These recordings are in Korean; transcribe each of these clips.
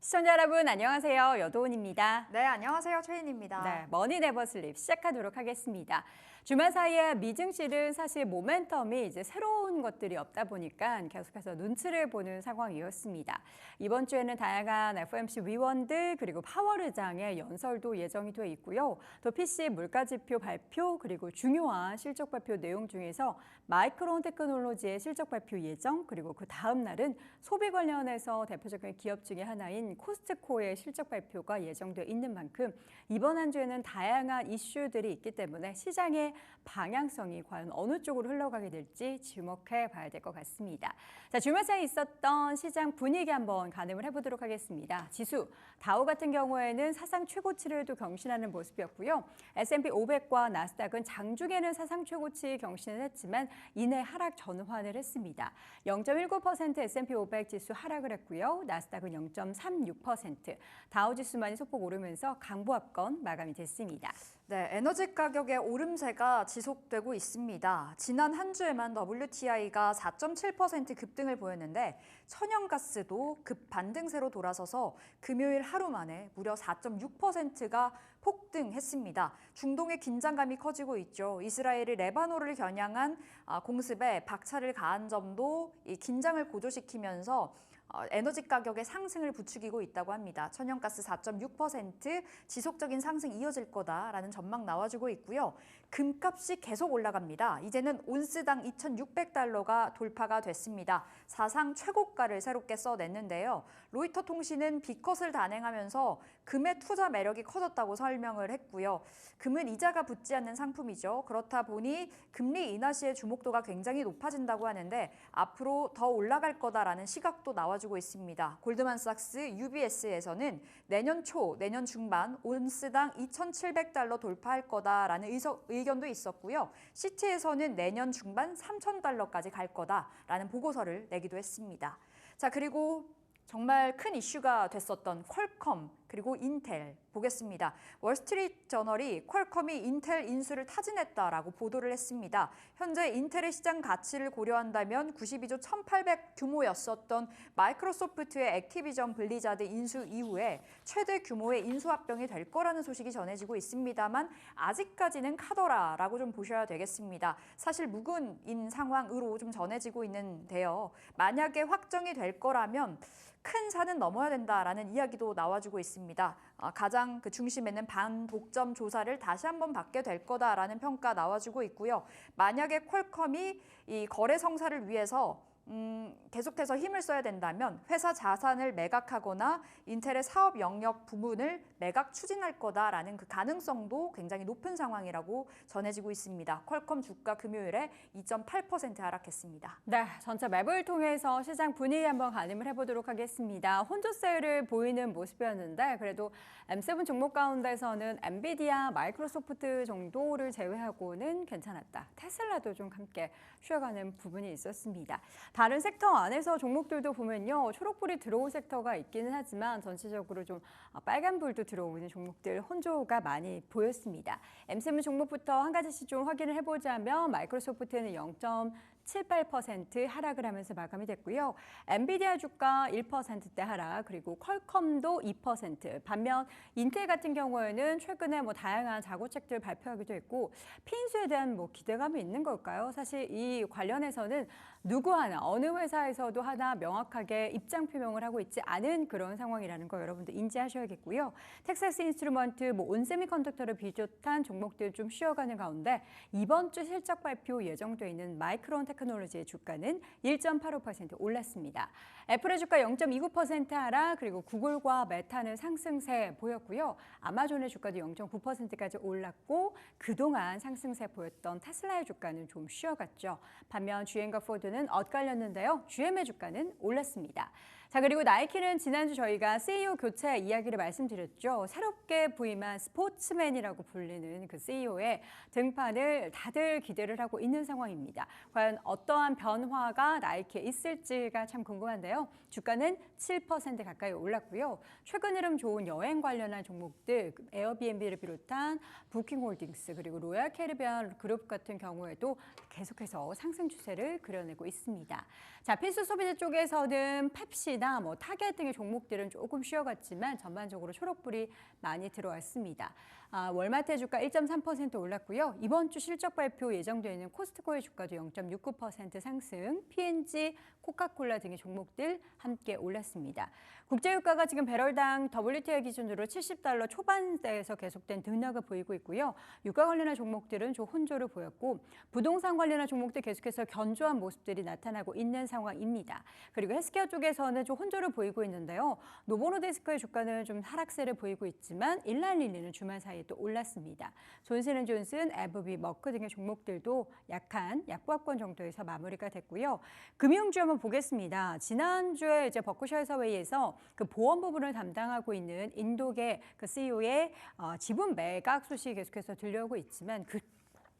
시청자 여러분 안녕하세요. 여도은입니다. 네, 안녕하세요. 최인입니다. 네, 머니 네버 슬립 시작하도록 하겠습니다. 주말 사이에 미증시는 사실 모멘텀이 이제 새로운 것들이 없다 보니까 계속해서 눈치를 보는 상황이었습니다. 이번 주에는 다양한 FOMC 위원들 그리고 파월 의장의 연설도 예정이 돼 있고요. 또 PC 물가지표 발표 그리고 중요한 실적 발표 내용 중에서 마이크론 테크놀로지의 실적 발표 예정 그리고 그 다음 날은 소비 관련해서 대표적인 기업 중에 하나인 코스트코의 실적 발표가 예정되어 있는 만큼 이번 한 주에는 다양한 이슈들이 있기 때문에 시장의 방향성이 과연 어느 쪽으로 흘러가게 될지 주목해 봐야 될 것 같습니다. 자, 주말 사이에 있었던 시장 분위기 한번 가늠을 해보도록 하겠습니다. 지수, 다우 같은 경우에는 사상 최고치를 또 경신하는 모습이었고요. S&P 500과 나스닥은 장중에는 사상 최고치 경신을 했지만 이내 하락 전환을 했습니다. 0.19% S&P 500 지수 하락을 했고요. 나스닥은 0.36%, 다우 지수만이 소폭 오르면서 강보합권 마감이 됐습니다. 네, 에너지 가격의 오름세가 지속되고 있습니다. 지난 한 주에만 WTI가 4.7% 급등을 보였는데 천연가스도 급 반등세로 돌아서서 금요일 하루 만에 무려 4.6%가 폭등했습니다. 중동의 긴장감이 커지고 있죠. 이스라엘이 레바논을 겨냥한 공습에 박차를 가한 점도 이 긴장을 고조시키면서 에너지 가격의 상승을 부추기고 있다고 합니다. 천연가스 4.6% 지속적인 상승 이어질 거다라는 전망 나와주고 있고요. 금값이 계속 올라갑니다. 이제는 온스당 2,600달러가 돌파가 됐습니다. 사상 최고가를 새롭게 써냈는데요. 로이터 통신은 비컷을 단행하면서 금의 투자 매력이 커졌다고 설명을 했고요. 금은 이자가 붙지 않는 상품이죠. 그렇다 보니 금리 인하 시의 주목도가 굉장히 높아진다고 하는데 앞으로 더 올라갈 거다라는 시각도 나와주고 있습니다. 골드만삭스 UBS에서는 내년 초, 내년 중반 온스당 2,700달러 돌파할 거다라는 의견도 있었고요. 시티에서는 내년 중반 3,000달러까지 갈 거다라는 보고서를 내기도 했습니다. 자, 그리고 정말 큰 이슈가 됐었던 퀄컴 그리고 인텔 보겠습니다. 월스트리트 저널이 퀄컴이 인텔 인수를 타진했다라고 보도를 했습니다. 현재 인텔의 시장 가치를 고려한다면 92조 1,800 규모였었던 마이크로소프트의 액티비전 블리자드 인수 이후에 최대 규모의 인수합병이 될 거라는 소식이 전해지고 있습니다만 아직까지는 카더라라고 좀 보셔야 되겠습니다. 사실 무근인 상황으로 좀 전해지고 있는데요. 만약에 확정이 될 거라면 큰 산은 넘어야 된다라는 이야기도 나와주고 있습니다. 가장 그 중심에는 반독점 조사를 다시 한번 받게 될 거다라는 평가 나와주고 있고요. 만약에 퀄컴이 이 거래 성사를 위해서 계속해서 힘을 써야 된다면 회사 자산을 매각하거나 인텔의 사업 영역 부문을 매각 추진할 거다라는 그 가능성도 굉장히 높은 상황이라고 전해지고 있습니다. 퀄컴 주가 금요일에 2.8% 하락했습니다. 네, 전체 맵을 통해서 시장 분위기 한번 가늠을 해보도록 하겠습니다. 혼조세를 보이는 모습이었는데 그래도 M7 종목 가운데서는 엔비디아, 마이크로소프트 정도를 제외하고는 괜찮았다. 테슬라도 좀 함께 쉬어가는 부분이 있었습니다. 다른 섹터 안에서 종목들도 보면요. 초록불이 들어온 섹터가 있기는 하지만 전체적으로 좀 빨간불도 들어오는 종목들 혼조가 많이 보였습니다. M7 종목부터 한 가지씩 좀 확인을 해보자면 마이크로소프트는 0.78% 하락을 하면서 마감이 됐고요. 엔비디아 주가 1%대 하락, 그리고 퀄컴도 2%. 반면 인텔 같은 경우에는 최근에 다양한 자구책들 발표하기도 했고 핀수에 대한 기대감이 있는 걸까요? 사실 이 관련해서는 누구 하나 어느 회사에서도 하나 명확하게 입장 표명을 하고 있지 않은 그런 상황이라는 거 여러분들 인지하셔야겠고요. 텍사스 인스트루먼트, 온세미컨덕터를 비롯한 종목들 좀 쉬어가는 가운데 이번 주 실적 발표 예정돼 있는 마이크론 테크놀로지의 주가는 1.85% 올랐습니다. 애플의 주가 0.29% 하락, 그리고 구글과 메타는 상승세 보였고요. 아마존의 주가도 0.9%까지 올랐고 그동안 상승세 보였던 테슬라의 주가는 좀 쉬어갔죠. 반면 GM과 포드는 엇갈렸는데요. GM의 주가는 올랐습니다. 자, 그리고 나이키는 지난주 저희가 CEO 교체 이야기를 말씀드렸죠. 새롭게 부임한 스포츠맨이라고 불리는 그 CEO의 등판을 다들 기대를 하고 있는 상황입니다. 과연 어떠한 변화가 나이키에 있을지가 참 궁금한데요. 주가는 7% 가까이 올랐고요. 최근 흐름 좋은 여행 관련한 종목들, 에어비앤비를 비롯한 부킹홀딩스 그리고 로얄 캐리비안 그룹 같은 경우에도 계속해서 상승 추세를 그려내고 있습니다. 자, 필수 소비재 쪽에서는 펩시나 LNG나 타겟 등의 종목들은 조금 쉬어갔지만 전반적으로 초록불이 많이 들어왔습니다. 월마트의 주가 1.3% 올랐고요. 이번 주 실적 발표 예정되어 있는 코스트코의 주가도 0.69% 상승, P&G, 코카콜라 등의 종목들 함께 올랐습니다. 국제유가가 지금 배럴당 WTI 기준으로 $70 초반대에서 계속된 등락을 보이고 있고요. 유가 관련한 종목들은 좀 혼조를 보였고 부동산 관련한 종목들 계속해서 견조한 모습들이 나타나고 있는 상황입니다. 그리고 헬스케어 쪽에서는 좀 혼조를 보이고 있는데요. 노보노디스크의 주가는 좀 하락세를 보이고 있지만 일랄릴리는 주말 사이에 또 올랐습니다. 존슨앤존슨, 에브비, 머크 등의 종목들도 약한 약보합권 정도에서 마무리가 됐고요. 금융주 한번 보겠습니다. 지난주에 이제 버크셔 해서웨이에서 그 보험 부분을 담당하고 있는 인도계 그 CEO의 지분 매각 소식이 계속해서 들려오고 있지만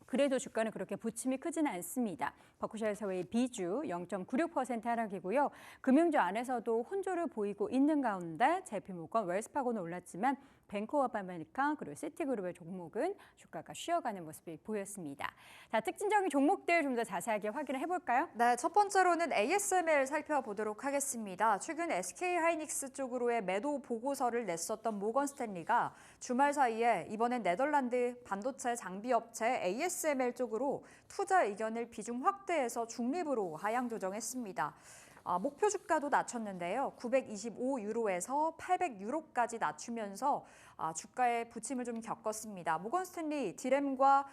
그래도 주가는 그렇게 부침이 크지는 않습니다. 버크셔 해서웨이 비주 0.96% 하락이고요. 금융주 안에서도 혼조를 보이고 있는 가운데 JP모건, 웰스파고는 올랐지만 뱅크 오브 아메리카 그리고 시티그룹의 종목은 주가가 쉬어가는 모습이 보였습니다. 자, 특징적인 종목들 좀 더 자세하게 확인을 해볼까요? 네, 첫 번째로는 ASML 살펴보도록 하겠습니다. 최근 SK하이닉스 쪽으로의 매도 보고서를 냈었던 모건 스탠리가 주말 사이에 이번엔 네덜란드 반도체 장비 업체 ASML 쪽으로 투자 의견을 비중 확대해서 중립으로 하향 조정했습니다. 목표 주가도 낮췄는데요. 925유로에서 800유로까지 낮추면서 주가의 부침을 좀 겪었습니다. 모건 스탠리 디램과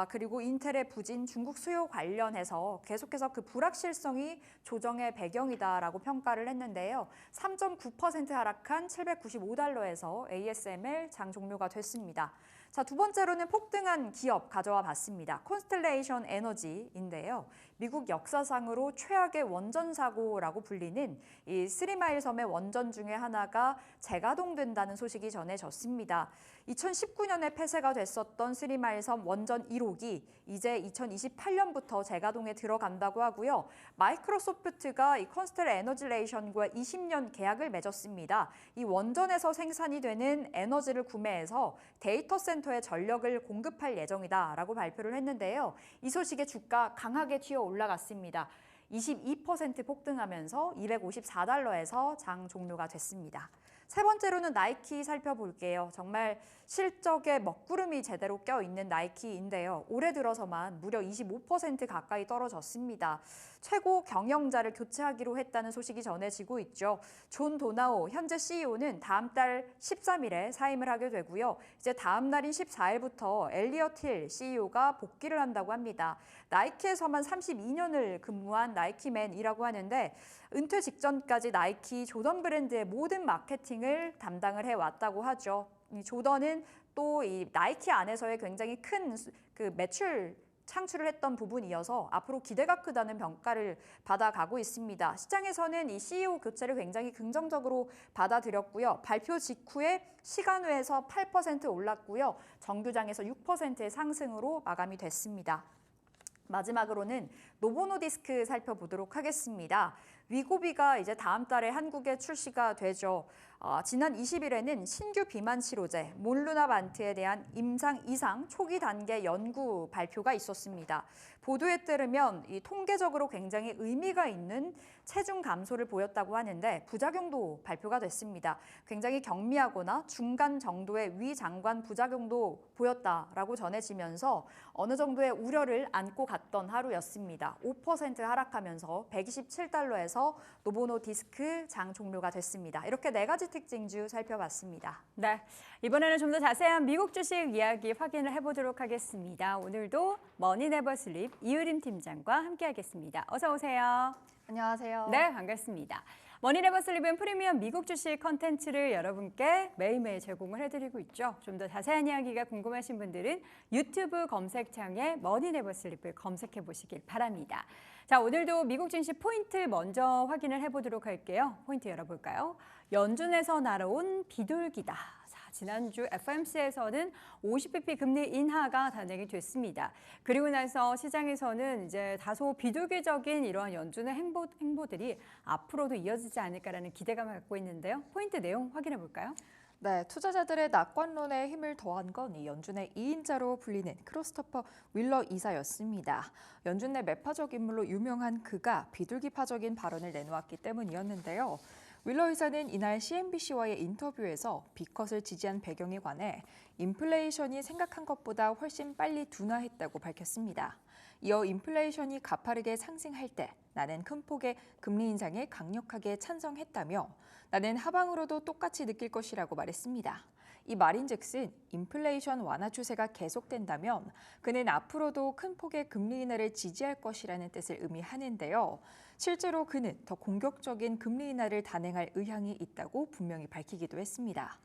그리고 인텔의 부진 중국 수요 관련해서 계속해서 그 불확실성이 조정의 배경이다라고 평가를 했는데요. 3.9% 하락한 $795에서 ASML 장 종료가 됐습니다. 자, 두 번째로는 폭등한 기업 가져와 봤습니다. 콘스텔레이션 에너지인데요. 미국 역사상으로 최악의 원전 사고라고 불리는 이 쓰리마일 섬의 원전 중에 하나가 재가동된다는 소식이 전해졌습니다. 2019년에 폐쇄가 됐었던 쓰리마일 섬 원전 1호기 이제 2028년부터 재가동에 들어간다고 하고요. 마이크로소프트가 이 콘스텔 에너지레이션과 20년 계약을 맺었습니다. 이 원전에서 생산이 되는 에너지를 구매해서 데이터 센터에 전력을 공급할 예정이다라고 발표를 했는데요. 이 소식에 주가 강하게 튀어 올라갔습니다. 22% 폭등하면서 $254에서 장 종료가 됐습니다. 세 번째로는 나이키 살펴볼게요. 정말 실적에 먹구름이 제대로 껴있는 나이키인데요. 올해 들어서만 무려 25% 가까이 떨어졌습니다. 최고 경영자를 교체하기로 했다는 소식이 전해지고 있죠. 존 도나오 현재 CEO는 다음 달 13일에 사임을 하게 되고요. 이제 다음 날인 14일부터 엘리엇 힐 CEO가 복귀를 한다고 합니다. 나이키에서만 32년을 근무한 나이키맨이라고 하는데 은퇴 직전까지 나이키 조던 브랜드의 모든 마케팅을 담당을 해왔다고 하죠. 이 조던은 또 이 나이키 안에서의 굉장히 큰 그 매출 창출을 했던 부분이어서 앞으로 기대가 크다는 평가를 받아가고 있습니다. 시장에서는 이 CEO 교체를 굉장히 긍정적으로 받아들였고요. 발표 직후에 시간외에서 8% 올랐고요. 정규장에서 6%의 상승으로 마감이 됐습니다. 마지막으로는 노보노디스크 살펴보도록 하겠습니다. 위고비가 이제 다음 달에 한국에 출시가 되죠. 지난 20일에는 신규 비만 치료제 몬루나반트에 대한 임상 이상 초기 단계 연구 발표가 있었습니다. 보도에 따르면 이 통계적으로 굉장히 의미가 있는 체중 감소를 보였다고 하는데 부작용도 발표가 됐습니다. 굉장히 경미하거나 중간 정도의 위장관 부작용도 보였다라고 전해지면서 어느 정도의 우려를 안고 갔던 하루였습니다. 5% 하락하면서 $127에서 노보노디스크 장 종료가 됐습니다. 이렇게 네 가지 특징주 살펴봤습니다. 네, 이번에는 좀 더 자세한 미국 주식 이야기 확인을 해보도록 하겠습니다. 오늘도 머니네버슬립 이유림 팀장과 함께하겠습니다. 어서 오세요. 안녕하세요. 네, 반갑습니다. 머니네버슬립은 프리미엄 미국 주식 컨텐츠를 여러분께 매일매일 제공을 해드리고 있죠. 좀 더 자세한 이야기가 궁금하신 분들은 유튜브 검색창에 머니네버슬립을 검색해 보시길 바랍니다. 자, 오늘도 미국 증시 포인트 먼저 확인을 해보도록 할게요. 포인트 열어볼까요? 연준에서 날아온 비둘기다. 지난주 FOMC에서는 50bp 금리 인하가 단행이 됐습니다. 그리고 나서 시장에서는 이제 다소 비둘기적인 이러한 연준의 행보들이 앞으로도 이어지지 않을까라는 기대감을 갖고 있는데요. 포인트 내용 확인해 볼까요? 네, 투자자들의 낙관론에 힘을 더한 건 이 연준의 2인자로 불리는 크리스토퍼 윌러 이사였습니다. 연준 내 매파적 인물로 유명한 그가 비둘기파적인 발언을 내놓았기 때문이었는데요. 윌러 의사는 이날 CNBC와의 인터뷰에서 B컷을 지지한 배경에 관해 인플레이션이 생각한 것보다 훨씬 빨리 둔화했다고 밝혔습니다. 이어 인플레이션이 가파르게 상승할 때 나는 큰 폭의 금리 인상에 강력하게 찬성했다며 나는 하방으로도 똑같이 느낄 것이라고 말했습니다. 이 말인즉슨 인플레이션 완화 추세가 계속된다면 그는 앞으로도 큰 폭의 금리 인하를 지지할 것이라는 뜻을 의미하는데요. 실제로 그는 더 공격적인 금리 인하를 단행할 의향이 있다고 분명히 밝히기도 했습니다.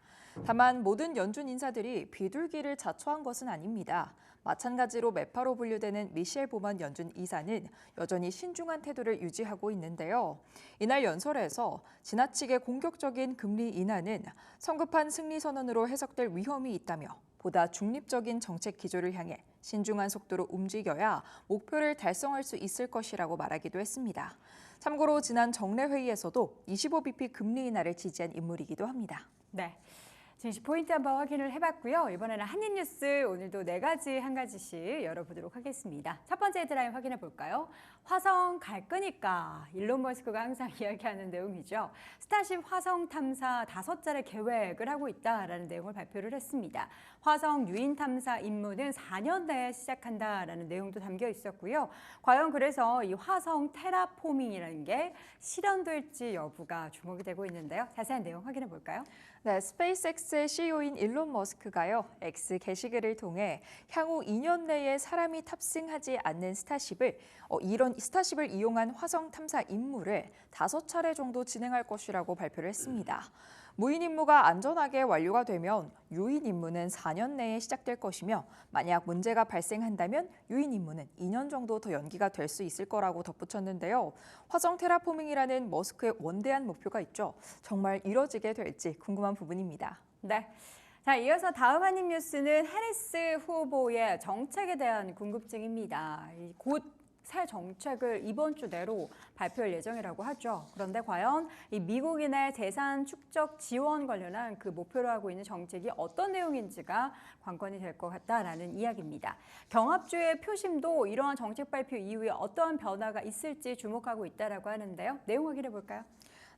다만 모든 연준 인사들이 비둘기를 자처한 것은 아닙니다. 마찬가지로 매파로 분류되는 미셸 보먼 연준 이사는 여전히 신중한 태도를 유지하고 있는데요. 이날 연설에서 지나치게 공격적인 금리 인하는 성급한 승리 선언으로 해석될 위험이 있다며 보다 중립적인 정책 기조를 향해 신중한 속도로 움직여야 목표를 달성할 수 있을 것이라고 말하기도 했습니다. 참고로 지난 정례 회의에서도 25bp 금리 인하를 지지한 인물이기도 합니다. 네. 증시 포인트 한번 확인을 해봤고요. 이번에는 한입뉴스 오늘도 네 가지 한 가지씩 열어보도록 하겠습니다. 첫 번째 헤드라인 확인해 볼까요? 화성 갈 거니까 일론 머스크가 항상 이야기하는 내용이죠. 스타쉽 화성 탐사 5차례 계획을 하고 있다라는 내용을 발표를 했습니다. 화성 유인 탐사 임무는 4년 내에 시작한다라는 내용도 담겨 있었고요. 과연 그래서 이 화성 테라포밍이라는 게 실현될지 여부가 주목이 되고 있는데요. 자세한 내용 확인해 볼까요? 네, 스페이스X의 CEO인 일론 머스크가요, X 게시글을 통해 향후 2년 내에 사람이 탑승하지 않는 이런 스타쉽을 이용한 화성 탐사 임무를 5차례 정도 진행할 것이라고 발표를 했습니다. 무인 임무가 안전하게 완료가 되면 유인 임무는 4년 내에 시작될 것이며 만약 문제가 발생한다면 유인 임무는 2년 정도 더 연기가 될 수 있을 거라고 덧붙였는데요. 화성 테라포밍이라는 머스크의 원대한 목표가 있죠. 정말 이뤄지게 될지 궁금한 부분입니다. 네. 자, 이어서 다음 한입뉴스는 해리스 후보의 정책에 대한 궁금증입니다. 곧 새 정책을 이번 주 내로 발표할 예정이라고 하죠. 그런데 과연 이 미국인의 재산 축적 지원 관련한 그 목표로 하고 있는 정책이 어떤 내용인지가 관건이 될 것 같다라는 이야기입니다. 경합주의 표심도 이러한 정책 발표 이후에 어떠한 변화가 있을지 주목하고 있다라고 하는데요. 내용 확인해 볼까요?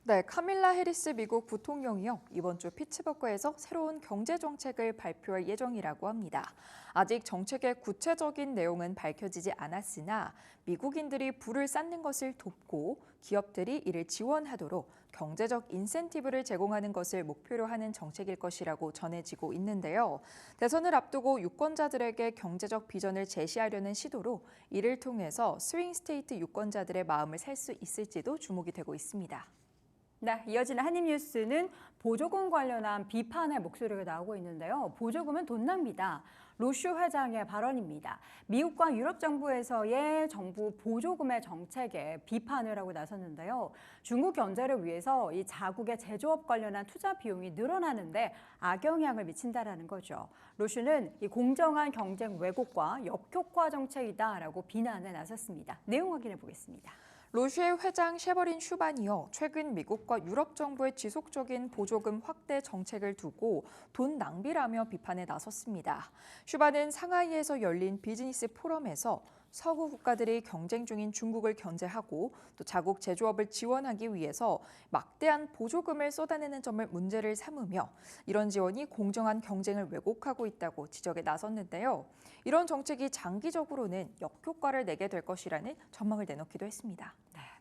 네, 카밀라 해리스 미국 부통령이요, 이번 주 피츠버그에서 새로운 경제 정책을 발표할 예정이라고 합니다. 아직 정책의 구체적인 내용은 밝혀지지 않았으나 미국인들이 부를 쌓는 것을 돕고 기업들이 이를 지원하도록 경제적 인센티브를 제공하는 것을 목표로 하는 정책일 것이라고 전해지고 있는데요. 대선을 앞두고 유권자들에게 경제적 비전을 제시하려는 시도로 이를 통해서 스윙 스테이트 유권자들의 마음을 살 수 있을지도 주목이 되고 있습니다. 네, 이어지는 한입뉴스는 보조금 관련한 비판의 목소리가 나오고 있는데요. 보조금은 돈 낭비다. 로슈 회장의 발언입니다. 미국과 유럽 정부에서의 정부 보조금의 정책에 비판을 하고 나섰는데요. 중국 견제를 위해서 이 자국의 제조업 관련한 투자 비용이 늘어나는데 악영향을 미친다라는 거죠. 로슈는 이 공정한 경쟁 왜곡과 역효과 정책이다라고 비난에 나섰습니다. 내용 확인해 보겠습니다. 로슈의 회장 셰버린 슈반이요, 최근 미국과 유럽 정부의 지속적인 보조금 확대 정책을 두고 돈 낭비라며 비판에 나섰습니다. 슈반은 상하이에서 열린 비즈니스 포럼에서 서구 국가들이 경쟁 중인 중국을 견제하고 또 자국 제조업을 지원하기 위해서 막대한 보조금을 쏟아내는 점을 문제를 삼으며 이런 지원이 공정한 경쟁을 왜곡하고 있다고 지적에 나섰는데요. 이런 정책이 장기적으로는 역효과를 내게 될 것이라는 전망을 내놓기도 했습니다.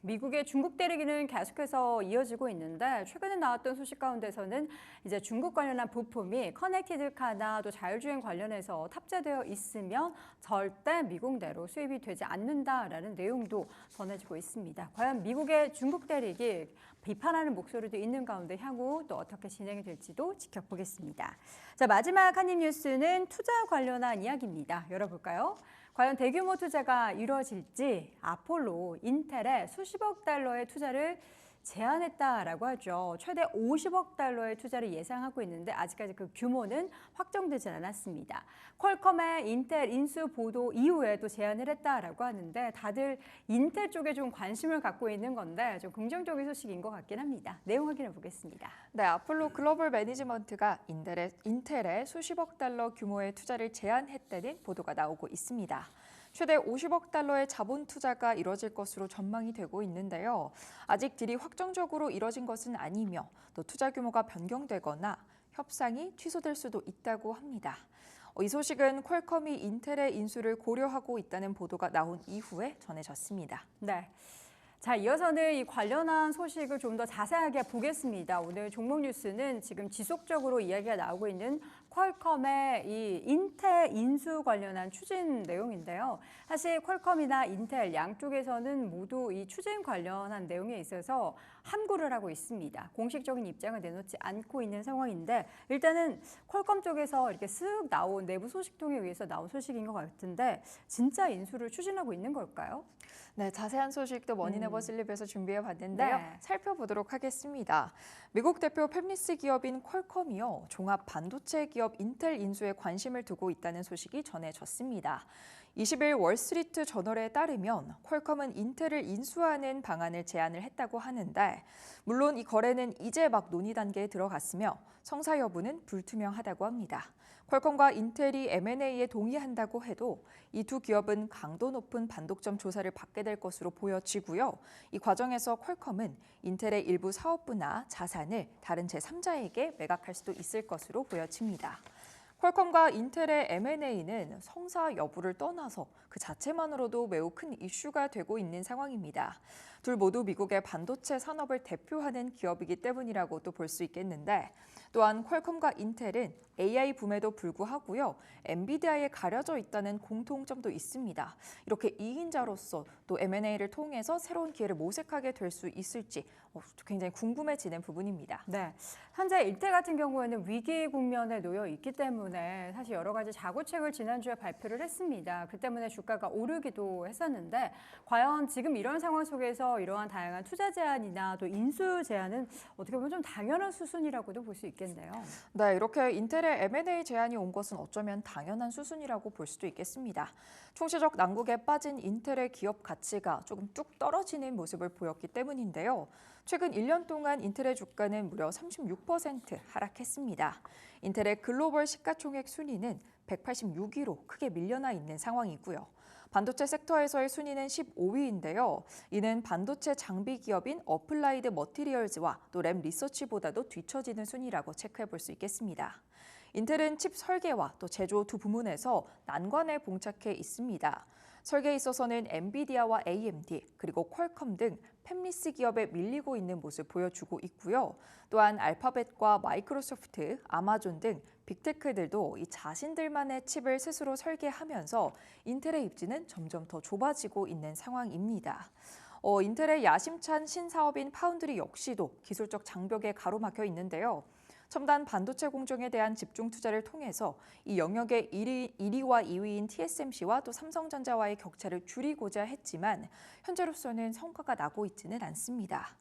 미국의 중국 때리기는 계속해서 이어지고 있는데 최근에 나왔던 소식 가운데서는 이제 중국 관련한 부품이 커넥티드 카나 또 자율주행 관련해서 탑재되어 있으면 절대 미국 내로 수입이 되지 않는다라는 내용도 전해지고 있습니다. 과연 미국의 중국 때리기 비판하는 목소리도 있는 가운데 향후 또 어떻게 진행이 될지도 지켜보겠습니다. 자, 마지막 한입뉴스는 투자 관련한 이야기입니다. 열어볼까요? 과연 대규모 투자가 이루어질지 아폴로, 인텔에 수십억 달러의 투자를 제안했다라고 하죠. 최대 50억 달러의 투자를 예상하고 있는데 아직까지 그 규모는 확정되지 않았습니다. 퀄컴의 인텔 인수 보도 이후에 또 제안을 했다라고 하는데 다들 인텔 쪽에 좀 관심을 갖고 있는 건데 좀 긍정적인 소식인 것 같긴 합니다. 내용 확인해 보겠습니다. 네, 아폴로 글로벌 매니지먼트가 인텔에 수십억 달러 규모의 투자를 제안했다는 보도가 나오고 있습니다. 최대 50억 달러의 자본 투자가 이뤄질 것으로 전망이 되고 있는데요. 아직 딜이 확정적으로 이뤄진 것은 아니며 또 투자 규모가 변경되거나 협상이 취소될 수도 있다고 합니다. 이 소식은 퀄컴이 인텔의 인수를 고려하고 있다는 보도가 나온 이후에 전해졌습니다. 네. 자, 이어서는 이 관련한 소식을 좀 더 자세하게 보겠습니다. 오늘 종목 뉴스는 지금 지속적으로 이야기가 나오고 있는 퀄컴의 이 인텔 인수 관련한 추진 내용인데요. 사실 퀄컴이나 인텔 양쪽에서는 모두 이 추진 관련한 내용에 있어서 함구를 하고 있습니다. 공식적인 입장을 내놓지 않고 있는 상황인데 일단은 퀄컴 쪽에서 이렇게 쓱 나온 내부 소식통에 의해서 나온 소식인 것 같은데 진짜 인수를 추진하고 있는 걸까요? 네, 자세한 소식도 머니네버 슬립에서 준비해 봤는데요. 네. 살펴보도록 하겠습니다. 미국 대표 팹리스 기업인 퀄컴이요. 종합 반도체 기업 인텔 인수에 관심을 두고 있다는 소식이 전해졌습니다. 20일 월스트리트 저널에 따르면 퀄컴은 인텔을 인수하는 방안을 제안을 했다고 하는데 물론 이 거래는 이제 막 논의 단계에 들어갔으며 성사 여부는 불투명하다고 합니다. 퀄컴과 인텔이 M&A에 동의한다고 해도 이 두 기업은 강도 높은 반독점 조사를 받게 될 것으로 보여지고요. 이 과정에서 퀄컴은 인텔의 일부 사업부나 자산을 다른 제3자에게 매각할 수도 있을 것으로 보여집니다. 퀄컴과 인텔의 M&A는 성사 여부를 떠나서 그 자체만으로도 매우 큰 이슈가 되고 있는 상황입니다. 둘 모두 미국의 반도체 산업을 대표하는 기업이기 때문이라고도 볼 수 있겠는데 또한 퀄컴과 인텔은 AI 붐에도 불구하고요. 엔비디아에 가려져 있다는 공통점도 있습니다. 이렇게 2인자로서 또 M&A를 통해서 새로운 기회를 모색하게 될 수 있을지 굉장히 궁금해지는 부분입니다. 네, 현재 인텔 같은 경우에는 위기 국면에 놓여 있기 때문에 사실 여러 가지 자구책을 지난주에 발표를 했습니다. 그 때문에 주가가 오르기도 했었는데 과연 지금 이런 상황 속에서 이러한 다양한 투자 제한이나 또 인수 제한은 어떻게 보면 좀 당연한 수순이라고도 볼 수 있겠네요. 네, 이렇게 인텔의 M&A 제안이 온 것은 어쩌면 당연한 수순이라고 볼 수도 있겠습니다. 총체적 난국에 빠진 인텔의 기업 가치가 조금 뚝 떨어지는 모습을 보였기 때문인데요. 최근 1년 동안 인텔의 주가는 무려 36% 하락했습니다. 인텔의 글로벌 시가총액 순위는 186위로 크게 밀려나 있는 상황이고요. 반도체 섹터에서의 순위는 15위인데요. 이는 반도체 장비 기업인 어플라이드 머티리얼즈와 또 램 리서치보다도 뒤처지는 순위라고 체크해 볼 수 있겠습니다. 인텔은 칩 설계와 또 제조 두 부문에서 난관에 봉착해 있습니다. 설계에 있어서는 엔비디아와 AMD 그리고 퀄컴 등 팹리스 기업에 밀리고 있는 모습을 보여주고 있고요. 또한 알파벳과 마이크로소프트, 아마존 등 빅테크들도 이 자신들만의 칩을 스스로 설계하면서 인텔의 입지는 점점 더 좁아지고 있는 상황입니다. 인텔의 야심찬 신사업인 파운드리 역시도 기술적 장벽에 가로막혀 있는데요. 첨단 반도체 공정에 대한 집중 투자를 통해서 이 영역의 1위와 2위인 TSMC와 또 삼성전자와의 격차를 줄이고자 했지만 현재로서는 성과가 나고 있지는 않습니다.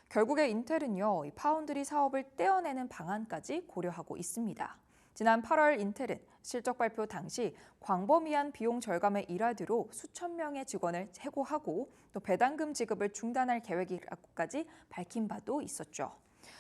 결국에 인텔은요, 이 파운드리 사업을 떼어내는 방안까지 고려하고 있습니다. 지난 8월 인텔은 실적 발표 당시 광범위한 비용 절감의 일환으로 수천 명의 직원을 해고하고 또 배당금 지급을 중단할 계획이라고까지 밝힌 바도 있었죠.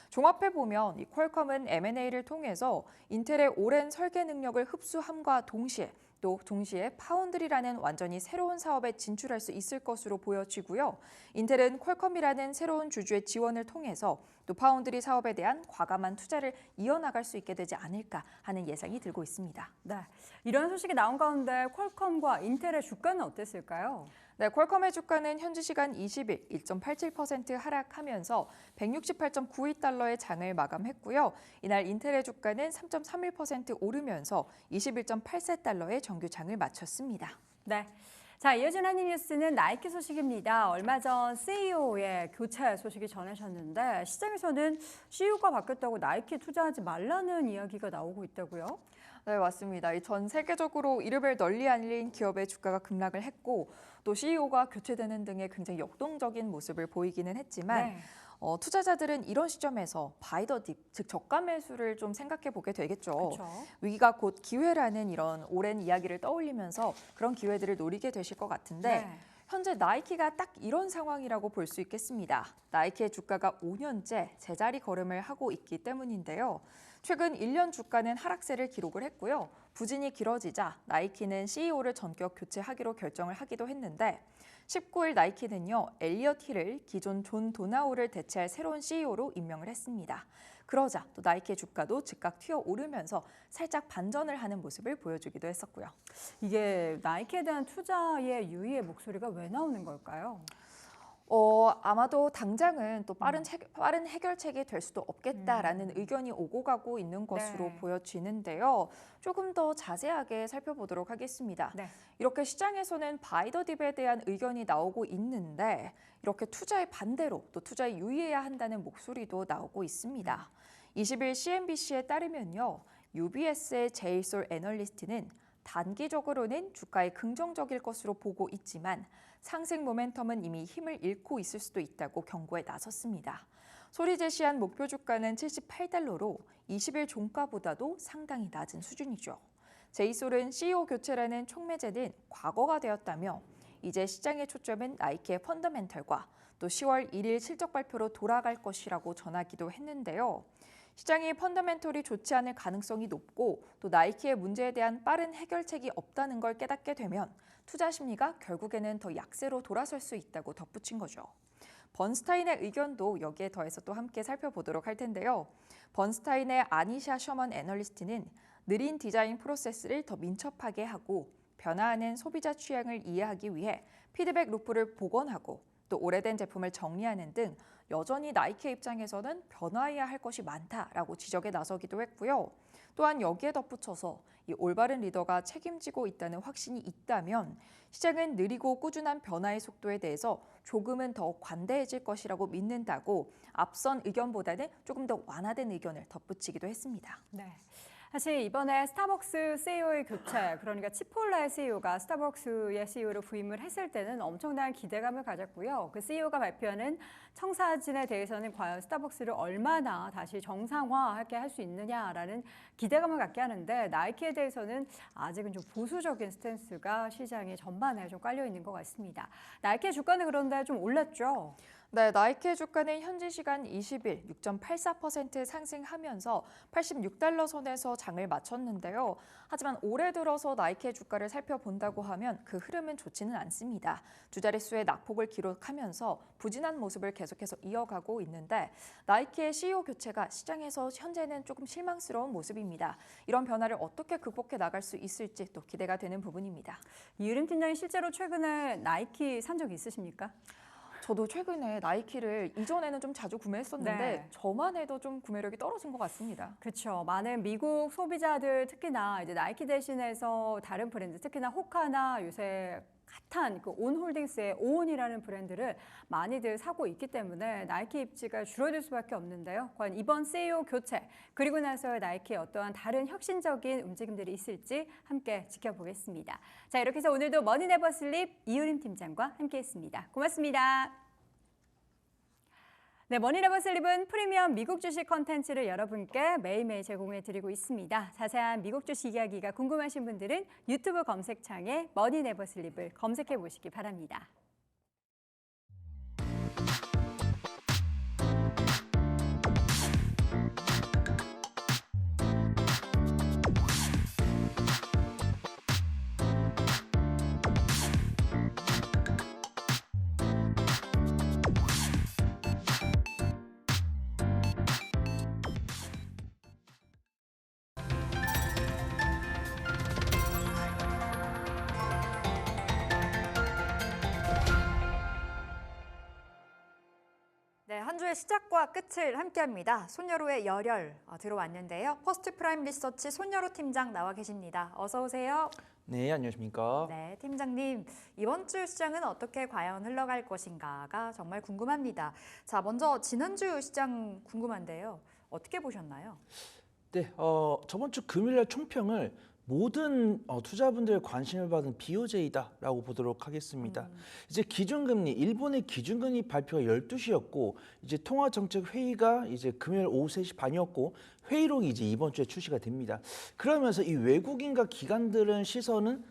종합해보면 이 퀄컴은 M&A를 통해서 인텔의 오랜 설계 능력을 흡수함과 동시에 파운드리라는 완전히 새로운 사업에 진출할 수 있을 것으로 보여지고요. 인텔은 퀄컴이라는 새로운 주주의 지원을 통해서 또 파운드리 사업에 대한 과감한 투자를 이어나갈 수 있게 되지 않을까 하는 예상이 들고 있습니다. 네, 이런 소식이 나온 가운데 퀄컴과 인텔의 주가는 어땠을까요? 네, 퀄컴의 주가는 현지 시간 20일 1.87% 하락하면서 168.92달러의 장을 마감했고요. 이날 인텔의 주가는 3.31% 오르면서 21.84달러의 정규 장을 마쳤습니다. 네. 자, 이어진 한입뉴스는 나이키 소식입니다. 얼마 전 CEO의 교체 소식이 전해졌는데 시장에서는 CEO가 바뀌었다고 나이키에 투자하지 말라는 이야기가 나오고 있다고요? 네, 맞습니다. 전 세계적으로 이름을 널리 알린 기업의 주가가 급락을 했고 또 CEO가 교체되는 등의 굉장히 역동적인 모습을 보이기는 했지만 네. 투자자들은 이런 시점에서 바이 더 딥, 즉 저가 매수를 좀 생각해 보게 되겠죠. 그렇죠. 위기가 곧 기회라는 이런 오랜 이야기를 떠올리면서 그런 기회들을 노리게 되실 것 같은데 네. 현재 나이키가 딱 이런 상황이라고 볼 수 있겠습니다. 나이키의 주가가 5년째 제자리 걸음을 하고 있기 때문인데요. 최근 1년 주가는 하락세를 기록을 했고요. 부진이 길어지자 나이키는 CEO를 전격 교체하기로 결정을 하기도 했는데 19일 나이키는요, 엘리엇 힐을 기존 존 도나우를 대체할 새로운 CEO로 임명을 했습니다. 그러자 또 나이키의 주가도 즉각 튀어오르면서 살짝 반전을 하는 모습을 보여주기도 했었고요. 이게 나이키에 대한 투자의 유의의 목소리가 왜 나오는 걸까요? 아마도 당장은 또 빠른 해결책이 될 수도 없겠다라는 의견이 오고 가고 있는 것으로 네. 보여지는데요. 조금 더 자세하게 살펴보도록 하겠습니다. 네. 이렇게 시장에서는 바이더 딥에 대한 의견이 나오고 있는데 이렇게 투자의 반대로 또 투자에 유의해야 한다는 목소리도 나오고 있습니다. 20일 CNBC에 따르면요. UBS의 제이솔 애널리스트는 단기적으로는 주가에 긍정적일 것으로 보고 있지만 상승 모멘텀은 이미 힘을 잃고 있을 수도 있다고 경고에 나섰습니다. 소리 제시한 목표 주가는 78달러로 20일 종가보다도 상당히 낮은 수준이죠. 제이솔은 CEO 교체라는 촉매제는 과거가 되었다며 이제 시장의 초점은 나이키의 펀더멘털과 또 10월 1일 실적 발표로 돌아갈 것이라고 전하기도 했는데요. 시장이 펀더멘털이 좋지 않을 가능성이 높고 또 나이키의 문제에 대한 빠른 해결책이 없다는 걸 깨닫게 되면 투자 심리가 결국에는 더 약세로 돌아설 수 있다고 덧붙인 거죠. 번스타인의 의견도 여기에 더해서 또 함께 살펴보도록 할 텐데요. 번스타인의 아니샤 셔먼 애널리스트는 느린 디자인 프로세스를 더 민첩하게 하고 변화하는 소비자 취향을 이해하기 위해 피드백 루프를 복원하고 또 오래된 제품을 정리하는 등 여전히 나이키의 입장에서는 변화해야 할 것이 많다라고 지적에 나서기도 했고요. 또한 여기에 덧붙여서 이 올바른 리더가 책임지고 있다는 확신이 있다면 시장은 느리고 꾸준한 변화의 속도에 대해서 조금은 더 관대해질 것이라고 믿는다고 앞선 의견보다는 조금 더 완화된 의견을 덧붙이기도 했습니다. 네. 사실 이번에 스타벅스 CEO의 교체, 그러니까 치폴레 CEO가 스타벅스의 CEO로 부임을 했을 때는 엄청난 기대감을 가졌고요. 그 CEO가 발표하는 청사진에 대해서는 과연 스타벅스를 얼마나 다시 정상화하게 할 수 있느냐라는 기대감을 갖게 하는데 나이키에 대해서는 아직은 좀 보수적인 스탠스가 시장의 전반에 좀 깔려 있는 것 같습니다. 나이키의 주가는 그런데 좀 올랐죠? 네, 나이키의 주가는 현지 시간 20일 6.84% 상승하면서 86달러 선에서 장을 마쳤는데요. 하지만 올해 들어서 나이키의 주가를 살펴본다고 하면 그 흐름은 좋지는 않습니다. 두 자릿수의 낙폭을 기록하면서 부진한 모습을 계속해서 이어가고 있는데 나이키의 CEO 교체가 시장에서 현재는 조금 실망스러운 모습입니다. 이런 변화를 어떻게 극복해 나갈 수 있을지 또 기대가 되는 부분입니다. 이유림 팀장이 실제로 최근에 나이키 산 적이 있으십니까? 저도 최근에 나이키를 이전에는 좀 자주 구매했었는데 네. 저만 해도 좀 구매력이 떨어진 것 같습니다. 그렇죠. 많은 미국 소비자들 특히나 이제 나이키 대신해서 다른 브랜드, 특히나 호카나 요새 핫한 그 온홀딩스의 오온이라는 브랜드를 많이들 사고 있기 때문에 나이키 입지가 줄어들 수밖에 없는데요. 과연 이번 CEO 교체 그리고 나서 나이키의 어떠한 다른 혁신적인 움직임들이 있을지 함께 지켜보겠습니다. 자, 이렇게 해서 오늘도 머니네버슬립 이유림 팀장과 함께했습니다. 고맙습니다. 네, 머니네버슬립은 프리미엄 미국 주식 컨텐츠를 여러분께 매일매일 제공해드리고 있습니다. 자세한 미국 주식 이야기가 궁금하신 분들은 유튜브 검색창에 머니네버슬립을 검색해 보시기 바랍니다. 네, 한 주의 시작과 끝을 함께합니다. 손여로의 열혈 들어왔는데요. 퍼스트 프라임 리서치 손여로 팀장 나와 계십니다. 어서 오세요. 네, 안녕하십니까. 네, 팀장님. 이번 주 시장은 어떻게 과연 흘러갈 것인가가 정말 궁금합니다. 자, 먼저 지난주 시장 궁금한데요. 어떻게 보셨나요? 네, 저번 주 금요일날 총평을 모든 투자분들의 관심을 받은 BOJ다라고 보도록 하겠습니다. 이제 기준금리, 일본의 기준금리 발표가 12시였고 이제 통화정책회의가 이제 금요일 오후 3시 반이었고 회의록이 이제 이번 주에 출시가 됩니다. 그러면서 이 외국인과 기관들은 시선은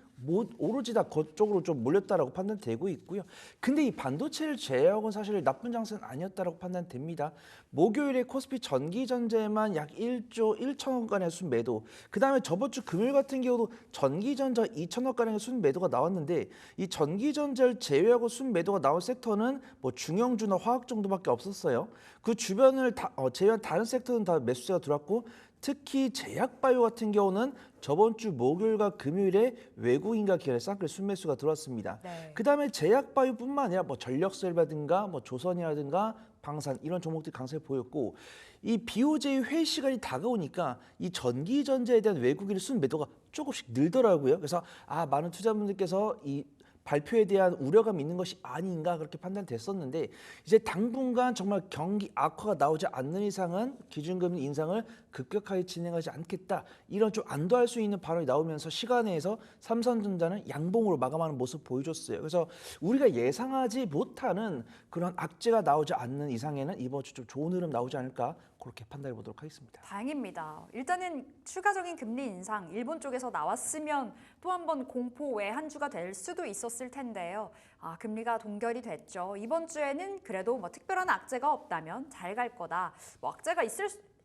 오로지 다 그쪽으로 좀 몰렸다라고 판단되고 있고요. 근데 이 반도체를 제외하고는 사실 나쁜 장세는 아니었다라고 판단됩니다. 목요일에 코스피 전기전자에만 약 1조 1천억 가량의 순매도, 그다음에 저번 주 금요일 같은 경우도 전기전자 2천억 가량의 순매도가 나왔는데 이 전기전자를 제외하고 순매도가 나온 섹터는 뭐 중형주나 화학 정도밖에 없었어요. 그 주변을 제외한 다른 섹터는 다 매수세가 들어왔고 특히 제약바이오 같은 경우는 저번 주 목요일과 금요일에 외국인과 기관의 쌍끌 순매수가 들어왔습니다. 네. 그다음에 제약바이오뿐만 아니라 뭐 전력설이라든가 뭐 조선이라든가 방산 이런 종목들이 강세를 보였고 이 BOJ 회의 시간이 다가오니까 이 전기전자에 대한 외국인의 순매도가 조금씩 늘더라고요. 그래서 많은 투자분들께서 이 발표에 대한 우려감이 있는 것이 아닌가 그렇게 판단됐었는데 이제 당분간 정말 경기 악화가 나오지 않는 이상은 기준금리 인상을 급격하게 진행하지 않겠다. 이런 좀 안도할 수 있는 발언이 나오면서 시간에서 삼성전자는 양봉으로 마감하는 모습 보여줬어요. 그래서 우리가 예상하지 못하는 그런 악재가 나오지 않는 이상에는 이번 주 좀 좋은 흐름 나오지 않을까 그렇게 판단해 보도록 하겠습니다. 다행입니다. 일단은 추가적인 금리 인상 일본 쪽에서 나왔으면 또 한 번 공포의 한 주가 될 수도 있었을 텐데요. 금리가 동결이 됐죠. 이번 주에는 그래도 뭐 특별한 악재가 없다면 잘 갈 거다. 뭐 악재가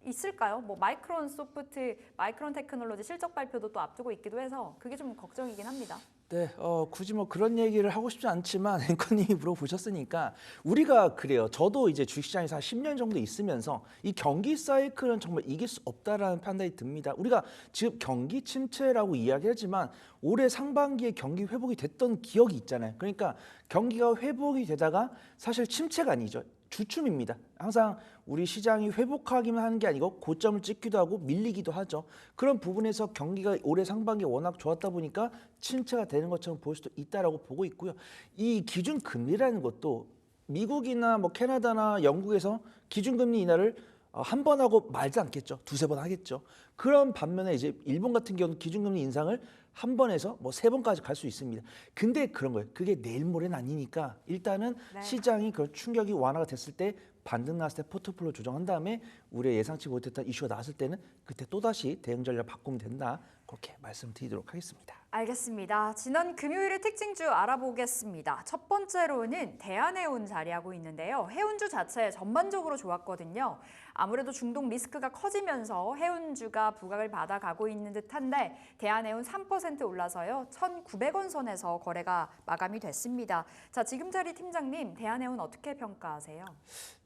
있을까요? 뭐 마이크론 소프트, 마이크론 테크놀로지 실적 발표도 또 앞두고 있기도 해서 그게 좀 걱정이긴 합니다. 네, 굳이 뭐 그런 얘기를 하고 싶지 않지만 앵커님이 물어보셨으니까 우리가 그래요. 저도 이제 주식시장에서 한 10년 정도 있으면서 이 경기 사이클은 정말 이길 수 없다라는 판단이 듭니다. 우리가 지금 경기 침체라고 이야기하지만 올해 상반기에 경기 회복이 됐던 기억이 있잖아요. 그러니까 경기가 회복이 되다가 사실 침체가 아니죠. 주춤입니다. 항상 우리 시장이 회복하기만 하는 게 아니고 고점을 찍기도 하고 밀리기도 하죠. 그런 부분에서 경기가 올해 상반기에 워낙 좋았다 보니까 침체가 되는 것처럼 보일 수도 있다라고 보고 있고요. 이 기준금리라는 것도 미국이나 뭐 캐나다나 영국에서 기준금리 인하를 한 번 하고 말지 않겠죠. 두세 번 하겠죠. 그런 반면에 이제 일본 같은 경우는 기준금리 인상을 한 번에서 뭐 세 번까지 갈 수 있습니다. 근데 그런 거예요. 그게 내일 모레는 아니니까 일단은 네. 시장이 그 충격이 완화가 됐을 때 반등 났을 때 포트폴리오 조정한 다음에 우리가 예상치 못했던 이슈가 나왔을 때는 그때 또다시 대응 전략 바꾸면 된다. 그렇게 말씀드리도록 하겠습니다. 알겠습니다. 지난 금요일의 특징주 알아보겠습니다. 첫 번째로는 대한해운 자리하고 있는데요. 해운주 자체 전반적으로 좋았거든요. 아무래도 중동 리스크가 커지면서 해운주가 부각을 받아가고 있는 듯한데 대한해운 3% 올라서요. 1,900원 선에서 거래가 마감이 됐습니다. 자, 지금 자리 팀장님, 대한해운 어떻게 평가하세요?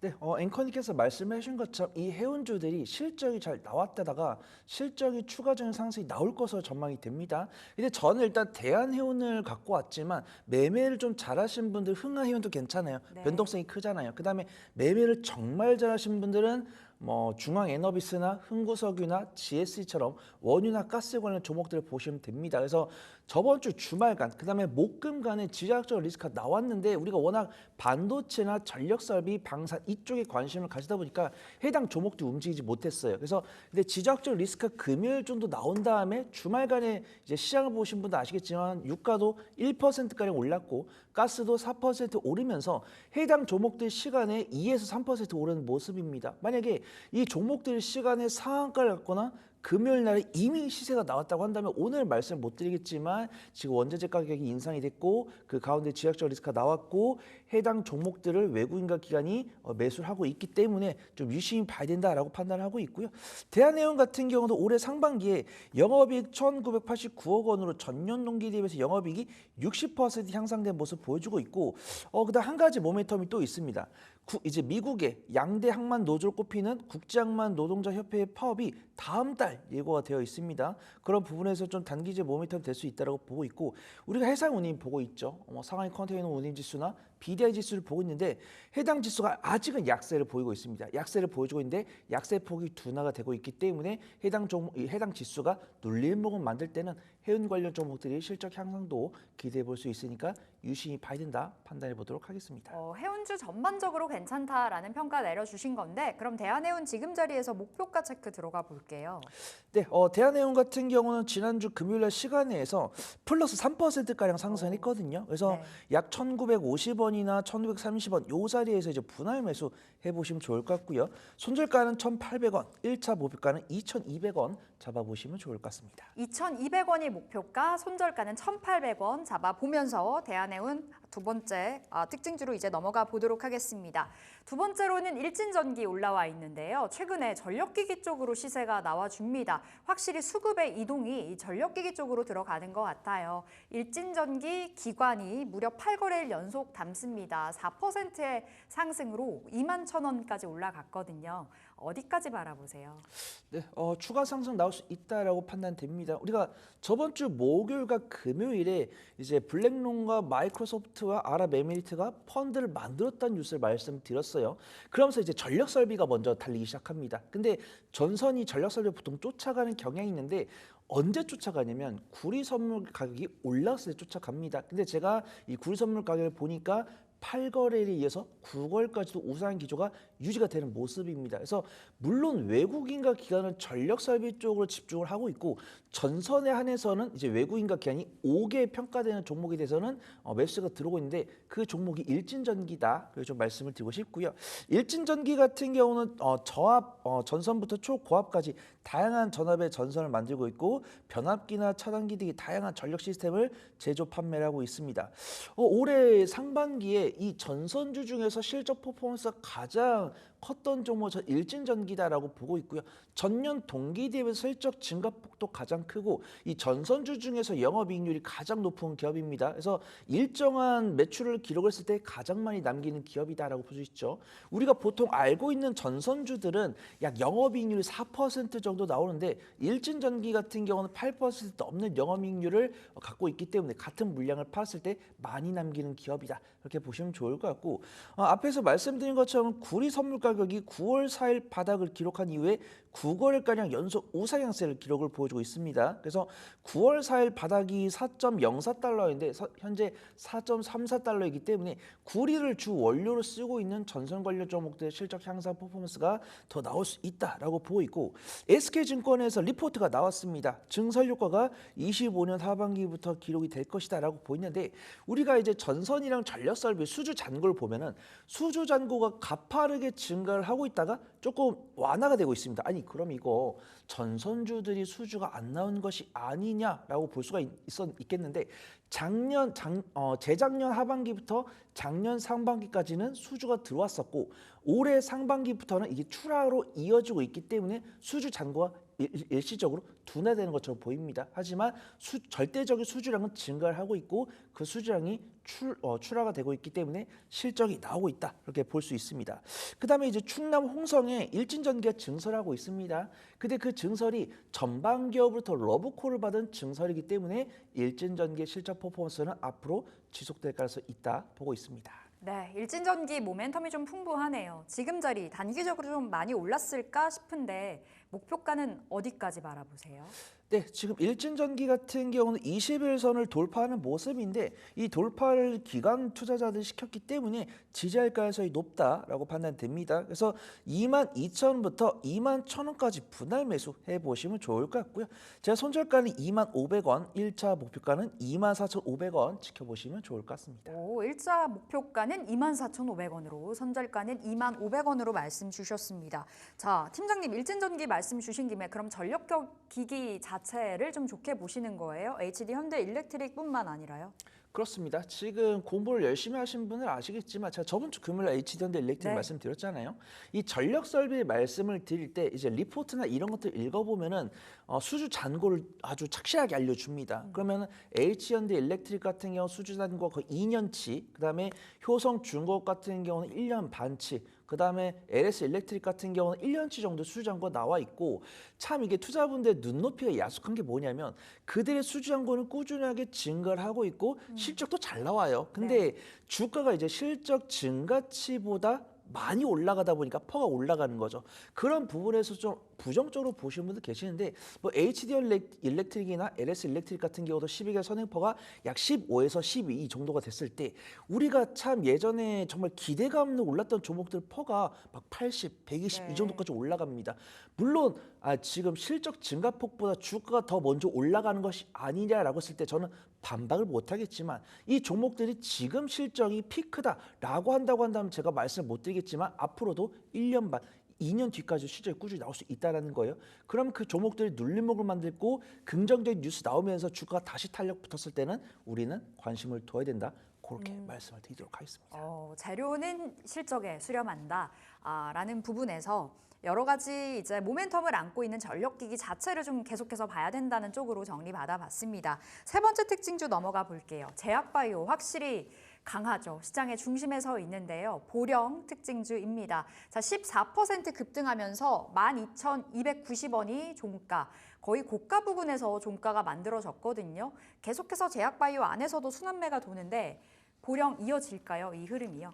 네, 앵커님께서 말씀해 주신 것처럼 이 해운주들이 실적이 잘 나왔다다가 실적이 추가적인 상승이 나올 것으로 전망이 됩니다. 근데 저는 일단 대한해운을 갖고 왔지만 매매를 좀 잘하신 분들 흥하해운도 괜찮아요. 네. 변동성이 크잖아요. 그다음에 매매를 정말 잘하신 분들은 뭐 중앙에너비스나 흥구석유나 GS처럼 원유나 가스 관련 종목들을 보시면 됩니다. 그래서 저번 주 주말간 그다음에 목금간에 지정학적 리스크가 나왔는데 우리가 워낙 반도체나 전력설비, 방산 이쪽에 관심을 가지다 보니까 해당 종목도 움직이지 못했어요. 그래서 근데 지정학적 리스크가 금요일 정도 나온 다음에 주말간에 이제 시장을 보신 분도 아시겠지만 유가도 1%가량 올랐고 가스도 4% 오르면서 해당 종목들 시간에 2에서 3% 오르는 모습입니다. 만약에 이 종목들 시간에 상한가를 갖거나 금요일 날에 이미 시세가 나왔다고 한다면 오늘 말씀 못 드리겠지만 지금 원자재 가격이 인상이 됐고 그 가운데 지역적 리스크가 나왔고 해당 종목들을 외국인과 기관이 매수를 하고 있기 때문에 좀 유심히 봐야 된다라고 판단을 하고 있고요. 대한해운 같은 경우도 올해 상반기에 영업이익 1,989억 원으로 전년 동기 대비해서 영업이익이 60% 향상된 모습 보여주고 있고 그다음 한 가지 모멘텀이 또 있습니다. 이제 미국의 양대 항만 노조로 꼽히는 국제항만 노동자 협회의 파업이 다음 달 예고가 되어 있습니다. 그런 부분에서 좀 단기적 모멘텀이 될 수 있다고 보고 있고 우리가 해상 운임 보고 있죠. 상하이 컨테이너 운임 지수나 BDI 지수를 보고 있는데 해당 지수가 아직은 약세를 보이고 있습니다. 약세를 보여주고 있는데 약세 폭이 둔화가 되고 있기 때문에 해당 지수가 눌림목을 만들 때는 해운 관련 종목들이 실적 향상도 기대해 볼 수 있으니까 유심히 봐야 된다 판단해 보도록 하겠습니다. 해운주 전반적으로 괜찮다라는 평가 내려주신 건데 그럼 대한해운 지금 자리에서 목표가 체크 들어가 볼게요. 네, 대한해운 같은 경우는 지난주 금요일 날 시간에서 플러스 3%가량 상승했거든요. 그래서 네. 약 1,950원 1,900원이나 1,930원 요 자리에서 이제 분할 매수 해보시면 좋을 것 같고요. 손절가는 1,800원, 1차 목표가는 2,200원 잡아보시면 좋을 것 같습니다. 2,200원이 목표가, 손절가는 1,800원 잡아보면서 대한해운 두 번째 특징주로 이제 넘어가 보도록 하겠습니다. 두 번째로는 일진전기 올라와 있는데요. 최근에 전력기기 쪽으로 시세가 나와줍니다. 확실히 수급의 이동이 이 전력기기 쪽으로 들어가는 것 같아요. 일진전기 기관이 무려 8거래일 연속 담습니다. 4%의 상승으로 21,000원까지 올라갔거든요. 어디까지 바라보세요? 네, 추가 상승 나올 수 있다라고 판단됩니다. 우리가 저번 주 목요일과 금요일에 이제 블랙론과 마이크로소프트와 아랍에미리트가 펀드를 만들었다는 뉴스를 말씀드렸어요. 그러면서 이제 전력 설비가 먼저 달리기 시작합니다. 근데 전선이 전력 설비 보통 쫓아가는 경향이 있는데 언제 쫓아가냐면 구리 선물 가격이 올랐을 때 쫓아갑니다. 근데 제가 이 구리 선물 가격을 보니까 8거래일에 이어서 9월까지도 우상한 기조가 유지가 되는 모습입니다. 그래서 물론 외국인과 기관은 전력 설비 쪽으로 집중을 하고 있고 전선에 한해서는 이제 외국인과 기관이 5개 평가되는 종목에 대해서는 매수가 들어오고 있는데 그 종목이 일진전기다. 그래서 좀 말씀을 드리고 싶고요. 일진전기 같은 경우는 저압, 전선부터 초고압까지 다양한 전압의 전선을 만들고 있고 변압기나 차단기 등의 다양한 전력 시스템을 제조 판매를 하고 있습니다. 올해 상반기에 이 전선주 중에서 실적 퍼포먼스가 가장 컸던 종목 저 일진전기다라고 보고 있고요. 전년 동기 대비 실적 증가폭도 가장 크고 이 전선주 중에서 영업이익률이 가장 높은 기업입니다. 그래서 일정한 매출을 기록했을 때 가장 많이 남기는 기업이다라고 볼 수 있죠. 우리가 보통 알고 있는 전선주들은 약 영업이익률이 4% 정도 나오는데 일진전기 같은 경우는 8% 넘는 영업이익률을 갖고 있기 때문에 같은 물량을 팔았을 때 많이 남기는 기업이다. 이렇게 보시면 좋을 것 같고 앞에서 말씀드린 것처럼 구리 선물 가격이 9월 4일 바닥을 기록한 이후에 9거래일가량 연속 우상향세를 기록을 보여주고 있습니다. 그래서 9월 4일 바닥이 4.04달러인데 현재 4.34달러이기 때문에 구리를 주 원료로 쓰고 있는 전선 관련 종목들의 실적 향상 퍼포먼스가 더 나올 수 있다라고 보고 있고 SK증권에서 리포트가 나왔습니다. 증설 효과가 25년 하반기부터 기록이 될 것이다라고 보이는데 우리가 이제 전선이랑 전력 설비 수주 잔고를 보면은 수주 잔고가 가파르게 증가를 하고 있다가 조금 완화가 되고 있습니다. 아니 그럼 이거 전선주들이 수주가 안 나온 것이 아니냐라고 볼 수가 있겠는데 재작년 하반기부터 작년 상반기까지는 수주가 들어왔었고 올해 상반기부터는 이게 추락으로 이어지고 있기 때문에 수주 잔고가 일시적으로 둔화되는 것처럼 보입니다. 하지만 절대적인 수주량은 증가를 하고 있고 그 수주량이 출하가 되고 있기 때문에 실적이 나오고 있다. 이렇게 볼 수 있습니다. 그다음에 이제 충남 홍성에 일진전기가 증설하고 있습니다. 근데 그 증설이 전방 기업으로부터 러브콜을 받은 증설이기 때문에 일진전기의 실적 퍼포먼스는 앞으로 지속될 가능성이 있다 보고 있습니다. 네, 일진전기 모멘텀이 좀 풍부하네요. 지금 자리 단기적으로 좀 많이 올랐을까 싶은데 목표가는 어디까지 바라보세요? 네, 지금 일진전기 같은 경우는 21선을 돌파하는 모습인데 이 돌파를 기관 투자자들이 시켰기 때문에 지지할 가능성이 높다라고 판단됩니다. 그래서 22,000원부터 21,000원까지 분할 매수해 보시면 좋을 것 같고요. 제가 손절가는 25,500원, 1차 목표가는 24,500원 지켜보시면 좋을 것 같습니다. 오, 일자 목표가는 24,500원으로, 손절가는 25,000원으로 말씀 주셨습니다. 자, 팀장님 일진전기 말씀 주신 김에 그럼 전력기기 자체를 좀 좋게 보시는 거예요? HD 현대일렉트릭뿐만 아니라요? 그렇습니다. 지금 공부를 열심히 하신 분은 아시겠지만 제가 저번 주 금요일 HD 현대일렉트릭 네. 말씀드렸잖아요. 이 전력 설비 말씀을 드릴 때 이제 리포트나 이런 것들 읽어보면은 수주 잔고를 아주 착실하게 알려줍니다. 그러면 HD 현대일렉트릭 같은 경우 수주 잔고가 거의 2년치, 그다음에 효성중공업 같은 경우는 1년 반치. 그다음에 LS 일렉트릭 같은 경우는 1년치 정도 수주 잔고가 나와 있고 참 이게 투자분들의 눈높이가 야속한 게 뭐냐면 그들의 수주 잔고는 꾸준하게 증가를 하고 있고 실적도 잘 나와요. 근데 주가가 이제 실적 증가치보다 많이 올라가다 보니까 퍼가 올라가는 거죠. 그런 부분에서 좀 부정적으로 보시는 분들 계시는데 뭐 HD 일렉트릭이나 LS 일렉트릭 같은 경우도 12개월 선행퍼가 약 15에서 12 정도가 됐을 때 우리가 참 예전에 정말 기대감으로 올랐던 종목들 퍼가 막 80, 120 이 정도까지 올라갑니다. 물론 지금 실적 증가폭보다 주가가 더 먼저 올라가는 것이 아니냐라고 했을 때 저는 반박을 못하겠지만 이 종목들이 지금 실적이 피크다라고 한다면 제가 말씀을 못 드리겠지만 앞으로도 1년 반 2년 뒤까지 실적이 꾸준히 나올 수 있다는 거예요. 그럼 그 종목들이 눌림목을 만들고 긍정적인 뉴스 나오면서 주가가 다시 탄력 붙었을 때는 우리는 관심을 둬야 된다. 그렇게 말씀을 드리도록 하겠습니다. 재료는 실적에 수렴한다. 라는 부분에서 여러 가지 이제 모멘텀을 안고 있는 전력기기 자체를 좀 계속해서 봐야 된다는 쪽으로 정리받아 봤습니다. 세 번째 특징주 넘어가 볼게요. 제약바이오 확실히 강하죠. 시장의 중심에 서 있는데요. 보령 특징주입니다. 자, 14% 급등하면서 12,290원이 종가, 거의 고가 부근에서 종가가 만들어졌거든요. 계속해서 제약바이오 안에서도 순환매가 도는데 보령 이어질까요? 이 흐름이요?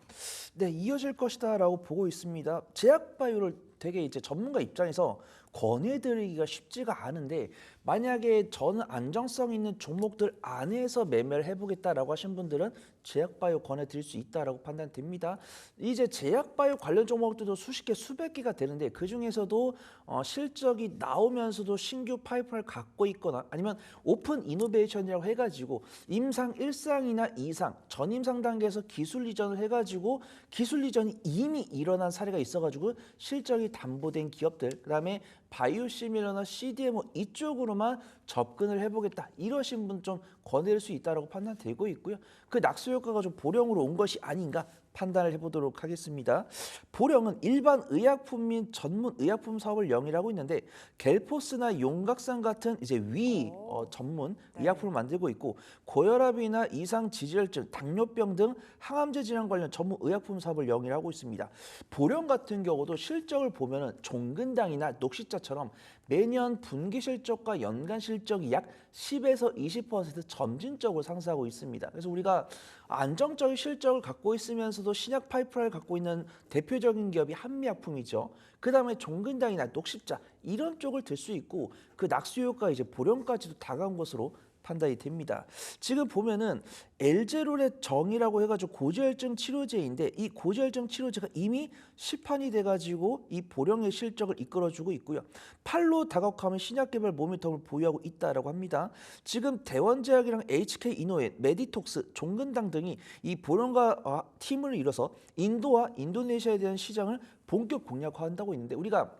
네, 이어질 것이다라고 보고 있습니다. 제약바이오를 되게 이제 전문가 입장에서 권해드리기가 쉽지가 않은데 만약에 저는 안정성 있는 종목들 안에서 매매를 해보겠다라고 하신 분들은 제약바이오 권해드릴 수 있다라고 판단됩니다. 이제 제약바이오 관련 종목들도 수십 개, 수백 개가 되는데 그 중에서도 실적이 나오면서도 신규 파이프를 갖고 있거나 아니면 오픈 이노베이션이라고 해가지고 임상 1상이나 2상, 전임상 단계에서 기술 이전을 해가지고 기술 이전이 이미 일어난 사례가 있어가지고 실적이 담보된 기업들, 그다음에 바이오시밀러나 CDMO 이쪽으로만 접근을 해보겠다 이러신 분 좀 권해드릴 수 있다라고 판단되고 있고요. 그 낙수 효과가 좀 보령으로 온 것이 아닌가 판단을 해보도록 하겠습니다. 보령은 일반 의약품 및 전문 의약품 사업을 영위하고 있는데 갤포스나 용각산 같은 이제 위 전문 의약품을 만들고 있고 고혈압이나 이상 지질증, 당뇨병 등 항암제 질환 관련 전문 의약품 사업을 영위하고 있습니다. 보령 같은 경우도 실적을 보면은 종근당이나 녹시자처럼 매년 분기 실적과 연간 실적이 약 10에서 20% 점진적으로 상승하고 있습니다. 그래서 우리가 안정적인 실적을 갖고 있으면서도 신약 파이프라인을 갖고 있는 대표적인 기업이 한미약품이죠. 그 다음에 종근당이나 녹십자 이런 쪽을 들 수 있고 그 낙수 효과 이제 보령까지도 다가온 것으로 판단이 됩니다. 지금 보면은 엘제롤의 정이라고 해가지고 고지혈증 치료제인데 이 고지혈증 치료제가 이미 시판이 돼가지고 이 보령의 실적을 이끌어주고 있고요. 팔로 다각화하면 신약 개발 모멘텀을 보유하고 있다라고 합니다. 지금 대원제약이랑 HK 이노의 메디톡스, 종근당 등이 이 보령과 팀을 이뤄서 인도와 인도네시아에 대한 시장을 본격 공략화한다고 있는데 우리가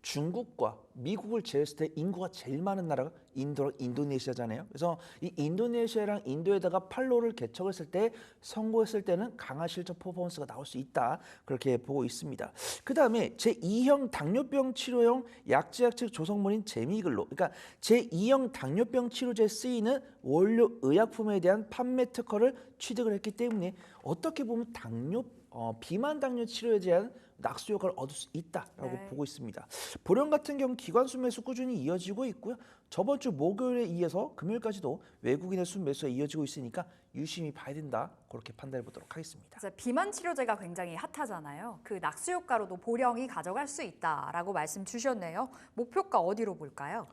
중국과 미국을 제외했을 때 인구가 제일 많은 나라가 인도랑 인도네시아잖아요. 그래서 이 인도네시아랑 인도에다가 팔로를 개척했을 때 성공했을 때는 강한 실적 퍼포먼스가 나올 수 있다. 그렇게 보고 있습니다. 그 다음에 제2형 당뇨병 치료용 약제약측 조성물인 제미글로, 그러니까 제2형 당뇨병 치료제에 쓰이는 원료 의약품에 대한 판매 특허를 취득을 했기 때문에 어떻게 보면 비만 당뇨 치료에 대한 낙수 효과를 얻을 수 있다라고 보고 있습니다. 보령 같은 경우 기관 순매수 꾸준히 이어지고 있고요. 저번 주 목요일에 이어서 금요일까지도 외국인의 순매수가 이어지고 있으니까 유심히 봐야 된다. 그렇게 판단해 보도록 하겠습니다. 비만 치료제가 굉장히 핫하잖아요. 그 낙수 효과로도 보령이 가져갈 수 있다라고 말씀 주셨네요. 목표가 어디로 볼까요?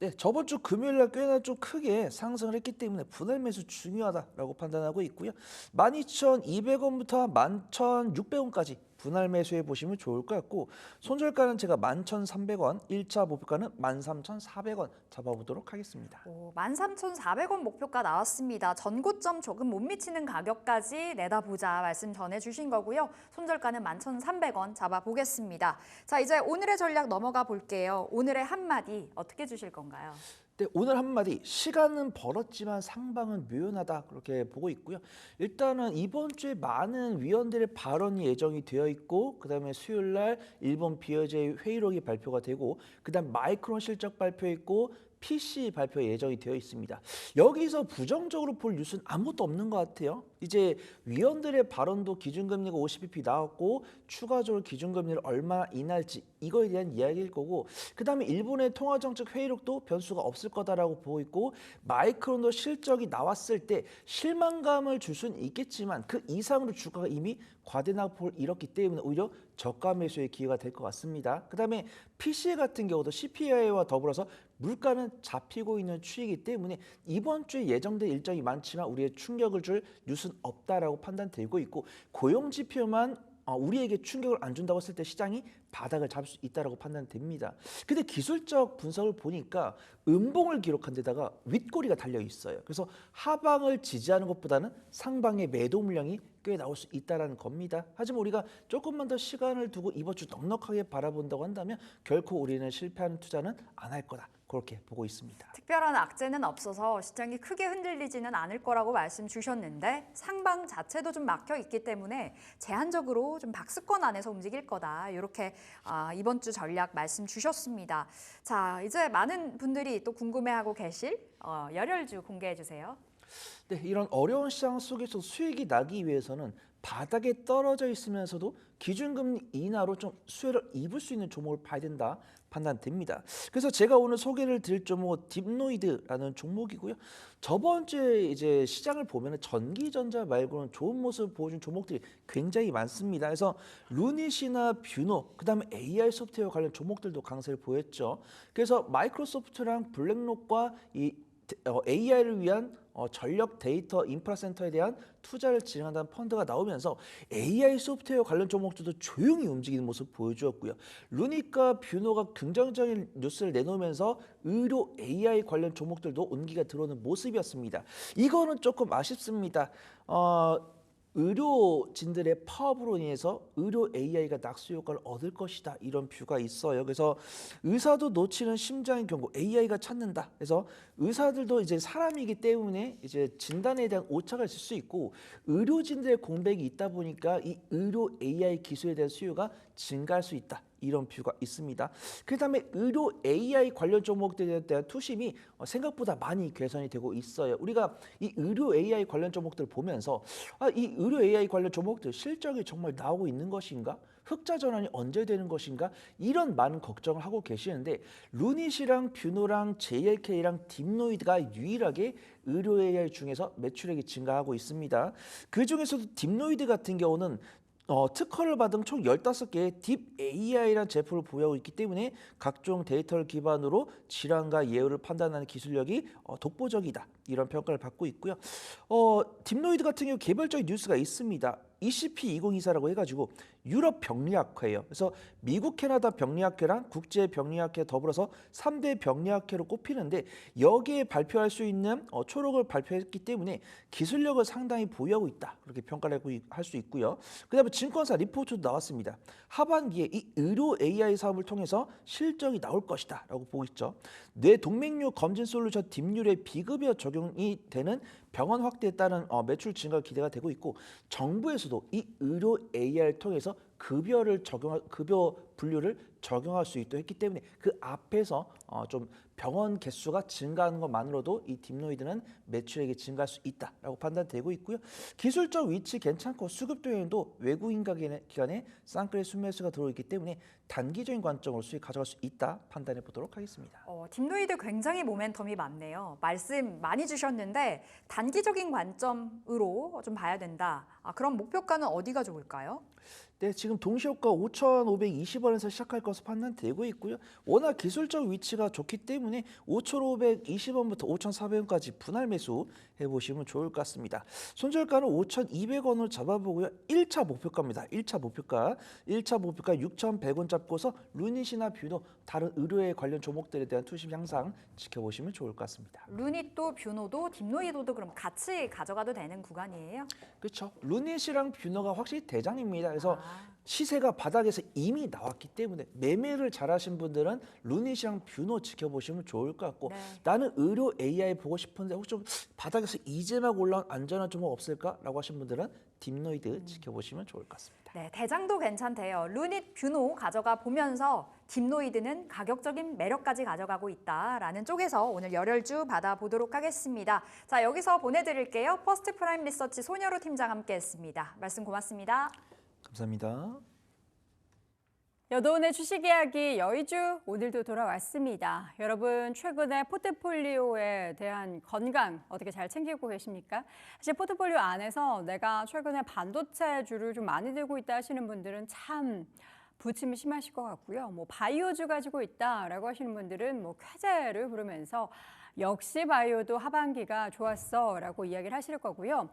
네, 저번 주 금요일날 꽤나 좀 크게 상승을 했기 때문에 분할 매수 중요하다라고 판단하고 있고요. 12,200원부터 11,600원까지 분할 매수해 보시면 좋을 것 같고 손절가는 제가 11,300원, 1차 목표가는 13,400원 잡아보도록 하겠습니다. 13,400원 목표가 나왔습니다. 전고점 조금 못 미치는 가격까지 내다보자 말씀 전해주신 거고요. 손절가는 11,300원 잡아보겠습니다. 자, 이제 오늘의 전략 넘어가 볼게요. 오늘의 한마디 어떻게 주실 건가요? 네, 오늘 한마디 시간은 벌었지만 상방은 묘연하다 그렇게 보고 있고요. 일단은 이번 주에 많은 위원들의 발언이 예정이 되어 있고 그다음에 수요일 날 일본 비어제 회의록이 발표가 되고 그다음 마이크론 실적 발표 있고 PC 발표 예정이 되어 있습니다. 여기서 부정적으로 볼 뉴스는 아무것도 없는 것 같아요. 이제 위원들의 발언도 기준금리가 50bp 나왔고 추가적으로 기준금리를 얼마나 인할지 이거에 대한 이야기일 거고 그 다음에 일본의 통화정책 회의록도 변수가 없을 거다라고 보고 있고 마이크론도 실적이 나왔을 때 실망감을 줄 수는 있겠지만 그 이상으로 주가가 이미 과대낙폭을 잃었기 때문에 오히려 저가 매수의 기회가 될 것 같습니다. 그 다음에 PC 같은 경우도 CPI와 더불어서 물가는 잡히고 있는 추이기 때문에 이번 주에 예정된 일정이 많지만 우리의 충격을 줄 뉴스는 없다라고 판단되고 있고 고용 지표만 우리에게 충격을 안 준다고 했을 때 시장이 바닥을 잡을 수 있다라고 판단됩니다. 근데 기술적 분석을 보니까 음봉을 기록한 데다가 윗꼬리가 달려 있어요. 그래서 하방을 지지하는 것보다는 상방의 매도 물량이 꽤 나올 수 있다라는 겁니다. 하지만 우리가 조금만 더 시간을 두고 이번 주 넉넉하게 바라본다고 한다면 결코 우리는 실패하는 투자는 안 할 거다. 그렇게 보고 있습니다. 특별한 악재는 없어서 시장이 크게 흔들리지는 않을 거라고 말씀 주셨는데 상방 자체도 좀 막혀 있기 때문에 제한적으로 좀 박스권 안에서 움직일 거다. 이렇게 이번 주 전략 말씀 주셨습니다. 자, 이제 많은 분들이 또 궁금해하고 계실 열혈주 공개해 주세요. 네, 이런 어려운 시장 속에서 수익이 나기 위해서는 바닥에 떨어져 있으면서도 기준금리 인하로 좀 수혜를 입을 수 있는 종목을 봐야 된다 판단됩니다. 그래서 제가 오늘 소개를 드릴 종목은 딥노이드라는 종목이고요. 저번 주에 이제 시장을 보면 전기전자 말고는 좋은 모습을 보여준 종목들이 굉장히 많습니다. 그래서 루닛이나 뷰노, 그다음에 AI 소프트웨어 관련 종목들도 강세를 보였죠. 그래서 마이크로소프트랑 블랙록과 이 AI를 위한 전력 데이터 인프라센터에 대한 투자를 진행한다는 펀드가 나오면서 AI 소프트웨어 관련 종목들도 조용히 움직이는 모습 보여주었고요. 루닛과 뷰노가 긍정적인 뉴스를 내놓으면서 의료 AI 관련 종목들도 온기가 들어오는 모습이었습니다. 이거는 조금 아쉽습니다. 의료진들의 파업으로 인해서 의료 AI가 낙수 효과를 얻을 것이다 이런 뷰가 있어요. 그래서 의사도 놓치는 심장의 경고 AI가 찾는다. 그래서 의사들도 이제 사람이기 때문에 이제 진단에 대한 오차가 있을 수 있고 의료진들의 공백이 있다 보니까 이 의료 AI 기술에 대한 수요가 증가할 수 있다. 이런 뷰가 있습니다. 그다음에 의료 AI 관련 종목들에 대한 투심이 생각보다 많이 개선이 되고 있어요. 우리가 이 의료 AI 관련 종목들을 보면서 이 의료 AI 관련 종목들 실적이 정말 나오고 있는 것인가? 흑자 전환이 언제 되는 것인가? 이런 많은 걱정을 하고 계시는데 루닛이랑 뷰노랑 JLK랑 딥노이드가 유일하게 의료 AI 중에서 매출액이 증가하고 있습니다. 그 중에서도 딥노이드 같은 경우는 특허를 받은 총 15개의 딥 AI라는 제품을 보유하고 있기 때문에 각종 데이터를 기반으로 질환과 예후를 판단하는 기술력이 독보적이다. 이런 평가를 받고 있고요. 딥노이드 같은 경우 개별적인 뉴스가 있습니다. ECP2024라고 해가지고 유럽 병리학회예요. 그래서 미국, 캐나다 병리학회랑 국제 병리학회 더불어서 3대 병리학회로 꼽히는데 여기에 발표할 수 있는 초록을 발표했기 때문에 기술력을 상당히 보유하고 있다. 그렇게 평가를 할 수 있고요. 그다음에 증권사 리포트도 나왔습니다. 하반기에 이 의료 AI 사업을 통해서 실적이 나올 것이다 라고 보고 있죠. 뇌동맥류 검진 솔루션 딥률의 비급여 적용이 되는 병원 확대에 따른 매출 증가 기대가 되고 있고 정부에서도 이 의료 AI를 통해서 급여 분류를 적용할 수 있도록 했기 때문에 그 앞에서 좀 병원 개수가 증가하는 것만으로도 이 딥노이드는 매출액이 증가할 수 있다라고 판단되고 있고요. 기술적 위치 괜찮고 수급 동향도 외국인 기관에 쌍끌의 순매수가 들어있기 때문에 단기적인 관점으로 수익 가져갈 수 있다 판단해 보도록 하겠습니다. 딥노이드 굉장히 모멘텀이 많네요. 말씀 많이 주셨는데 단기적인 관점으로 좀 봐야 된다. 그럼 목표가는 어디가 좋을까요? 네, 지금 동시효과 5,520원에서 시작할 것으로 판단되고 있고요. 워낙 기술적 위치가 좋기 때문에 5,520원부터 5,400원까지 분할 매수 해보시면 좋을 것 같습니다. 손절가는 5,200원으로 잡아보고요. 1차 목표가입니다. 1차 목표가 6,100원 잡고서 루닛이나 뷰노 다른 의료에 관련 종목들에 대한 투심 향상 지켜보시면 좋을 것 같습니다. 루닛도 뷰노도 딥노이드도 그럼 같이 가져가도 되는 구간이에요? 그렇죠. 루닛이랑 뷰노가 확실히 대장입니다. 그래서 시세가 바닥에서 이미 나왔기 때문에 매매를 잘하신 분들은 루닛이랑 뷰노 지켜보시면 좋을 것 같고 나는 의료 AI 보고 싶은데 혹시 좀 바닥에서 이제 막 올라온 안전한 종목 없을까라고 하신 분들은 딥노이드 지켜보시면 좋을 것 같습니다. 네, 대장도 괜찮대요. 루닛, 뷰노 가져가 보면서 딥노이드는 가격적인 매력까지 가져가고 있다라는 쪽에서 오늘 열혈주 받아보도록 하겠습니다. 자, 여기서 보내드릴게요. 퍼스트 프라임 리서치 손여루 팀장 함께했습니다. 말씀 고맙습니다. 감사합니다. 여도은의 주식 이야기 여의주 오늘도 돌아왔습니다. 여러분 최근에 포트폴리오에 대한 건강 어떻게 잘 챙기고 계십니까? 사실 포트폴리오 안에서 내가 최근에 반도체주를 좀 많이 들고 있다 하시는 분들은 참 부침이 심하실 것 같고요. 뭐 바이오주 가지고 있다라고 하시는 분들은 뭐 쾌재를 부르면서 역시 바이오도 하반기가 좋았어라고 이야기를 하실 거고요.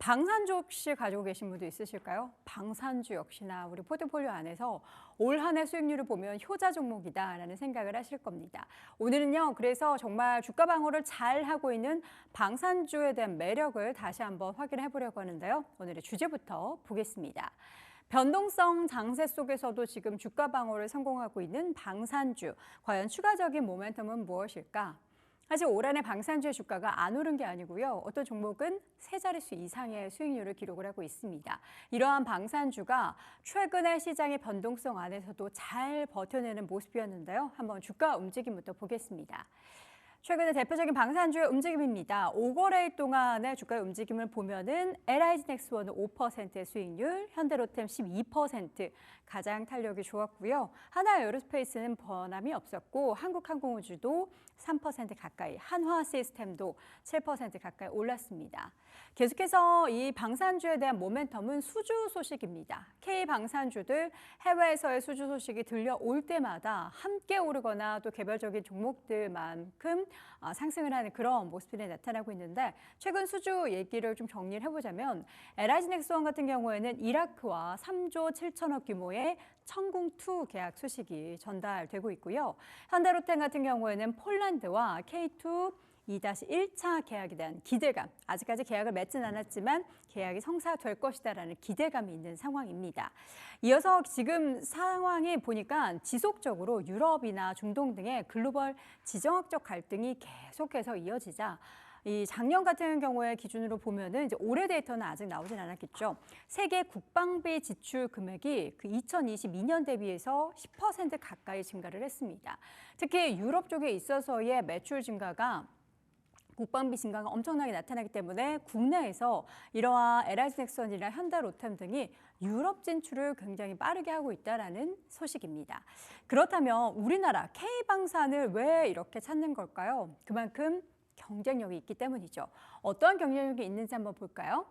방산주 혹시 가지고 계신 분도 있으실까요? 방산주 역시나 우리 포트폴리오 안에서 올 한 해 수익률을 보면 효자 종목이다라는 생각을 하실 겁니다. 오늘은요, 그래서 정말 주가 방어를 잘 하고 있는 방산주에 대한 매력을 다시 한번 확인해 보려고 하는데요. 오늘의 주제부터 보겠습니다. 변동성 장세 속에서도 지금 주가 방어를 성공하고 있는 방산주, 과연 추가적인 모멘텀은 무엇일까? 사실 올 한해 방산주의 주가가 안 오른 게 아니고요. 어떤 종목은 세 자릿수 이상의 수익률을 기록을 하고 있습니다. 이러한 방산주가 최근의 시장의 변동성 안에서도 잘 버텨내는 모습이었는데요. 한번 주가 움직임부터 보겠습니다. 최근의 대표적인 방산주의 움직임입니다. 5거래일 동안의 주가의 움직임을 보면은 LIG넥스원은 5%의 수익률, 현대로템 12% 가장 탄력이 좋았고요. 하나에어로스페이스는 변함이 없었고 한국항공우주도 3% 가까이, 한화시스템도 7% 가까이 올랐습니다. 계속해서 이 방산주에 대한 모멘텀은 수주 소식입니다. K방산주들 해외에서의 수주 소식이 들려올 때마다 함께 오르거나 또 개별적인 종목들만큼 상승을 하는 그런 모습들이 나타나고 있는데 최근 수주 얘기를 좀 정리를 해보자면 LIG넥스원 같은 경우에는 이라크와 3조 7천억 규모의 천궁2 계약 소식이 전달되고 있고요. 현대로템 같은 경우에는 폴란드와 K2 2-1차 계약에 대한 기대감, 아직까지 계약을 맺진 않았지만 계약이 성사될 것이다라는 기대감이 있는 상황입니다. 이어서 지금 상황이 보니까 지속적으로 유럽이나 중동 등의 글로벌 지정학적 갈등이 계속해서 이어지자 이 작년 같은 경우에 기준으로 보면은 이제 올해 데이터는 아직 나오진 않았겠죠. 세계 국방비 지출 금액이 그 2022년 대비해서 10% 가까이 증가를 했습니다. 특히 유럽 쪽에 있어서의 매출 증가가 국방비 증가가 엄청나게 나타나기 때문에 국내에서 이러한 LIG넥스원이나 현대로템 등이 유럽 진출을 굉장히 빠르게 하고 있다는 소식입니다. 그렇다면 우리나라 K방산을 왜 이렇게 찾는 걸까요? 그만큼 경쟁력이 있기 때문이죠. 어떠한 경쟁력이 있는지 한번 볼까요?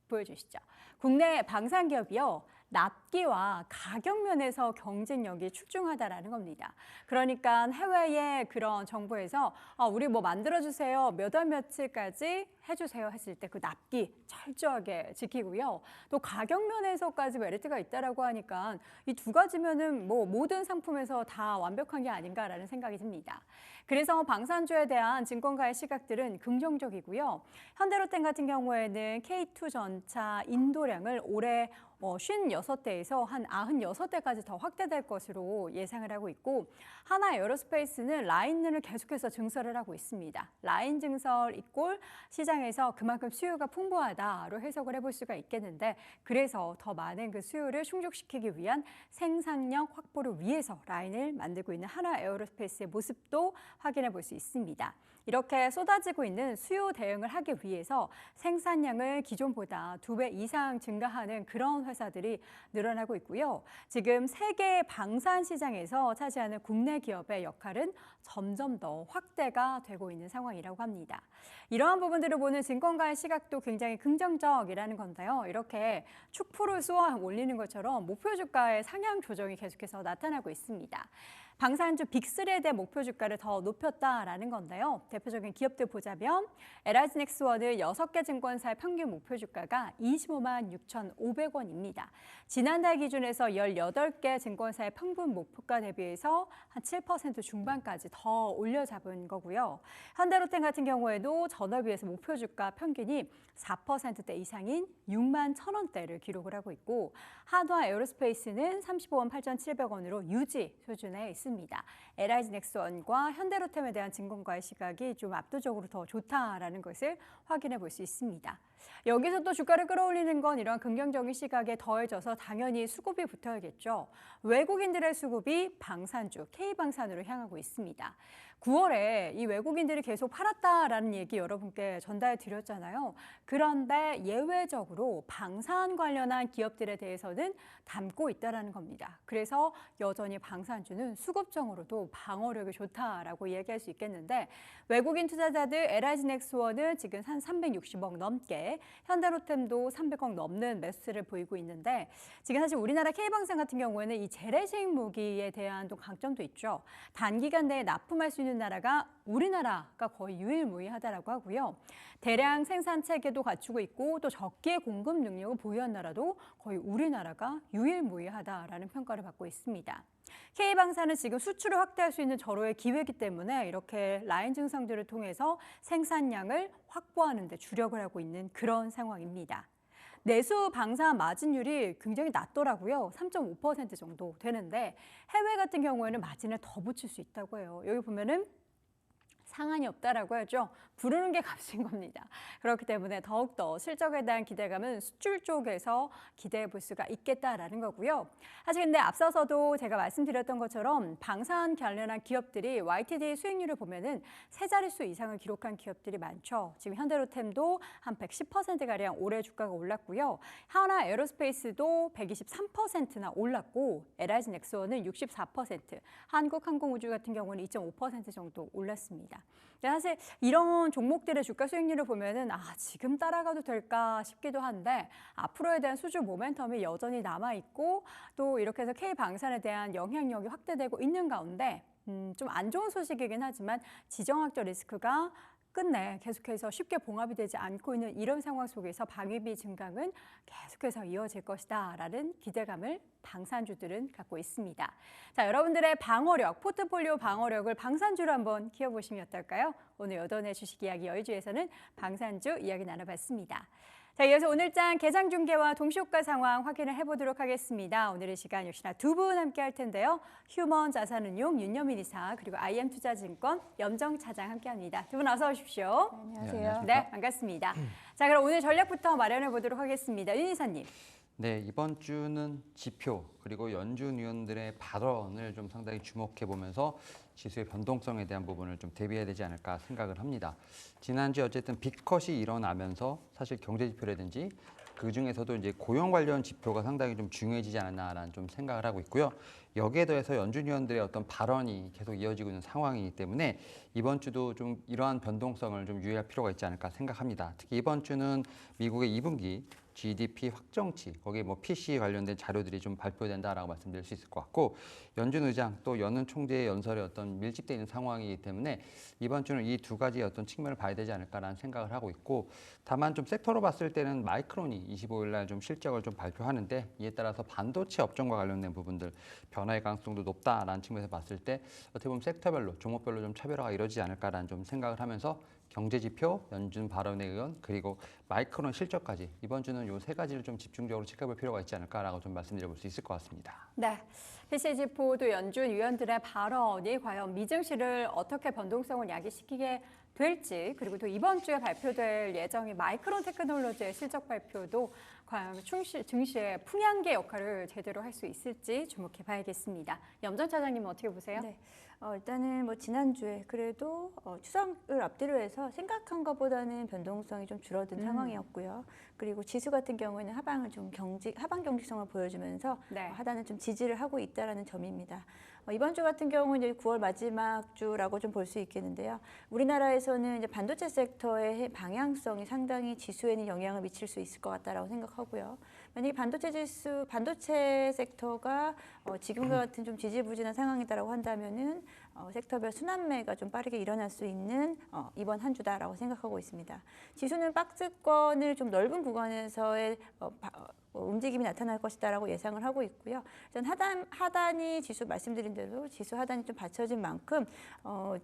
보여주시죠. 국내 방산기업이요. 납기와 가격 면에서 경쟁력이 출중하다라는 겁니다. 그러니까 해외의 그런 정부에서 우리 뭐 만들어주세요. 몇 월 며칠까지 해주세요 했을 때 그 납기 철저하게 지키고요. 또 가격 면에서까지 메리트가 있다라고 하니까 이 두 가지면은 뭐 모든 상품에서 다 완벽한 게 아닌가라는 생각이 듭니다. 그래서 방산주에 대한 증권가의 시각들은 긍정적이고요. 현대로템 같은 경우에는 K2 전차 인도량을 올해 56대에서 한 96대까지 더 확대될 것으로 예상을 하고 있고 하나에어로스페이스는 라인을 계속해서 증설을 하고 있습니다. 라인 증설 이꼴 시장에서 그만큼 수요가 풍부하다로 해석을 해볼 수가 있겠는데 그래서 더 많은 그 수요를 충족시키기 위한 생산력 확보를 위해서 라인을 만들고 있는 하나에어로스페이스의 모습도 확인해 볼 수 있습니다. 이렇게 쏟아지고 있는 수요 대응을 하기 위해서 생산량을 기존보다 2배 이상 증가하는 그런 회사들이 늘어나고 있고요. 지금 세계 방산 시장에서 차지하는 국내 기업의 역할은 점점 더 확대가 되고 있는 상황이라고 합니다. 이러한 부분들을 보는 증권가의 시각도 굉장히 긍정적이라는 건데요. 이렇게 축포를 쏘아 올리는 것처럼 목표 주가의 상향 조정이 계속해서 나타나고 있습니다. 방산주 빅3에 대한 목표 주가를 더 높였다라는 건데요. 대표적인 기업들 보자면 LIG넥스원은 6개 증권사의 평균 목표 주가가 25만 6,500원입니다. 지난달 기준에서 18개 증권사의 평균 목표가 대비해서 한 7% 중반까지 더 올려 잡은 거고요. 현대로템 같은 경우에도 전월 비해서 목표 주가 평균이 4%대 이상인 6만 1,000원대를 기록을 하고 있고 한화에어로스페이스는 35만 8,700원으로 유지 수준에 있습니다. LIG넥스원과 현대로템에 대한 증권가의 시각이 좀 압도적으로 더 좋다라는 것을 확인해 볼 수 있습니다. 여기서 또 주가를 끌어올리는 건 이런 긍정적인 시각에 더해져서 당연히 수급이 붙어야겠죠. 외국인들의 수급이 방산주, K방산으로 향하고 있습니다. 9월에 이 외국인들이 계속 팔았다라는 얘기 여러분께 전달해 드렸잖아요. 그런데 예외적으로 방산 관련한 기업들에 대해서는 담고 있다는 겁니다. 그래서 여전히 방산주는 수급적으로도 방어력이 좋다라고 얘기할 수 있겠는데 외국인 투자자들 LIG넥스원은 지금 한 360억 넘게 가운데 현대로템도 300억 넘는 매수세를 보이고 있는데 지금 사실 우리나라 K방산 같은 경우에는 이 재래식 무기에 대한 또 강점도 있죠. 단기간 내에 납품할 수 있는 나라가 우리나라가 거의 유일무이하다라고 하고요. 대량 생산 체계도 갖추고 있고 또 적기에 공급 능력을 보유한 나라도 거의 우리나라가 유일무이하다라는 평가를 받고 있습니다. K방산은 지금 수출을 확대할 수 있는 절호의 기회이기 때문에 이렇게 라인 증상들을 통해서 생산량을 확보하는 데 주력을 하고 있는 그런 상황입니다. 내수 방산 마진율이 굉장히 낮더라고요. 3.5% 정도 되는데 해외 같은 경우에는 마진을 더 붙일 수 있다고 해요. 여기 보면은 상한이 없다라고 하죠. 부르는 게 값인 겁니다. 그렇기 때문에 더욱더 실적에 대한 기대감은 수출 쪽에서 기대해 볼 수가 있겠다라는 거고요. 사실 근데 앞서서도 제가 말씀드렸던 것처럼 방산 관련한 기업들이 YTD 수익률을 보면은 세 자릿수 이상을 기록한 기업들이 많죠. 지금 현대로템도 한 110%가량 올해 주가가 올랐고요. 하나 에어로스페이스도 123%나 올랐고 LIG 넥스원은 64%, 한국항공우주 같은 경우는 2.5% 정도 올랐습니다. 사실 이런 종목들의 주가 수익률을 보면은 지금 따라가도 될까 싶기도 한데 앞으로에 대한 수주 모멘텀이 여전히 남아있고 또 이렇게 해서 K방산에 대한 영향력이 확대되고 있는 가운데 좀 안 좋은 소식이긴 하지만 지정학적 리스크가 끝내 계속해서 쉽게 봉합이 되지 않고 있는 이런 상황 속에서 방위비 증강은 계속해서 이어질 것이다라는 기대감을 방산주들은 갖고 있습니다. 자, 여러분들의 방어력, 포트폴리오 방어력을 방산주로 한번 키워보시면 어떨까요? 오늘 여돈의 주식 이야기 여의주에서는 방산주 이야기 나눠봤습니다. 자, 이어서 오늘장 개장 중계와 동시효과 상황 확인을 해보도록 하겠습니다. 오늘의 시간 역시나 두 분 함께 할 텐데요. 휴먼 자산운용 윤여민 이사 그리고 IM투자증권 염정 차장 함께합니다. 두 분 어서 오십시오. 안녕하세요. 네, 반갑습니다. 자, 그럼 오늘 전략부터 마련해 보도록 하겠습니다. 윤 이사님. 네, 이번 주는 지표 그리고 연준 위원들의 발언을 좀 상당히 주목해 보면서 지수의 변동성에 대한 부분을 좀 대비해야 되지 않을까 생각을 합니다. 지난주에 어쨌든 빅컷이 일어나면서 사실 경제 지표라든지 그 중에서도 이제 고용 관련 지표가 상당히 좀 중요해지지 않았나라는 좀 생각을 하고 있고요. 여기에 더해서 연준 위원들의 어떤 발언이 계속 이어지고 있는 상황이기 때문에 이번 주도 좀 이러한 변동성을 좀 유의할 필요가 있지 않을까 생각합니다. 특히 이번 주는 미국의 2분기 GDP 확정치, 거기에 뭐 PC 관련된 자료들이 좀 발표된다라고 말씀드릴 수 있을 것 같고 연준 의장 또 연은 총재의 연설에 어떤 밀집되어 있는 상황이기 때문에 이번 주는 이 두 가지의 어떤 측면을 봐야 되지 않을까라는 생각을 하고 있고 다만 좀 섹터로 봤을 때는 마이크론이 25일 날 좀 실적을 좀 발표하는데 이에 따라서 반도체 업종과 관련된 부분들 변화의 가능성도 높다라는 측면에서 봤을 때 어떻게 보면 섹터별로 종목별로 좀 차별화가 이루어지지 않을까라는 좀 생각을 하면서 경제 지표, 연준 발언에 의한 그리고 마이크론 실적까지 이번 주는 이 세 가지를 좀 집중적으로 체크해볼 필요가 있지 않을까라고 좀 말씀드려볼 수 있을 것 같습니다. 네, PC 지표 또 연준 위원들의 발언이 과연 미증시를 어떻게 변동성을 야기시키게 될지 그리고 또 이번 주에 발표될 예정인 마이크론 테크놀로지의 실적 발표도 과연 증시의 풍향계 역할을 제대로 할 수 있을지 주목해 봐야겠습니다. 염정 차장님은 어떻게 보세요? 네. 일단은 뭐 지난주에 그래도 추석을 앞뒤로 해서 생각한 것보다는 변동성이 좀 줄어든 상황이었고요. 그리고 지수 같은 경우에는 하방 경직성을 보여주면서 네. 하단은 좀 지지를 하고 있다라는 점입니다. 이번 주 같은 경우는 이제 9월 마지막 주라고 좀 볼 수 있겠는데요. 우리나라에서는 이제 반도체 섹터의 방향성이 상당히 지수에는 영향을 미칠 수 있을 것 같다라고 생각하고요. 만약에 반도체 섹터가 지금과 같은 좀 지지부진한 상황이다라고 한다면은 섹터별 순환매가 좀 빠르게 일어날 수 있는 이번 한 주다라고 생각하고 있습니다. 지수는 박스권을 좀 넓은 구간에서의 움직임이 나타날 것이다라고 예상을 하고 있고요. 일단 하단이 지수 말씀드린 대로 지수 하단이 좀 받쳐진 만큼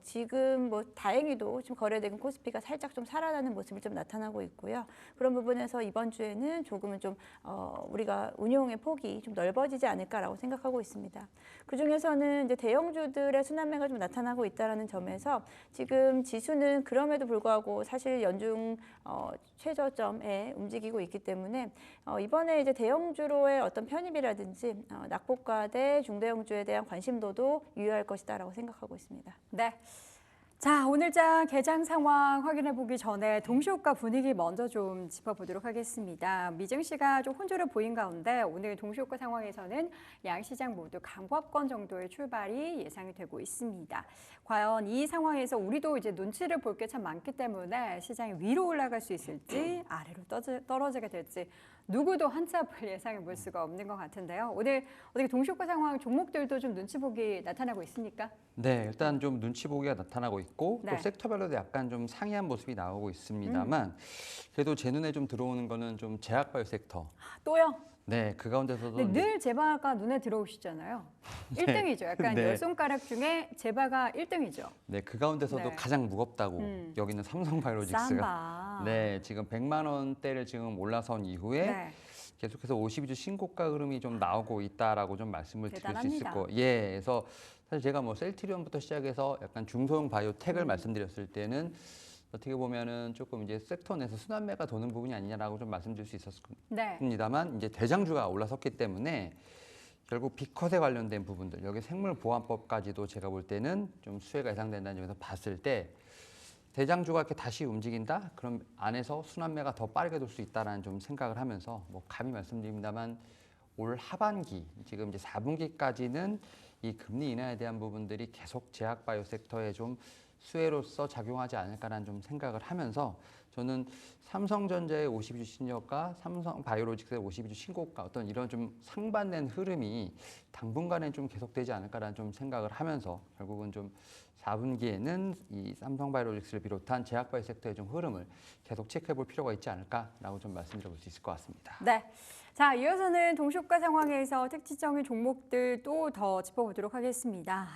지금 뭐 다행히도 좀 거래되는 코스피가 살짝 좀 살아나는 모습을 좀 나타나고 있고요. 그런 부분에서 이번 주에는 조금은 좀 우리가 운용의 폭이 좀 넓어지지 않을까라고 생각하고 있습니다. 그 중에서는 이제 대형주들의 순환매가 좀 나타나고 있다라는 점에서 지금 지수는 그럼에도 불구하고 사실 연중 최저점에 움직이고 있기 때문에 이번에 이제 대형주로의 어떤 편입이라든지 낙폭과 대 중대형주에 대한 관심도도 유효할 것이다라고 생각하고 있습니다. 네. 자, 오늘장 개장 상황 확인해 보기 전에 동시호가 분위기 먼저 좀 짚어보도록 하겠습니다. 미증 시가 좀 혼조를 보인 가운데 오늘 동시호가 상황에서는 양 시장 모두 강보합권 정도의 출발이 예상이 되고 있습니다. 과연 이 상황에서 우리도 이제 눈치를 볼 게 참 많기 때문에 시장이 위로 올라갈 수 있을지 아래로 떨어지게 될지 누구도 한치 앞을 예상해 볼 수가 없는 것 같은데요. 오늘 어떻게 동시호가 상황 종목들도 좀 눈치 보기 나타나고 있습니까? 네, 일단 좀 눈치 보기가 나타나고 있고 네. 또 섹터별로도 약간 좀 상이한 모습이 나오고 있습니다만 그래도 제 눈에 좀 들어오는 거는 좀 제약바이오 섹터. 또요? 네, 그 가운데서도 근데 이제 늘 제바가 눈에 들어오시잖아요. 1등이죠. 약간 네. 10손가락 중에 제바가 1등이죠. 네, 그 가운데서도 네. 가장 무겁다고 여기는 삼성바이오로직스가 삼바. 네, 지금 100만 원대를 지금 올라선 이후에 네. 계속해서 52주 신고가 흐름이 좀 나오고 있다라고 좀 말씀을 드릴 수 있을 대단합니다. 거예요. 예, 그래서 사실 제가 뭐 셀트리온부터 시작해서 약간 중소형 바이오텍을 말씀드렸을 때는 어떻게 보면은 조금 이제 섹터 내에서 순환매가 도는 부분이 아니냐라고 좀 말씀드릴 수 네. 있었습니다만 이제 대장주가 올라섰기 때문에 결국 비컷에 관련된 부분들 여기 생물보안법까지도 제가 볼 때는 좀 수혜가 예상된다는 점에서 봤을 때 대장주가 이렇게 다시 움직인다? 그럼 안에서 순환매가 더 빠르게 돌 수 있다라는 좀 생각을 하면서 뭐 감히 말씀드립니다만 올 하반기 지금 이제 4분기까지는 이 금리 인하에 대한 부분들이 계속 제약바이오 섹터에 좀 수혜로서 작용하지 않을까라는 좀 생각을 하면서 저는 삼성전자의 52주 신저가, 삼성바이오로직스의 52주 신고가 어떤 이런 좀 상반된 흐름이 당분간은 좀 계속되지 않을까라는 좀 생각을 하면서 결국은 좀 4분기에는 이 삼성바이오로직스를 비롯한 제약바이오 섹터의 좀 흐름을 계속 체크해 볼 필요가 있지 않을까라고 좀 말씀드려 볼 수 있을 것 같습니다. 네. 자, 이어서는 동시호가 상황에서 특징적인 종목들 또 더 짚어보도록 하겠습니다.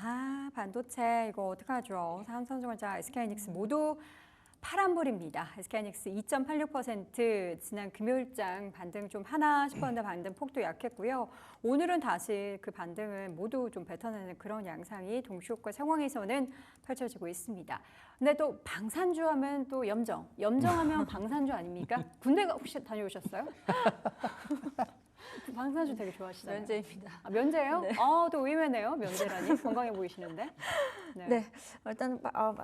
반도체 이거 어떡하죠? 삼성전자, SK하이닉스 모두 파란불입니다. SK하이닉스 2.86% 지난 금요일장 반등 좀 하나 싶었는데 반등 폭도 약했고요. 오늘은 다시 그 반등을 모두 좀 뱉어내는 그런 양상이 동시호가 상황에서는 펼쳐지고 있습니다. 근데 또 방산주 하면 또 염정하면 방산주 아닙니까? 군대가 혹시 다녀오셨어요? 방산주 되게 좋아하시잖아요. 면제입니다. 면제요? 네. 또 의외네요. 면제라니 건강해 보이시는데. 네, 일단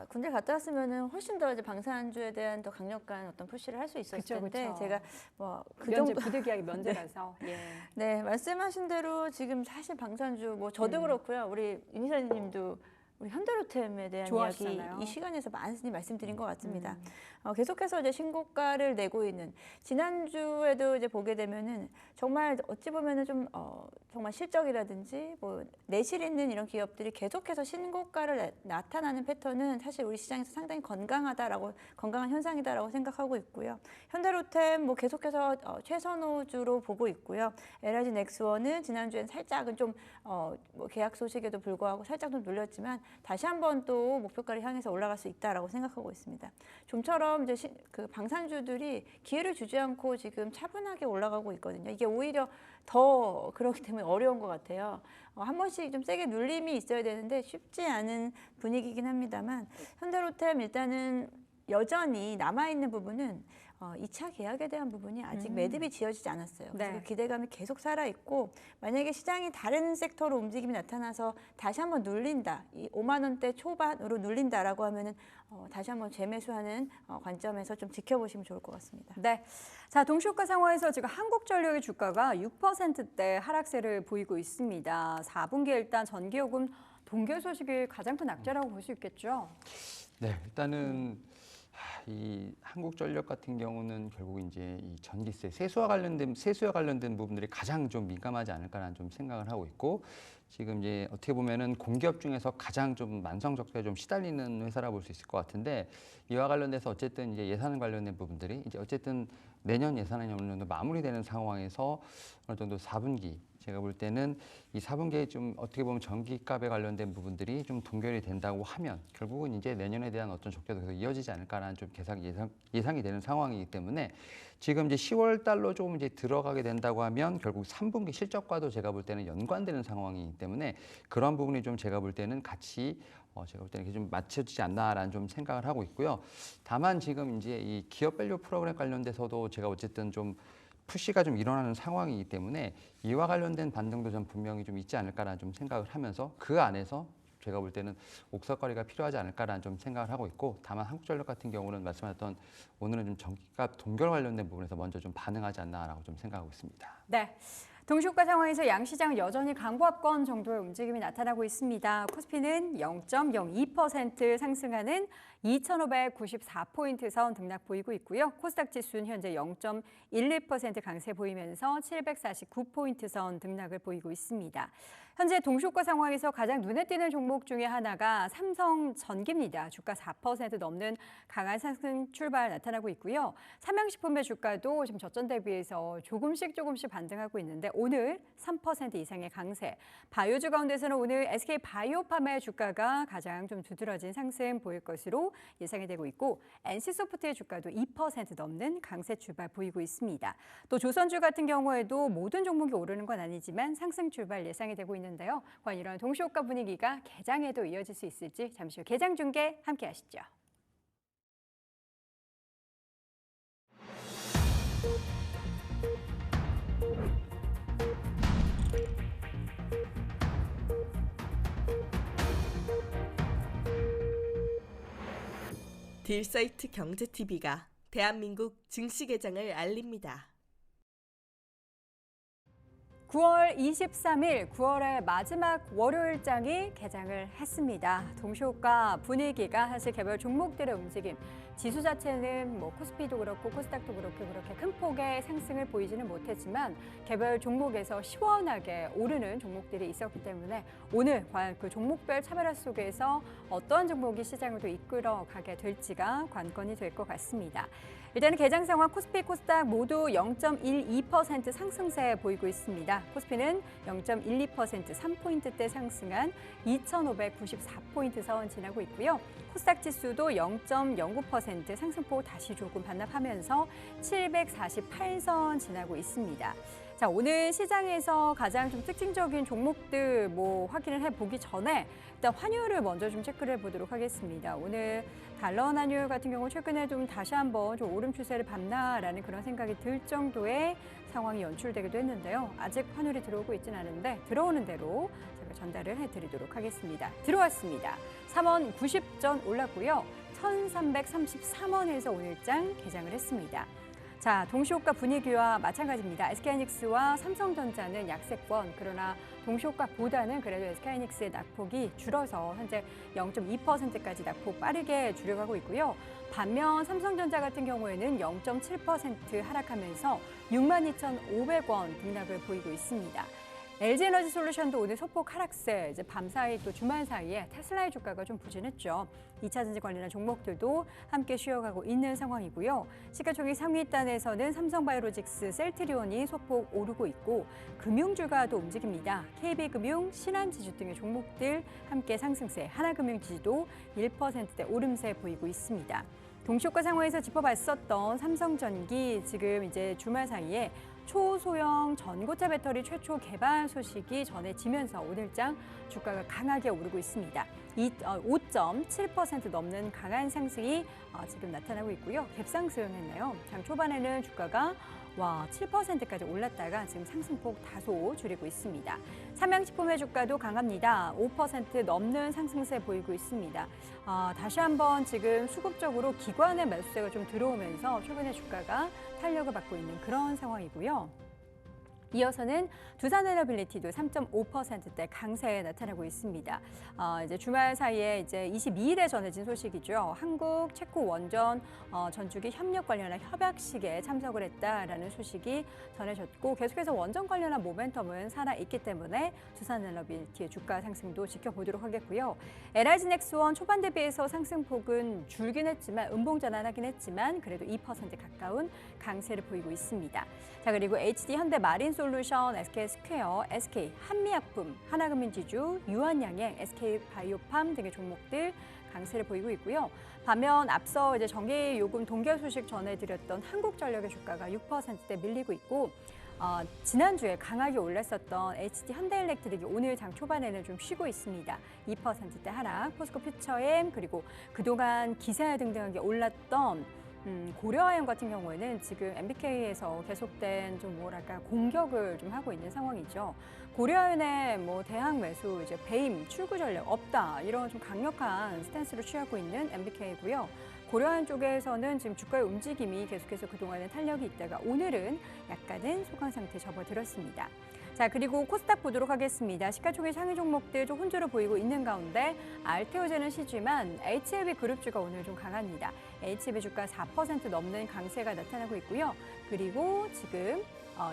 군대 갔다 왔으면은 훨씬 더 이제 방산주에 대한 더 강력한 어떤 푸시를 할 수 있었을 그쵸, 텐데 그쵸. 제가 뭐 그 면제 정도 부득이하게 면제라서. 예. 네, 말씀하신 대로 지금 사실 방산주 뭐 저도 그렇고요. 우리 임 이사님도 우리 현대로템에 대한 이야기 좋아하시잖아요. 이 시간에서 많이 말씀드린 것 같습니다. 계속해서 이제 신고가를 내고 있는 지난주에도 이제 보게 되면은 정말 어찌 보면은 좀 정말 실적이라든지 뭐 내실 있는 이런 기업들이 계속해서 신고가를 나타나는 패턴은 사실 우리 시장에서 상당히 건강한 현상이다라고 생각하고 있고요. 현대로템 뭐 계속해서 최선호주로 보고 있고요. LIG 넥스원은 지난주엔 살짝은 좀 뭐 계약 소식에도 불구하고 살짝 좀 눌렸지만 다시 한번 또 목표가를 향해서 올라갈 수 있다라고 생각하고 있습니다. 좀처럼 이제 그 방산주들이 기회를 주지 않고 지금 차분하게 올라가고 있거든요. 이게 오히려 더 그렇기 때문에 어려운 것 같아요. 한 번씩 좀 세게 눌림이 있어야 되는데 쉽지 않은 분위기긴 합니다만 현대로템 일단은 여전히 남아있는 부분은 2차 계약에 대한 부분이 아직 매듭이 지어지지 않았어요. 그래서 네. 그 기대감이 계속 살아있고 만약에 시장이 다른 섹터로 움직임이 나타나서 다시 한번 눌린다. 이 5만 원대 초반으로 눌린다라고 하면은 다시 한번 재매수하는 관점에서 좀 지켜보시면 좋을 것 같습니다. 네. 자, 동시호가 상황에서 지금 한국전력의 주가가 6%대 하락세를 보이고 있습니다. 4분기에 일단 전기요금 동결 소식이 가장 큰 악재라고 볼 수 있겠죠. 네, 일단은 이 한국전력 같은 경우는 결국 이제 이 전기세 세수와 관련된 부분들이 가장 좀 민감하지 않을까라는 좀 생각을 하고 있고 지금 이제 어떻게 보면은 공기업 중에서 가장 좀 만성적자에 좀 시달리는 회사라 볼 수 있을 것 같은데 이와 관련돼서 어쨌든 이제 예산 관련된 부분들이 이제 어쨌든 내년 예산안이 어느 정도 마무리되는 상황에서 어느 정도 4분기 제가 볼 때는 이 4분기에 좀 어떻게 보면 전기값에 관련된 부분들이 좀 동결이 된다고 하면 결국은 이제 내년에 대한 어떤 적자도 계속 이어지지 않을까라는 좀 예상이 되는 상황이기 때문에 지금 이제 10월 달로 조금 이제 들어가게 된다고 하면 결국 3분기 실적과도 제가 볼 때는 연관되는 상황이기 때문에 그런 부분이 좀 제가 볼 때는 같이 제가 볼 때는 이게 좀 맞춰지지 않나라는 좀 생각을 하고 있고요. 다만 지금 이제 이 기업 밸류 프로그램 관련돼서도 제가 어쨌든 좀 푸시가 좀 일어나는 상황이기 때문에 이와 관련된 반등도 좀 분명히 좀 있지 않을까라는 좀 생각을 하면서 그 안에서 제가 볼 때는 옥석거리가 필요하지 않을까라는 좀 생각을 하고 있고, 다만 한국전력 같은 경우는 말씀하셨던 오늘은 좀 전기값 동결 관련된 부분에서 먼저 좀 반응하지 않나라고 좀 생각하고 있습니다. 네. 동시효과 상황에서 양시장은 여전히 강보합권 정도의 움직임이 나타나고 있습니다. 코스피는 0.02% 상승하는 2,594포인트 선 등락 보이고 있고요. 코스닥 지수는 현재 0.12% 강세 보이면서 749포인트 선 등락을 보이고 있습니다. 현재 동시효과 상황에서 가장 눈에 띄는 종목 중에 하나가 삼성전기입니다. 주가 4% 넘는 강한 상승 출발 나타나고 있고요. 삼양식품의 주가도 지금 저점 대비해서 조금씩 반등하고 있는데 오늘 3% 이상의 강세. 바이오주 가운데서는 오늘 SK바이오팜의 주가가 가장 좀 두드러진 상승 보일 것으로 예상이 되고 있고, NC소프트의 주가도 2% 넘는 강세 출발 보이고 있습니다. 또 조선주 같은 경우에도 모든 종목이 오르는 건 아니지만 상승 출발 예상이 되고 있는데요. 과연 이런 동시효과 분위기가 개장에도 이어질 수 있을지 잠시 후 개장 중계 함께 하시죠. 딜사이트 경제TV가 대한민국 증시 개장을 알립니다. 9월 23일 9월의 마지막 월요일장이 개장을 했습니다. 동시효과 분위기가 사실 개별 종목들의 움직임, 지수 자체는 뭐 코스피도 그렇고 코스닥도 그렇게 큰 폭의 상승을 보이지는 못했지만 개별 종목에서 시원하게 오르는 종목들이 있었기 때문에 오늘 과연 그 종목별 차별화 속에서 어떤 종목이 시장을 또 이끌어가게 될지가 관건이 될 것 같습니다. 일단은 개장 상황 코스피, 코스닥 모두 0.12% 상승세 보이고 있습니다. 코스피는 0.12% 3포인트대 상승한 2,594포인트 선 지나고 있고요. 코스닥 지수도 0.09% 상승폭 다시 조금 반납하면서 748선 지나고 있습니다. 자, 오늘 시장에서 가장 좀 특징적인 종목들 확인을 해보기 전에 일단 환율을 먼저 좀 체크를 해보도록 하겠습니다. 오늘 달러 환율 같은 경우 최근에 좀 다시 한번 좀 오름 추세를 밟나라는 그런 생각이 들 정도의 상황이 연출되기도 했는데요. 아직 환율이 들어오고 있지는 않은데 들어오는 대로 제가 전달을 해드리도록 하겠습니다. 들어왔습니다. 3원 90전 올랐고요. 1,333원에서 오늘장 개장을 했습니다. 자, 동시효과 분위기와 마찬가지입니다. SK하이닉스와 삼성전자는 약세권, 그러나 동시효과보다는 그래도 SK하이닉스의 낙폭이 줄어서 현재 0.2%까지 낙폭 빠르게 줄여가고 있고요. 반면 삼성전자 같은 경우에는 0.7% 하락하면서 62,500원 등락을 보이고 있습니다. LG에너지솔루션도 오늘 소폭 하락세, 이제 밤사이 또 주말 사이에 테슬라의 주가가 좀 부진했죠. 2차전지 관련한 종목들도 함께 쉬어가고 있는 상황이고요. 시가총액 상위 단에서는 삼성바이오로직스, 셀트리온이 소폭 오르고 있고 금융주가 또 움직입니다. KB금융, 신한지주 등의 종목들 함께 상승세, 하나금융지주도 1%대 오름세 보이고 있습니다. 동시효과 상황에서 짚어봤었던 삼성전기 지금 이제 주말 사이에 초소형 전고체 배터리 최초 개발 소식이 전해지면서 오늘장 주가가 강하게 오르고 있습니다. 5.7% 넘는 강한 상승이 지금 나타나고 있고요. 갭상승했네요. 장 초반에는 주가가 7%까지 올랐다가 지금 상승폭 다소 줄이고 있습니다. 삼양식품의 주가도 강합니다. 5% 넘는 상승세 보이고 있습니다. 다시 한번 지금 수급적으로 기관의 매수세가 좀 들어오면서 최근에 주가가 탄력을 받고 있는 그런 상황이고요. 이어서는 두산에너빌리티도 3.5%대 강세에 나타나고 있습니다. 이제 주말 사이에 이제 22일에 전해진 소식이죠. 한국 체코 원전 전주기 협력 관련한 협약식에 참석을 했다라는 소식이 전해졌고 계속해서 원전 관련한 모멘텀은 살아있기 때문에 두산에너빌리티의 주가 상승도 지켜보도록 하겠고요. LIG넥스원 초반 대비해서 상승폭은 줄긴 했지만 음봉전환하긴 했지만 그래도 2% 가까운 강세를 보이고 있습니다. 자, 그리고 HD 현대마린솔루션, SK스퀘어, SK 한미약품, 하나금융지주, 유한양행, SK바이오팜 등의 종목들 강세를 보이고 있고요. 반면 앞서 이제 전기요금 동결 소식 전해드렸던 한국전력의 주가가 6%대 밀리고 있고 지난주에 강하게 올랐었던 HD 현대일렉트릭이 오늘 장 초반에는 좀 쉬고 있습니다. 2%대 하락, 포스코 퓨처엠 그리고 그동안 기사 등등하게 올랐던 고려아연 같은 경우에는 지금 MBK에서 계속된 좀 뭐랄까 공격을 좀 하고 있는 상황이죠. 고려아연의 뭐 대항 매수, 이제 배임, 출구 전략 없다 이런 좀 강력한 스탠스를 취하고 있는 MBK고요. 고려아연 쪽에서는 지금 주가의 움직임이 계속해서 그동안은 탄력이 있다가 오늘은 약간은 소강 상태 접어들었습니다. 자, 그리고 코스닥 보도록 하겠습니다. 시가총액 상위 종목들 좀 혼조를 보이고 있는 가운데 알테오제는 쉬지만 HLB 그룹주가 오늘 좀 강합니다. HLB 주가 4% 넘는 강세가 나타나고 있고요. 그리고 지금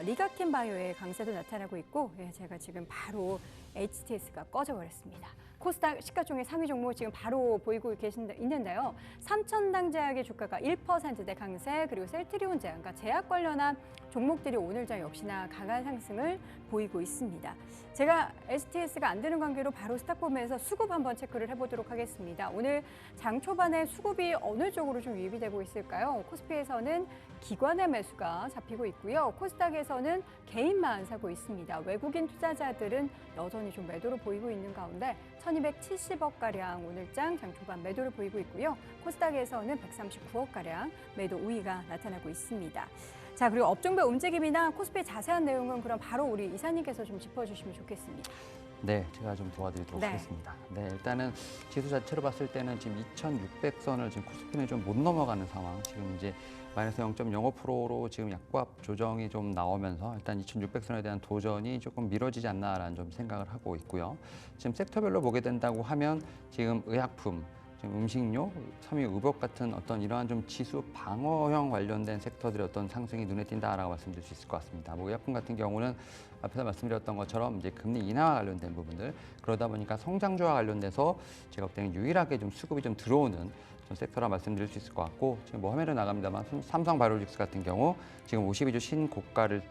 리가킨 바이오의 강세도 나타나고 있고, 제가 지금 바로 HTS가 꺼져버렸습니다. 코스닥 시가총액 상위 종목 지금 바로 보이고 있는데요. 삼천당제약의 주가가 1%대 강세, 그리고 셀트리온 제약과 제약 관련한 종목들이 오늘장 역시나 강한 상승을 보이고 있습니다. 제가 HTS가 안 되는 관계로 바로 스탁폼에서 수급 한번 체크를 해보도록 하겠습니다. 오늘 장 초반에 수급이 어느 쪽으로 좀 유입이 되고 있을까요? 코스피에서는 기관의 매수가 잡히고 있고요. 코스닥에서는 개인만 사고 있습니다. 외국인 투자자들은 여전히 좀 매도를 보이고 있는 가운데 1270억가량 오늘장 장 초반 매도를 보이고 있고요. 코스닥에서는 139억가량 매도 우위가 나타나고 있습니다. 자, 그리고 업종별 움직임이나 코스피의 자세한 내용은 그럼 바로 우리 이사님께서 좀 짚어주시면 좋겠습니다. 네, 제가 좀 도와드리도록 네. 하겠습니다. 네, 일단은 지수 자체로 봤을 때는 지금 2,600선을 지금 코스피는 좀 못 넘어가는 상황. 지금 이제 마이너스 0.05%로 지금 약보합 조정이 좀 나오면서 일단 2,600선에 대한 도전이 조금 미뤄지지 않나라는 좀 생각을 하고 있고요. 지금 섹터별로 보게 된다고 하면 지금 의약품, 지금 음식료, 섬유, 의복 같은 어떤 이러한 좀 지수 방어형 관련된 섹터들의 어떤 상승이 눈에 띈다라고 말씀드릴 수 있을 것 같습니다. 뭐 의약품 같은 경우는 앞에서 말씀드렸던 것처럼 이제 금리 인하와 관련된 부분들, 그러다 보니까 성장주와 관련돼서 제가 볼 때는 유일하게 좀 수급이 좀 들어오는 좀 섹터라 말씀드릴 수 있을 것 같고, 지금 뭐 화면에 나갑니다만 삼성바이오로직스 같은 경우 지금 52주 신고가를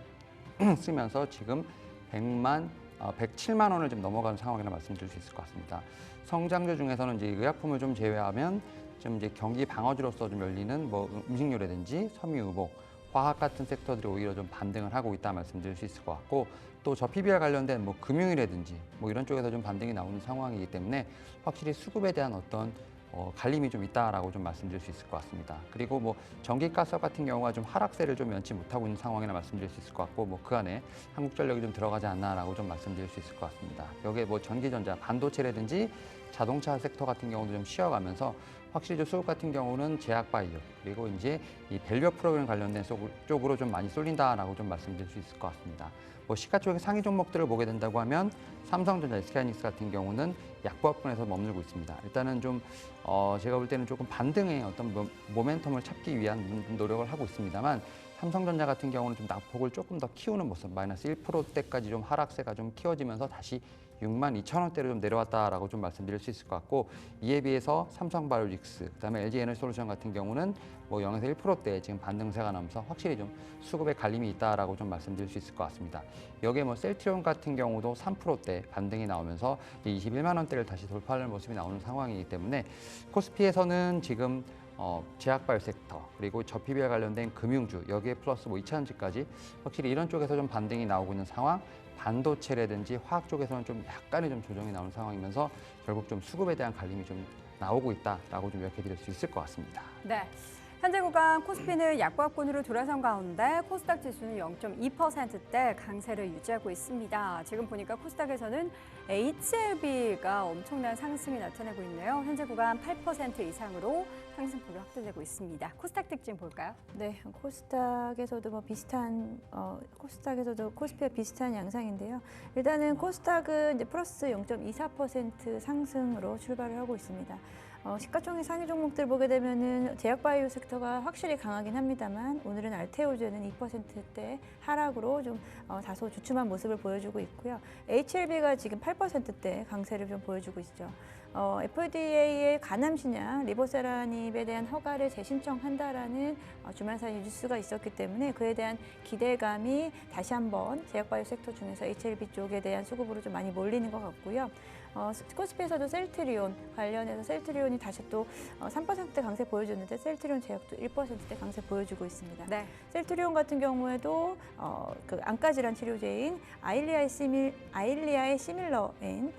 쓰면서 지금 107만 원을 좀 넘어가는 상황이라 말씀드릴 수 있을 것 같습니다. 성장주 중에서는 이제 의약품을 좀 제외하면 좀 이제 경기 방어주로서 좀 열리는 뭐 음식료라든지 섬유의복, 화학 같은 섹터들이 오히려 좀 반등을 하고 있다 말씀드릴 수 있을 것 같고, 또 저 PBR 관련된 뭐 금융이라든지 뭐 이런 쪽에서 좀 반등이 나오는 상황이기 때문에 확실히 수급에 대한 어떤 갈림이 좀 있다라고 좀 말씀드릴 수 있을 것 같습니다. 그리고 뭐 전기가스 같은 경우가 좀 하락세를 좀 면치 못하고 있는 상황이라 말씀드릴 수 있을 것 같고, 뭐 그 안에 한국전력이 좀 들어가지 않나라고 좀 말씀드릴 수 있을 것 같습니다. 여기에 뭐 전기전자, 반도체라든지 자동차 섹터 같은 경우도 좀 쉬어가면서 확실히 수급 같은 경우는 제약바이오, 그리고 이제 이 밸류 프로그램 관련된 쪽으로 좀 많이 쏠린다라고 좀 말씀드릴 수 있을 것 같습니다. 뭐 시가총액 상위 종목들을 보게 된다고 하면 삼성전자, SK하이닉스 같은 경우는 약보합권에서 머물고 있습니다. 일단은 좀 제가 볼 때는 조금 반등의 어떤 모멘텀을 찾기 위한 노력을 하고 있습니다만, 삼성전자 같은 경우는 좀 낙폭을 조금 더 키우는 모습, 마이너스 1%대까지 좀 하락세가 좀 키워지면서 다시 62,000원대로 좀 내려왔다라고 좀 말씀드릴 수 있을 것 같고, 이에 비해서 삼성바이오로직스, 그다음에 LG에너지솔루션 같은 경우는 뭐 0에서 1%대 지금 반등세가 나면서 확실히 좀 수급에 갈림이 있다라고 좀 말씀드릴 수 있을 것 같습니다. 여기에 뭐 셀트리온 같은 경우도 3%대 반등이 나오면서 21만 원대를 다시 돌파하는 모습이 나오는 상황이기 때문에 코스피에서는 지금 제약바이오 섹터, 그리고 저 PBR 관련된 금융주, 여기에 플러스 뭐 2차전지까지 확실히 이런 쪽에서 좀 반등이 나오고 있는 상황. 반도체라든지 화학 쪽에서는 좀 약간의 좀 조정이 나오는 상황이면서 결국 좀 수급에 대한 갈림이 좀 나오고 있다라고 좀 이렇게 드릴 수 있을 것 같습니다. 네. 현재 구간 코스피는 약보합권으로 돌아선 가운데 코스닥 지수는 0.2%대 강세를 유지하고 있습니다. 지금 보니까 코스닥에서는 HLB가 엄청난 상승이 나타나고 있네요. 현재 구간 8% 이상으로 상승폭이 확대되고 있습니다. 코스닥 특징 볼까요? 네, 코스닥에서도 뭐 비슷한 코스닥에서도 코스피와 비슷한 양상인데요. 일단은 코스닥은 이제 플러스 0.24% 상승으로 출발을 하고 있습니다. 시가총액 상위 종목들 보게 되면은 제약바이오 섹터가 확실히 강하긴 합니다만, 오늘은 알테오제는 2%대 하락으로 좀 다소 주춤한 모습을 보여주고 있고요. HLB가 지금 8%대 강세를 좀 보여주고 있죠. FDA의 간암신약 리보세라닙에 대한 허가를 재신청한다라는 주말 사이 뉴스가 있었기 때문에 그에 대한 기대감이 다시 한번 제약바이오 섹터 중에서 HLB 쪽에 대한 수급으로 좀 많이 몰리는 것 같고요. 코스피에서도 셀트리온 관련해서 셀트리온이 다시 또 3%대 강세 보여줬는데, 셀트리온 제약도 1%대 강세 보여주고 있습니다. 네. 셀트리온 같은 경우에도 그 안과질환 치료제인 아일리아의 시밀러인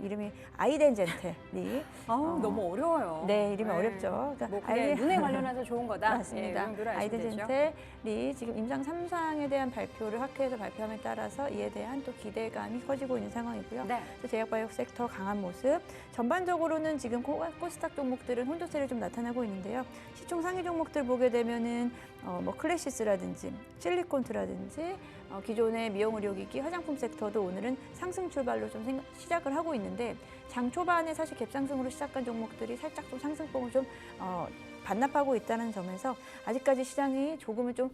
이름이 아이덴젠텔이 너무 어려워요. 네, 이름이 어렵죠. 그러니까 뭐 그게 눈에 관련해서 좋은 거다. 맞습니다. 이 정도로 아시면 되죠. 아이덴젠텔이 지금 임상 3상에 대한 발표를 학회에서 발표함에 따라서 이에 대한 또 기대감이 커지고 있는 상황이고요. 네. 그래서 제약바이오 섹터 강한 모습. 전반적으로는 지금 코스닥 종목들은 혼조세를 좀 나타나고 있는데요. 시총 상위 종목들 보게 되면은 뭐 클래시스라든지 실리콘트라든지 기존의 미용 의료기기, 화장품 섹터도 오늘은 상승 출발로 좀 시작을 하고 있는데 장 초반에 사실 갭상승으로 시작한 종목들이 살짝 좀 상승폭을 좀 반납하고 있다는 점에서 아직까지 시장이 조금은 좀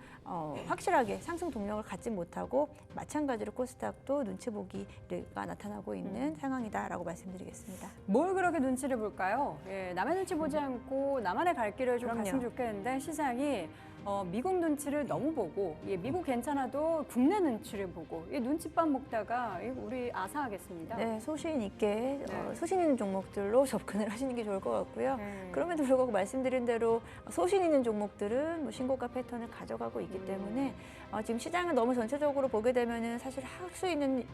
확실하게 상승 동력을 갖지 못하고 마찬가지로 코스닥도 눈치 보기가 나타나고 있는 상황이다라고 말씀드리겠습니다. 뭘 그렇게 눈치를 볼까요? 예, 남의 눈치 보지 않고 나만의 갈 길을 좀 그럼요. 갔으면 좋겠는데 시장이 미국 눈치를 너무 보고 미국 괜찮아도 국내 눈치를 보고 눈칫밥 먹다가 우리 아사하겠습니다. 네, 소신 있게 네. 소신 있는 종목들로 접근을 하시는 게 좋을 것 같고요. 네. 그럼에도 불구하고 말씀드린 대로 소신 있는 종목들은 뭐 신고가 패턴을 가져가고 있기 때문에 지금 시장을 너무 전체적으로 보게 되면은 사실 할 수 있는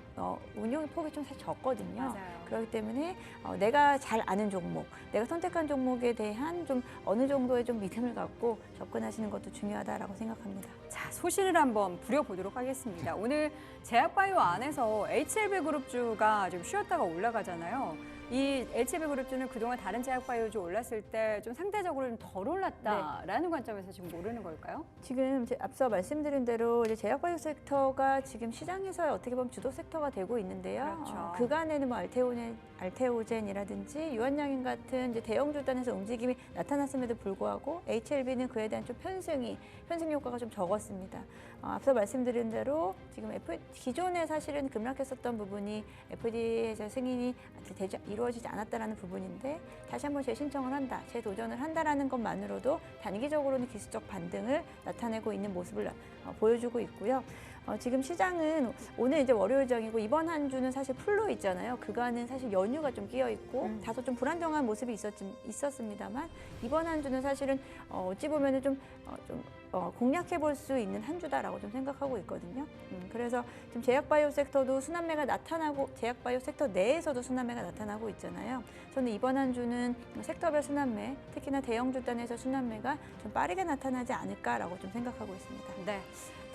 운용의 폭이 좀 사실 적거든요. 맞아요. 그렇기 때문에 내가 잘 아는 종목, 내가 선택한 종목에 대한 좀 어느 정도의 좀 믿음을 갖고 접근하시는 것도 중요하다라고 생각합니다. 자, 소신을 한번 부려보도록 하겠습니다. 오늘 제약바이오 안에서 HLB그룹주가 좀 쉬었다가 올라가잖아요. 이 HLB그룹주는 그동안 다른 제약바이오주 올랐을 때 좀 상대적으로 좀 덜 올랐다라는 관점에서 지금 모르는 걸까요? 지금 앞서 말씀드린 대로 이제 제약바이오 섹터가 지금 시장에서 어떻게 보면 주도 섹터가 되고 있는데요. 그렇죠. 그간에는 뭐 알테오젠이라든지 유한양인 같은 이제 대형 주단에서 움직임이 나타났음에도 불구하고 HLB는 그에 대한 좀 편승 효과가 좀 적었습니다. 앞서 말씀드린 대로 지금 기존에 사실은 급락했었던 부분이 FDA에서 승인이 이루어지지 않았다라는 부분인데 다시 한번 재신청을 한다, 재도전을 한다라는 것만으로도 단기적으로는 기술적 반등을 나타내고 있는 모습을 보여주고 있고요. 지금 시장은 오늘 이제 월요일장이고 이번 한 주는 사실 풀로 있잖아요. 그간은 사실 연휴가 좀 끼어 있고 다소 좀 불안정한 모습이 있었습니다만 이번 한 주는 사실은 어찌 보면은 좀 공략해 볼 수 있는 한 주다라고 좀 생각하고 있거든요. 그래서 지금 제약바이오 섹터도 순환매가 나타나고 제약바이오 섹터 내에서도 순환매가 나타나고 있잖아요. 저는 이번 한 주는 섹터별 순환매, 특히나 대형 주단에서 순환매가 좀 빠르게 나타나지 않을까라고 좀 생각하고 있습니다. 네.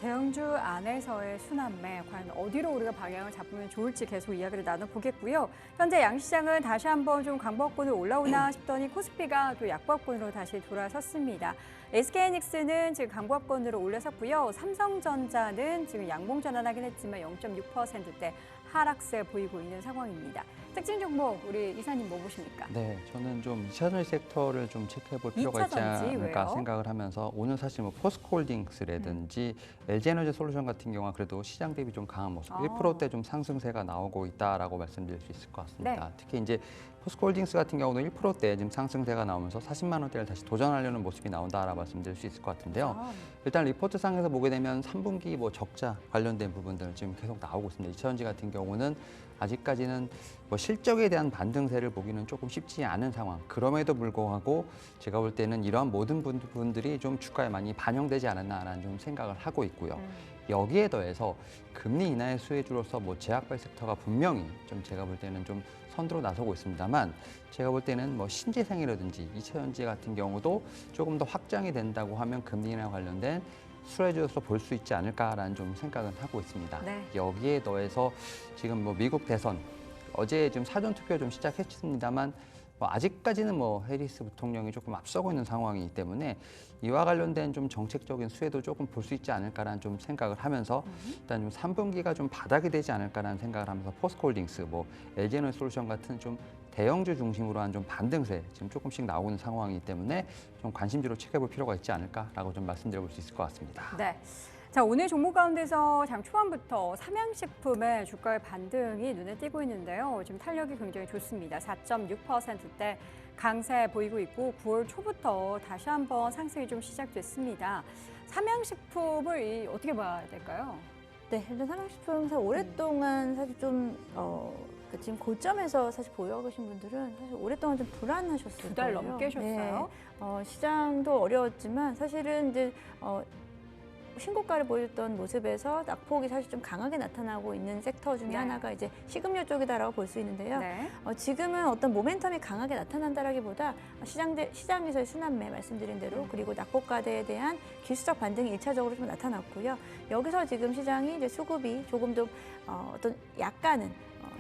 대형주 안에서의 순환매, 과연 어디로 우리가 방향을 잡으면 좋을지 계속 이야기를 나눠보겠고요. 현재 양시장은 다시 한번 좀 강보합권으로 올라오나 싶더니 코스피가 또 약보합권으로 다시 돌아섰습니다. SK하이닉스는 지금 강보합권으로 올라섰고요. 삼성전자는 지금 양봉 전환하긴 했지만 0.6%대 하락세 보이고 있는 상황입니다. 특징 종목 우리 이사님 뭐 보십니까? 네, 저는 좀 2차전지 섹터를 좀 체크해 볼 필요가 있지 2차전지? 않을까 왜요? 생각을 하면서 오늘 사실 뭐 포스코홀딩스라든지 LG에너지 솔루션 같은 경우는 그래도 시장 대비 좀 강한 모습, 1%대 좀 상승세가 나오고 있다라고 말씀드릴 수 있을 것 같습니다. 네. 특히 이제 포스코홀딩스 같은 경우도 1%대 지금 상승세가 나오면서 40만 원대를 다시 도전하려는 모습이 나온다라고 말씀드릴 수 있을 것 같은데요. 일단 리포트상에서 보게 되면 3분기 뭐 적자 관련된 부분들 지금 계속 나오고 있습니다. 2차전지 같은 경우는 아직까지는 뭐 실적에 대한 반등세를 보기는 조금 쉽지 않은 상황. 그럼에도 불구하고 제가 볼 때는 이러한 모든 부분들이 좀 주가에 많이 반영되지 않았나라는 좀 생각을 하고 있고요. 여기에 더해서 금리 인하의 수혜주로서 뭐 제약바이오 섹터가 분명히 좀 제가 볼 때는 좀 선두로 나서고 있습니다만 제가 볼 때는 뭐 신재생이라든지 2차전지 같은 경우도 조금 더 확장이 된다고 하면 금리 인하 관련된 수혜주로서 볼 수 있지 않을까라는 좀 생각은 하고 있습니다. 네. 여기에 더해서 지금 뭐 미국 대선 어제 지금 사전 투표 좀 시작했습니다만 뭐 아직까지는 뭐 해리스 부통령이 조금 앞서고 있는 상황이기 때문에 이와 관련된 좀 정책적인 수혜도 조금 볼 수 있지 않을까라는 좀 생각을 하면서 일단 좀 3분기가 좀 바닥이 되지 않을까라는 생각을 하면서 포스코홀딩스, 뭐 LG에너지 솔루션 같은 좀 대형주 중심으로 한 좀 반등세 지금 조금씩 나오고 있는 상황이기 때문에 좀 관심주로 체크해볼 필요가 있지 않을까라고 좀 말씀드려볼 수 있을 것 같습니다. 네. 자, 오늘 종목 가운데서 장 초반부터 삼양식품의 주가의 반등이 눈에 띄고 있는데요. 지금 탄력이 굉장히 좋습니다. 4.6%대 강세 보이고 있고 9월 초부터 다시 한번 상승이 좀 시작됐습니다. 삼양식품을 어떻게 봐야 될까요? 네, 일단 삼양식품사 오랫동안 사실 좀 지금 고점에서 사실 보유하고 계신 분들은 사실 오랫동안 좀 불안하셨을 두 달 거예요. 넘게 하셨어요? 네, 시장도 어려웠지만 사실은 이제 신고가를 보였던 모습에서 낙폭이 사실 좀 강하게 나타나고 있는 섹터 중에 네. 하나가 이제 식음료 쪽이다라고 볼 수 있는데요. 네. 지금은 어떤 모멘텀이 강하게 나타난다라기보다 시장에서의 순환매 말씀드린 대로 그리고 낙폭과대에 대한 기술적 반등이 1차적으로 좀 나타났고요. 여기서 지금 시장이 이제 수급이 조금 더 어떤 약간은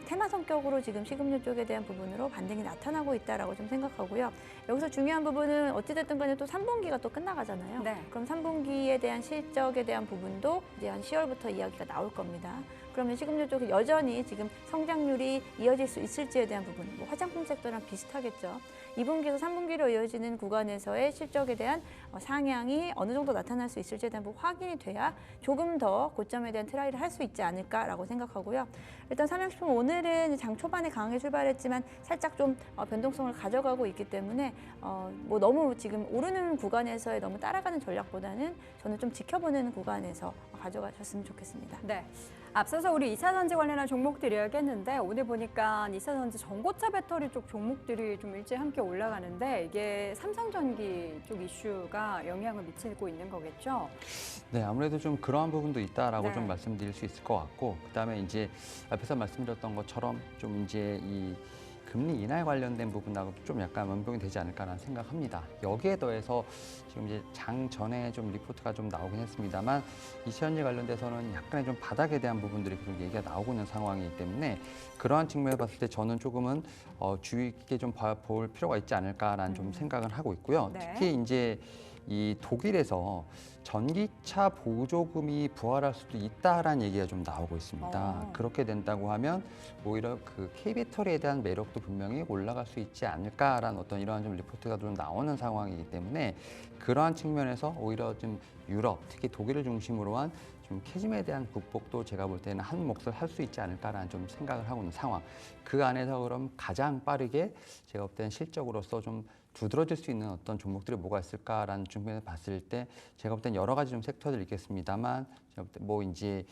테마 성격으로 지금 식음료 쪽에 대한 부분으로 반등이 나타나고 있다라고 좀 생각하고요. 여기서 중요한 부분은 어찌됐든 간에 또 3분기가 또 끝나가잖아요. 네. 그럼 3분기에 대한 실적에 대한 부분도 이제 한 10월부터 이야기가 나올 겁니다. 그러면 식음료 쪽이 여전히 지금 성장률이 이어질 수 있을지에 대한 부분, 뭐 화장품 섹터랑 비슷하겠죠. 2분기에서 3분기로 이어지는 구간에서의 실적에 대한 상향이 어느 정도 나타날 수 있을지에 대한 부분 확인이 돼야 조금 더 고점에 대한 트라이를 할 수 있지 않을까라고 생각하고요. 일단 삼양식품 오늘은 장 초반에 강하게 출발했지만 살짝 좀 변동성을 가져가고 있기 때문에 뭐 너무 지금 오르는 구간에서의 너무 따라가는 전략보다는 저는 좀 지켜보는 구간에서 가져가셨으면 좋겠습니다. 네. 앞서서 우리 이차전지 관련한 종목들 이야기했는데 오늘 보니까 이차전지 전고차 배터리 쪽 종목들이 좀 일제히 함께 올라가는데 이게 삼성전기 쪽 이슈가 영향을 미치고 있는 거겠죠? 네, 아무래도 좀 그러한 부분도 있다라고 네. 좀 말씀드릴 수 있을 것 같고, 그다음에 이제 앞에서 말씀드렸던 것처럼 좀 이제 이 금리 인하 관련된 부분하고 좀 약간 연동이 되지 않을까라는 생각합니다. 여기에 더해서 지금 이제 장 전에 좀 리포트가 좀 나오긴 했습니다만 이차전지 관련돼서는 약간의 좀 바닥에 대한 부분들이 계속 얘기가 나오고 있는 상황이기 때문에 그러한 측면을 봤을 때 저는 조금은 주의 깊게 좀 볼 필요가 있지 않을까라는 좀 생각을 하고 있고요. 네. 특히 이제 이 독일에서 전기차 보조금이 부활할 수도 있다라는 얘기가 좀 나오고 있습니다. 그렇게 된다고 하면 오히려 그 K배터리에 대한 매력도 분명히 올라갈 수 있지 않을까라는 어떤 이러한 좀 리포트가 좀 나오는 상황이기 때문에 그러한 측면에서 오히려 좀 유럽, 특히 독일을 중심으로 한 좀 캐즘에 대한 극복도 제가 볼 때는 한 몫을 할 수 있지 않을까라는 좀 생각을 하고 있는 상황. 그 안에서 그럼 가장 빠르게 제가 볼 때는 실적으로서 좀 두드러질 수 있는 어떤 종목들이 뭐가 있을까라는 측면에서 봤을 때 제가 볼 땐 여러 가지 좀 섹터들이 있겠습니다만 제가 볼 때 뭐 이제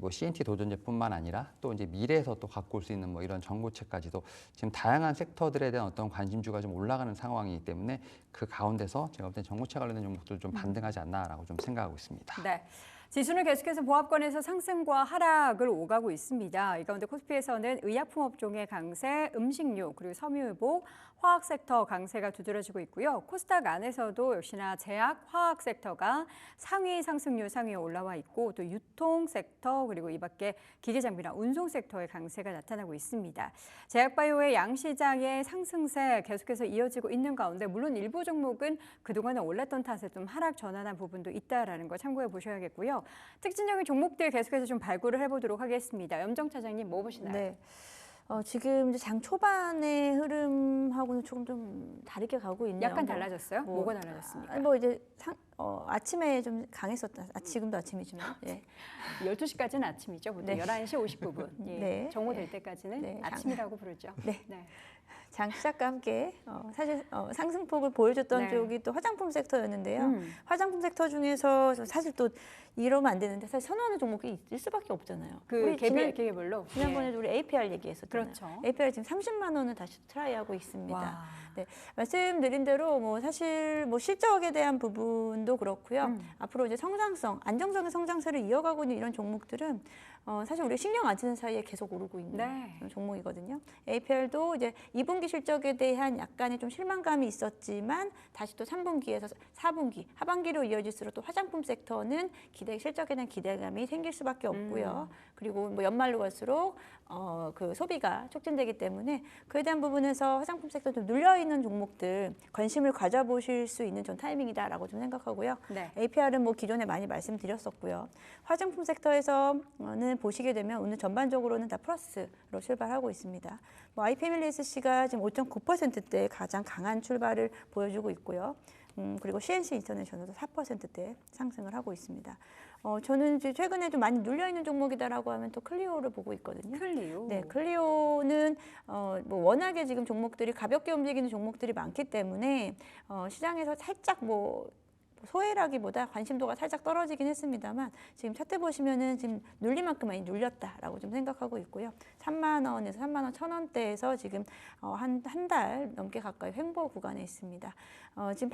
뭐 CNT 도전제뿐만 아니라 또 이제 미래에서 또 갖고 올 수 있는 뭐 이런 정보체까지도 지금 다양한 섹터들에 대한 어떤 관심주가 좀 올라가는 상황이기 때문에 그 가운데서 제가 볼 땐 정보체 관련된 종목들 좀 반등하지 않나라고 좀 생각하고 있습니다. 네. 지수는 계속해서 보합권에서 상승과 하락을 오가고 있습니다. 이 가운데 코스피에서는 의약품 업종의 강세, 음식료, 그리고 섬유유보, 화학 섹터 강세가 두드러지고 있고요. 코스닥 안에서도 역시나 제약, 화학 섹터가 상위 상승률 상위에 올라와 있고 또 유통 섹터 그리고 이 밖에 기계장비나 운송 섹터의 강세가 나타나고 있습니다. 제약바이오의 양시장의 상승세 계속해서 이어지고 있는 가운데 물론 일부 종목은 그동안에 올랐던 탓에 좀 하락 전환한 부분도 있다라는 거 참고해 보셔야겠고요. 특징적인 종목들 계속해서 좀 발굴을 해보도록 하겠습니다. 염정 차장님 뭐 보시나요? 네. 지금 이제 장 초반의 흐름하고는 조금 좀 다르게 가고 있네요. 약간 달라졌어요? 뭐, 뭐가 달라졌습니까? 뭐 이제 아침에 좀 강했었다. 지금도 아침이지만. 예. 12시까지는 아침이죠. 보통 네. 11시 59분. 예. 네. 정오될 때까지는 네. 아침이라고 부르죠. 네. 네. 장 시작과 함께 사실 상승폭을 보여줬던 네. 쪽이 또 화장품 섹터였는데요. 화장품 sek터 중에서 사실 또 이러면 안 되는데 사실 선호하는 종목이 있을 수밖에 없잖아요. 그 우리 개별로. 지난번에도 우리 APR 얘기했었잖아요. 그렇죠. APR 지금 30만 원을 다시 트라이하고 있습니다. 와. 네, 말씀드린 대로 뭐 사실 뭐 실적에 대한 부분도 그렇고요. 앞으로 이제 성장성, 안정적인 성장세를 이어가고 있는 이런 종목들은 사실 우리가 신경 안 쓰는 사이에 계속 오르고 있는 네. 그런 종목이거든요. APR도 이제 2분기 실적에 대한 약간의 좀 실망감이 있었지만 다시 또 3분기에서 4분기, 하반기로 이어질수록 또 화장품 섹터는 실적에 대한 기대감이 생길 수밖에 없고요. 그리고 뭐 연말로 갈수록 그 소비가 촉진되기 때문에 그에 대한 부분에서 화장품 섹터 좀 눌려 있는 종목들 관심을 가져보실 수 있는 전 타이밍이다라고 좀 생각하고요. 네. APR은 뭐 기존에 많이 말씀드렸었고요. 화장품 섹터에서는 보시게 되면 오늘 전반적으로는 다 플러스로 출발하고 있습니다. 뭐 iPFAMILY-SC가 지금 5.9%대 가장 강한 출발을 보여주고 있고요. 그리고 CNC 인터내셔널도 4%대 상승을 하고 있습니다. 저는 이제 최근에 좀 많이 눌려있는 종목이다라고 하면 또 클리오를 보고 있거든요. 클리오. 네, 클리오는 뭐 워낙에 지금 종목들이 가볍게 움직이는 종목들이 많기 때문에 시장에서 살짝 뭐 소외라기보다 관심도가 살짝 떨어지긴 했습니다만 지금 차트 보시면은 지금 눌릴 만큼 많이 눌렸다라고 좀 생각하고 있고요. 3만 원에서 3만 원 1,000원대에서 지금 한 달 넘게 가까이 횡보 구간에 있습니다. 지금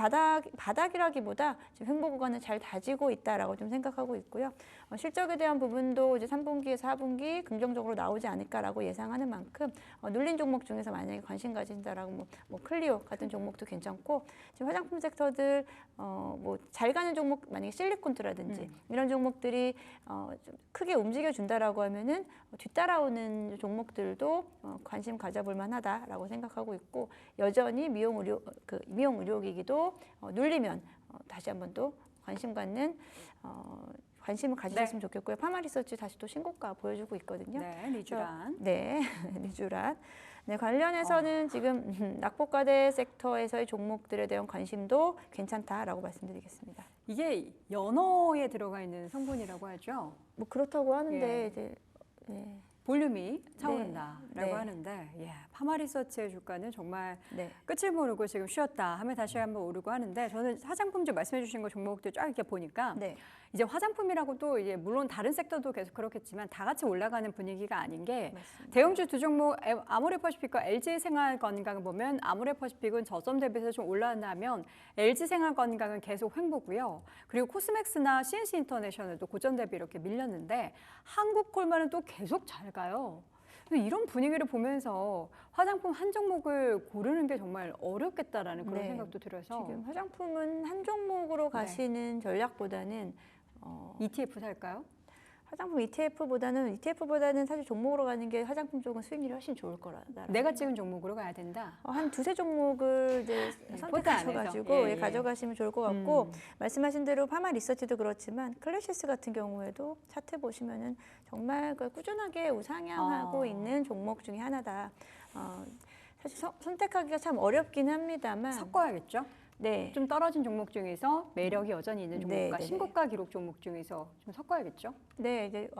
바닥이라기보다 지금 횡보 구간을 잘 다지고 있다라고 좀 생각하고 있고요. 실적에 대한 부분도 이제 3분기에서 4분기 긍정적으로 나오지 않을까라고 예상하는 만큼 눌린 종목 중에서 만약에 관심 가진다라고 뭐 클리오 같은 종목도 괜찮고 지금 화장품 섹터들 뭐 잘 가는 종목 만약에 실리콘트라든지 이런 종목들이 좀 크게 움직여 준다라고 하면은 뒤따라오는 종목들도 관심 가져볼 만하다라고 생각하고 있고 여전히 미용 의료기기도 눌리면 다시 한번 또 관심 갖는 관심을 가지셨으면 좋겠고요. 파마리서치 다시 또 신고가 보여주고 있거든요. 네, 리쥬란. 네, 리쥬란. 네, 관련해서는 지금 낙폭과대 섹터에서의 종목들에 대한 관심도 괜찮다라고 말씀드리겠습니다. 이게 연어에 들어가 있는 성분이라고 하죠. 뭐 그렇다고 하는데 예. 이제 네. 볼륨이 차오른다라고 네. 하는데 파마리서치의 주가는 정말 네. 끝을 모르고 지금 쉬었다 하면 다시 한번 오르고 하는데 저는 화장품주 말씀해 주신 거 종목들 쫙 이렇게 보니까 네. 이제 화장품이라고 또 이제 물론 다른 섹터도 계속 그렇겠지만 다 같이 올라가는 분위기가 아닌 게 맞습니다. 대형주 두 종목 아모레퍼시픽과 LG생활건강을 보면 아모레퍼시픽은 저점 대비해서 좀 올라간다면 LG생활건강은 계속 횡보고요. 그리고 코스맥스나 CNC인터내셔널도 고점 대비 이렇게 밀렸는데 한국콜마는 또 계속 잘 가요. 이런 분위기를 보면서 화장품 한 종목을 고르는 게 정말 어렵겠다라는 그런 네. 생각도 들어서 지금 화장품은 한 종목으로 가시는 전략보다는 ETF 살까요? 화장품 ETF보다는 사실 종목으로 가는 게 화장품 쪽은 수익률이 훨씬 좋을 거라다. 내가 찍은 종목으로 가야 된다. 한 두세 종목을 이제 포트 안에서. 선택하셔가지고 예, 예. 가져가시면 좋을 것 같고 말씀하신 대로 파마 리서치도 그렇지만 클래시스 같은 경우에도 차트 보시면은 정말 꾸준하게 우상향하고 있는 종목 중에 하나다. 사실 선택하기가 참 어렵긴 합니다만 섞어야겠죠? 네. 좀 떨어진 종목 중에서 매력이 여전히 있는 종목과 네. 신고가 기록 종목 중에서 좀 섞어야겠죠? 네, 이제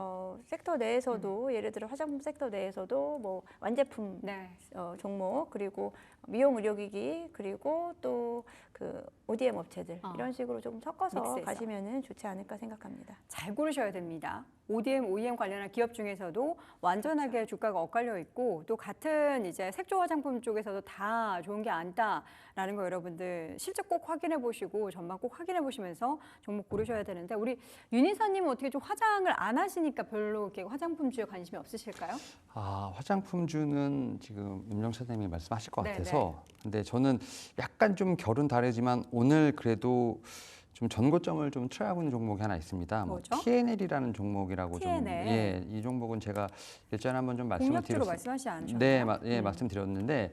섹터 내에서도 예를 들어 화장품 섹터 내에서도 뭐 완제품 네. 종목 그리고 미용 의료기기 그리고 또 그 ODM 업체들 이런 식으로 조금 섞어서 믹스해서. 가시면은 좋지 않을까 생각합니다. 잘 고르셔야 됩니다. ODM, OEM 관련한 기업 중에서도 완전하게 주가가 엇갈려 있고 또 같은 이제 색조 화장품 쪽에서도 다 좋은 게 아니다라는 거 여러분들 실적 꼭 확인해 보시고 전망 꼭 확인해 보시면서 종목 고르셔야 되는데 우리 윤희사님은 어떻게 좀 화장을 안 하시니까 별로 이렇게 화장품주에 관심이 없으실까요? 화장품주는 지금 윤정차 선생님이 말씀하실 것 네, 같아서 근데 저는 약간 좀 결은 다르지만 오늘 그래도 좀 전고점을 좀 취하고 있는 종목이 하나 있습니다. 뭐죠? TNL이라는 종목이라고 TNL. 이 종목은 제가 예전에 한번 좀 말씀을 공략주로 드렸어요. 말씀하시지 않으셨나요? 네, 말씀드렸는데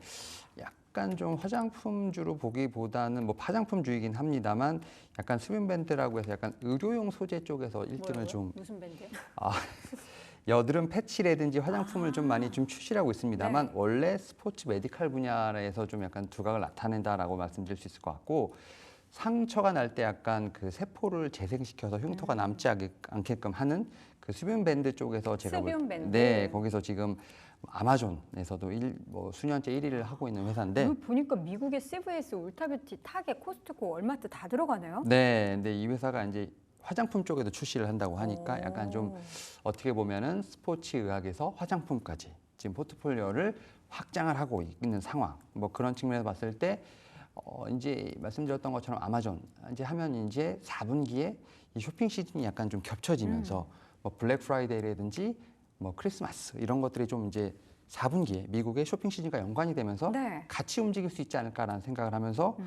약간 좀 화장품주로 보기보다는 뭐 화장품주이긴 합니다만 약간 수빈밴드라고 해서 약간 의료용 소재 쪽에서 1등을 뭐라고요? 좀 무슨 밴드요? 여드름 패치라든지 화장품을 좀 많이 좀 출시하고 있습니다만 네. 원래 스포츠 메디칼 분야에서 좀 약간 두각을 나타낸다라고 말씀드릴 수 있을 것 같고 상처가 날 때 약간 그 세포를 재생시켜서 흉터가 남지 않게끔 하는 그 수분 밴드 쪽에서 제가 수분 밴드. 네, 거기서 지금 아마존에서도 수년째 1위를 하고 있는 회사인데 이거 보니까 미국의 CVS, 울타뷰티, 타겟, 코스트코, 월마트 다 들어가네요. 네, 근데 이 회사가 이제 화장품 쪽에도 출시를 한다고 하니까 약간 좀 어떻게 보면은 스포츠 의학에서 화장품까지 지금 포트폴리오를 확장을 하고 있는 상황. 뭐 그런 측면에서 봤을 때 이제 말씀드렸던 것처럼 아마존 이제 하면 이제 4분기에 이 쇼핑 시즌이 약간 좀 겹쳐지면서 뭐 블랙 프라이데이라든지 뭐 크리스마스 이런 것들이 좀 이제 4분기에 미국의 쇼핑 시즌과 연관이 되면서 네. 같이 움직일 수 있지 않을까라는 생각을 하면서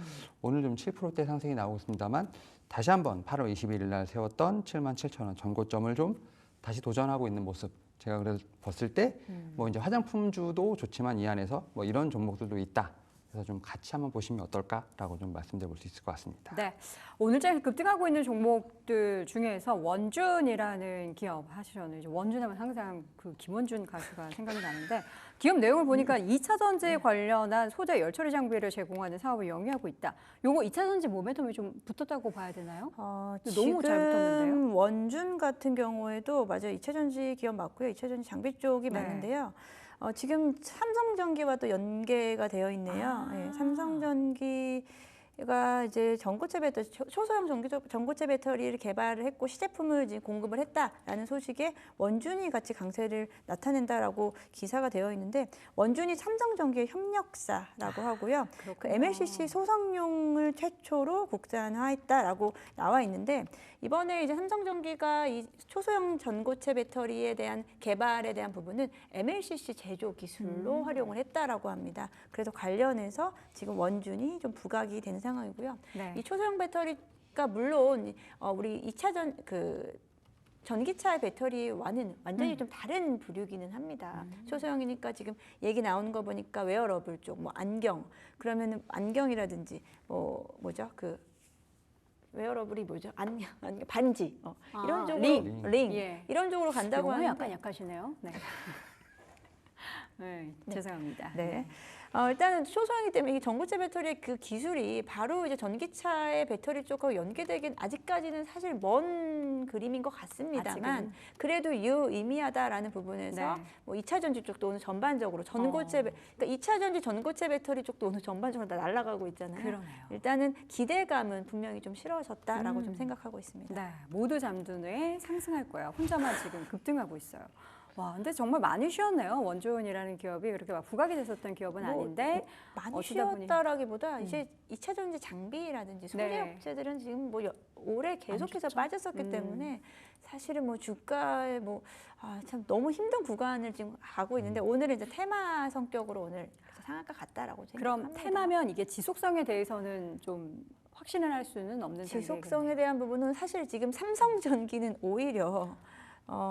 오늘 좀 7%대 상승이 나오고 있습니다만 다시 한번 8월 21일 날 세웠던 77,000원 전고점을 좀 다시 도전하고 있는 모습 제가 그래서 봤을 때 뭐 이제 화장품주도 좋지만 이 안에서 뭐 이런 종목들도 있다. 그래서 좀 같이 한번 보시면 어떨까라고 좀 말씀드려 볼 수 있을 것 같습니다. 네, 오늘장 급등하고 있는 종목들 중에서 원준이라는 기업 하시려는 이제 원준하면 항상 그 김원준 가수가 생각이 나는데 기업 내용을 보니까 2차 전지 관련한 소재 열처리 장비를 제공하는 사업을 영위하고 있다. 요거 2차 전지 모멘텀이 좀 붙었다고 봐야 되나요? 너무 잘 붙었는데요. 원준 같은 경우에도 맞아요. 2차전지 기업 맞고요. 2차전지 장비 쪽이 네. 맞는데요. 지금 삼성전기와 또 연계가 되어 있네요. 네, 삼성전기의 가 이제 전고체 배터리, 초소형 전고체 배터리를 개발을 했고 시제품을 이제 공급을 했다라는 소식에 원준이 같이 강세를 나타낸다라고 기사가 되어 있는데 원준이 삼성전기의 협력사라고 하고요. 그 MLCC 소성용을 최초로 국산화했다라고 나와 있는데 이번에 이제 삼성전기가 이 초소형 전고체 배터리에 대한 개발에 대한 부분은 MLCC 제조 기술로 활용을 했다라고 합니다. 그래서 관련해서 지금 원준이 좀 부각이 된 상황이고요. 네. 이 초소형 배터리가 물론 우리 2차전 전기차의 배터리와는 완전히 좀 다른 부류기는 합니다. 초소형이니까 지금 얘기 나오는 거 보니까 웨어러블 쪽, 뭐 안경, 그러면은 안경이라든지 뭐죠? 그 웨어러블이 뭐죠? 안경, 반지, 이런 쪽으로 링, 예. 이런 쪽으로 간다고 영어에 하는데 약간 약하시네요. 네. 네, 죄송합니다. 네. 일단은 초소형이기 때문에 이 전고체 배터리의 그 기술이 바로 이제 전기차의 배터리 쪽하고 연계되긴 아직까지는 사실 먼 그림인 것 같습니다만 아직은. 그래도 유의미하다라는 부분에서 네. 뭐 2차 전지 쪽도 오늘 전반적으로 전고체 그러니까 2차 전지 전고체 배터리 쪽도 오늘 전반적으로 다 날아가고 있잖아요. 그러네요. 일단은 기대감은 분명히 좀 실어졌다라고 좀 생각하고 있습니다. 네, 모두 잠든 후에 상승할 거야. 혼자만 지금 급등하고 있어요. 와, 근데 정말 많이 쉬었네요. 원조원이라는 기업이 그렇게 막 부각이 됐었던 기업은 아닌데 많이 어쩌다 보니- 쉬었다라기보다 이제 2차 전지 장비라든지 소재 네. 업체들은 지금 뭐 올해 계속해서 빠졌었기 때문에 사실은 뭐 주가에 참 너무 힘든 구간을 지금 가고 있는데 오늘은 이제 테마 성격으로 오늘 상한가 같다라고 그럼 생각합니다. 테마면 이게 지속성에 대해서는 좀 확신을 할 수는 없는 지속성에 대한 부분은 사실 지금 삼성전기는 오히려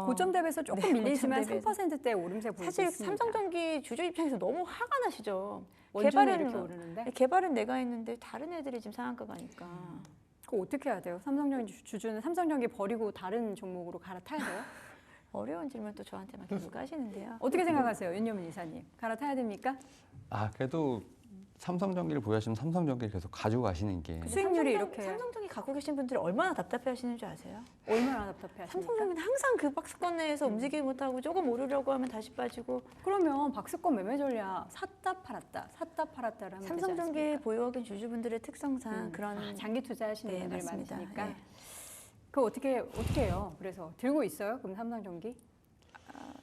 고점 대비해서 조금 네, 밀리지만 고점 대비해서. 3%대 오름세 보이고 사실 있습니다. 삼성전기 주주 입장에서 너무 화가 나시죠. 원전이 이렇게 오르는데 개발은 내가 했는데 다른 애들이 지금 상한가 가니까. 그거 어떻게 해야 돼요? 삼성전기 주주는 삼성전기 버리고 다른 종목으로 갈아타야 돼요? 어려운 질문 또 저한테만 계속 하시는데요. 어떻게 생각하세요, 윤여문 이사님? 갈아타야 됩니까? 그래도 삼성전기를 보유하시면 삼성전기를 계속 가지고 가시는 게 수익률이 이렇게 삼성전기 갖고 계신 분들이 얼마나 답답해하시는 줄 아세요? 얼마나 답답해하십니까? 삼성전기는 항상 그 박스권 내에서 움직이지 못하고 조금 오르려고 하면 다시 빠지고 그러면 박스권 매매 전략 샀다 팔았다 하면 되지 삼성전기 않습니까? 보유하고 계신 주주분들의 특성상 그런 장기 투자하시는 네, 분들이 맞습니다. 많으시니까 네. 그거 어떻게 해요? 그래서 들고 있어요? 그럼 삼성전기?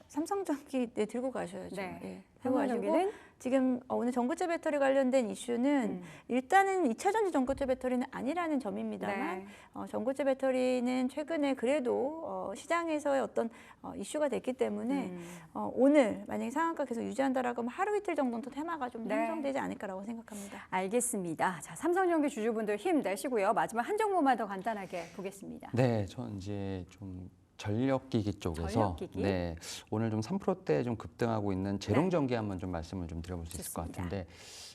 삼성전기 들고 가셔야죠. 네. 예, 들고 가시고 삼성전기는 지금 오늘 전고체 배터리 관련된 이슈는 일단은 2차 전지 전고체 배터리는 아니라는 점입니다만 네. 전고체 배터리는 최근에 그래도 시장에서의 어떤 이슈가 됐기 때문에 오늘 만약에 상한가 계속 유지한다라고 하면 하루 이틀 정도는 또 테마가 좀 네. 형성되지 않을까라고 생각합니다. 알겠습니다. 자, 삼성전기 주주분들 힘내시고요. 마지막 한 종목만 더 간단하게 보겠습니다. 네, 전 이제 좀 전력기기 쪽에서 전력기기? 네, 오늘 좀 3%대 좀 급등하고 있는 재룡전기 한번 좀 말씀을 좀 드려볼 수 있을 것 좋습니다. 같은데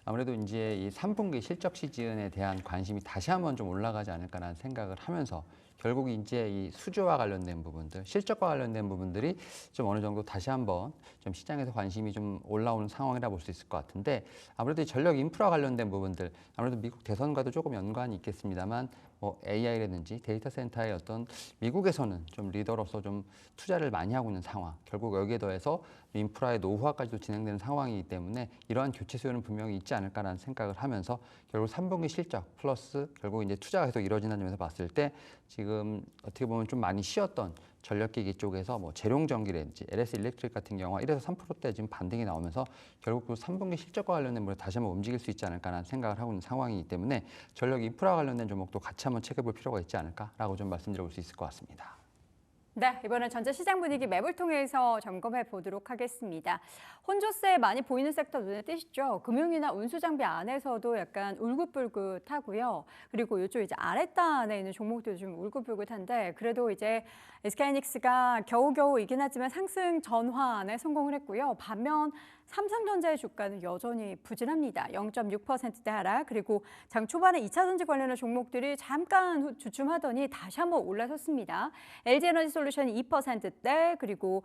아무래도 이제 이 3분기 실적 시즌에 대한 관심이 다시 한번 좀 올라가지 않을까라는 생각을 하면서 결국 이제 이 수주와 관련된 부분들, 실적과 관련된 부분들이 좀 어느 정도 다시 한번 좀 시장에서 관심이 좀 올라오는 상황이라 볼 수 있을 것 같은데 아무래도 이 전력 인프라 관련된 부분들 아무래도 미국 대선과도 조금 연관이 있겠습니다만 뭐 AI라든지 데이터 센터의 어떤 미국에서는 좀 리더로서 좀 투자를 많이 하고 있는 상황, 결국 여기에 더해서 인프라의 노후화까지도 진행되는 상황이기 때문에 이러한 교체 수요는 분명히 있지 않을까라는 생각을 하면서 결국 3분기 실적 플러스 결국 이제 투자가 계속 이루어진다는 점에서 봤을 때 지금 어떻게 보면 좀 많이 쉬었던 전력기기 쪽에서 뭐 재룡전기라든지 LS 일렉트릭 같은 경우가 1에서 3%대 지금 반등이 나오면서 결국 그 3분기 실적과 관련된 부분을 다시 한번 움직일 수 있지 않을까라는 생각을 하고 있는 상황이기 때문에 전력 인프라 관련된 종목도 같이 한번 체크해볼 필요가 있지 않을까라고 좀 말씀드려볼 수 있을 것 같습니다. 네, 이번엔 전체 시장 분위기 맵을 통해서 점검해 보도록 하겠습니다. 혼조세 많이 보이는 섹터 눈에 띄시죠? 금융이나 운수장비 안에서도 약간 울긋불긋하고요. 그리고 이쪽 이제 아랫단에 있는 종목들도 좀 울긋불긋한데 그래도 이제 SK하이닉스가 겨우겨우 이긴 하지만 상승 전환에 성공을 했고요. 반면 삼성전자의 주가는 여전히 부진합니다. 0.6%대 하락. 그리고 장 초반에 2차 전지 관련한 종목들이 잠깐 주춤하더니 다시 한번 올라섰습니다. LG에너지 솔루션이 2%대 그리고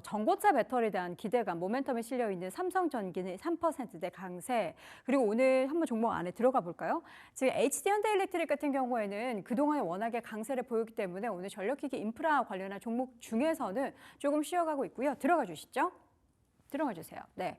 전고차 배터리에 대한 기대감, 모멘텀이 실려 있는 삼성전기는 3%대 강세. 그리고 오늘 한번 종목 안에 들어가 볼까요? 지금 HD현대일렉트릭 같은 경우에는 그동안에 워낙에 강세를 보였기 때문에 오늘 전력기기 인프라 관련한 종목 중에서는 조금 쉬어가고 있고요. 들어가 주시죠. 들어가 주세요. 네.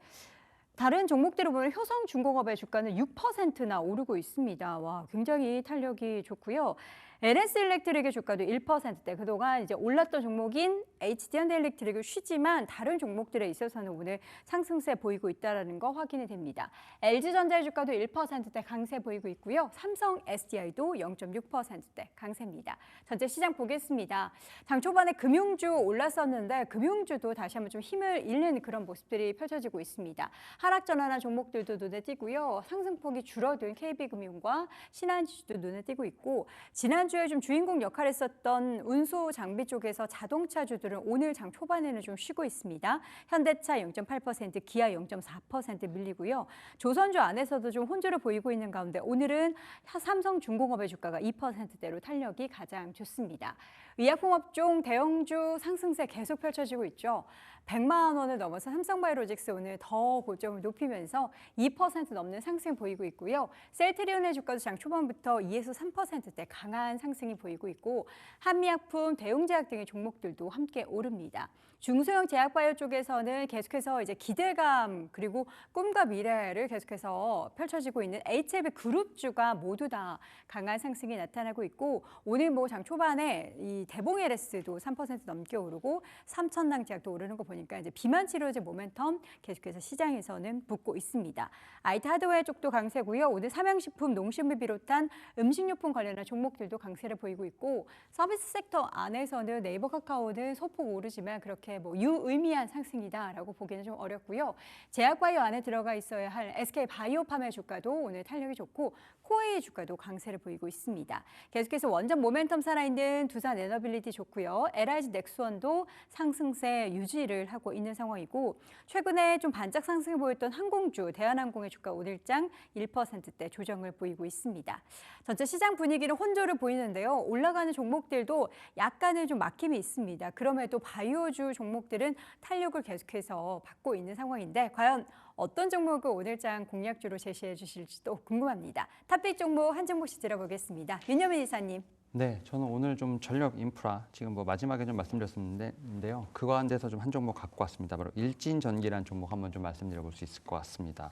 다른 종목들을 보면 효성중공업의 주가는 6%나 오르고 있습니다. 와, 굉장히 탄력이 좋고요. LS일렉트릭의 주가도 1%대, 그동안 이제 올랐던 종목인 HD현대일렉트릭을 쉬지만 다른 종목들에 있어서는 오늘 상승세 보이고 있다는 거 확인이 됩니다. LG전자의 주가도 1%대 강세 보이고 있고요. 삼성 SDI도 0.6%대 강세입니다. 전체 시장 보겠습니다. 장 초반에 금융주 올랐었는데 금융주도 다시 한번 좀 힘을 잃는 그런 모습들이 펼쳐지고 있습니다. 하락 전환한 종목들도 눈에 띄고요. 상승폭이 줄어든 KB금융과 신한지주도 눈에 띄고 있고, 지난주에 좀 주인공 역할을 했었던 운수 장비 쪽에서 자동차주들은 오늘 장 초반에는 좀 쉬고 있습니다. 현대차 0.8%, 기아 0.4% 밀리고요. 조선주 안에서도 좀 혼조를 보이고 있는 가운데 오늘은 삼성중공업의 주가가 2%대로 탄력이 가장 좋습니다. 의약품업종 대형주 상승세 계속 펼쳐지고 있죠. 100만 원을 넘어서 삼성바이오로직스 오늘 더 고점을 높이면서 2% 넘는 상승 보이고 있고요. 셀트리온의 주가도 장 초반부터 2에서 3%대 강한 상승이 보이고 있고, 한미약품, 대웅제약 등의 종목들도 함께 오릅니다. 중소형 제약바이오 쪽에서는 계속해서 이제 기대감 그리고 꿈과 미래를 계속해서 펼쳐지고 있는 HLB 그룹주가 모두 다 강한 상승이 나타나고 있고, 오늘 뭐 장 초반에 이 대봉 LS도 3% 넘게 오르고 삼천낭제약도 오르는 거 보니까 이제 비만 치료제 모멘텀 계속해서 시장에서는 붙고 있습니다. IT 하드웨어 쪽도 강세고요. 오늘 삼양식품, 농심을 비롯한 음식료품 관련한 종목들도 강세를 보이고 있고, 서비스 섹터 안에서는 네이버 카카오는 소폭 오르지만 그렇게 뭐 유의미한 상승이다라고 보기는 좀 어렵고요. 제약바이오 안에 들어가 있어야 할 SK바이오팜의 주가도 오늘 탄력이 좋고, 코웨이 주가도 강세를 보이고 있습니다. 계속해서 원전 모멘텀 살아있는 두산 에너빌리티 좋고요. LIG 넥스원도 상승세 유지를 하고 있는 상황이고, 최근에 좀 반짝 상승을 보였던 항공주 대한항공의 주가 오늘장 1%대 조정을 보이고 있습니다. 전체 시장 분위기는 혼조를 보이는데요. 올라가는 종목들도 약간의 좀 막힘이 있습니다. 그럼에도 바이오주 종목들은 탄력을 계속해서 받고 있는 상황인데, 과연 어떤 종목을 오늘장 공략주로 제시해 주실지도 궁금합니다. 탑픽 종목 한 종목씩 들어보겠습니다. 윤여민 이사님. 네, 저는 오늘 좀 전력 인프라, 지금 뭐 마지막에 좀 말씀드렸는데요. 그 가운데서 좀 한 종목 갖고 왔습니다. 바로 일진전기라는 종목 한번 좀 말씀드려볼 수 있을 것 같습니다.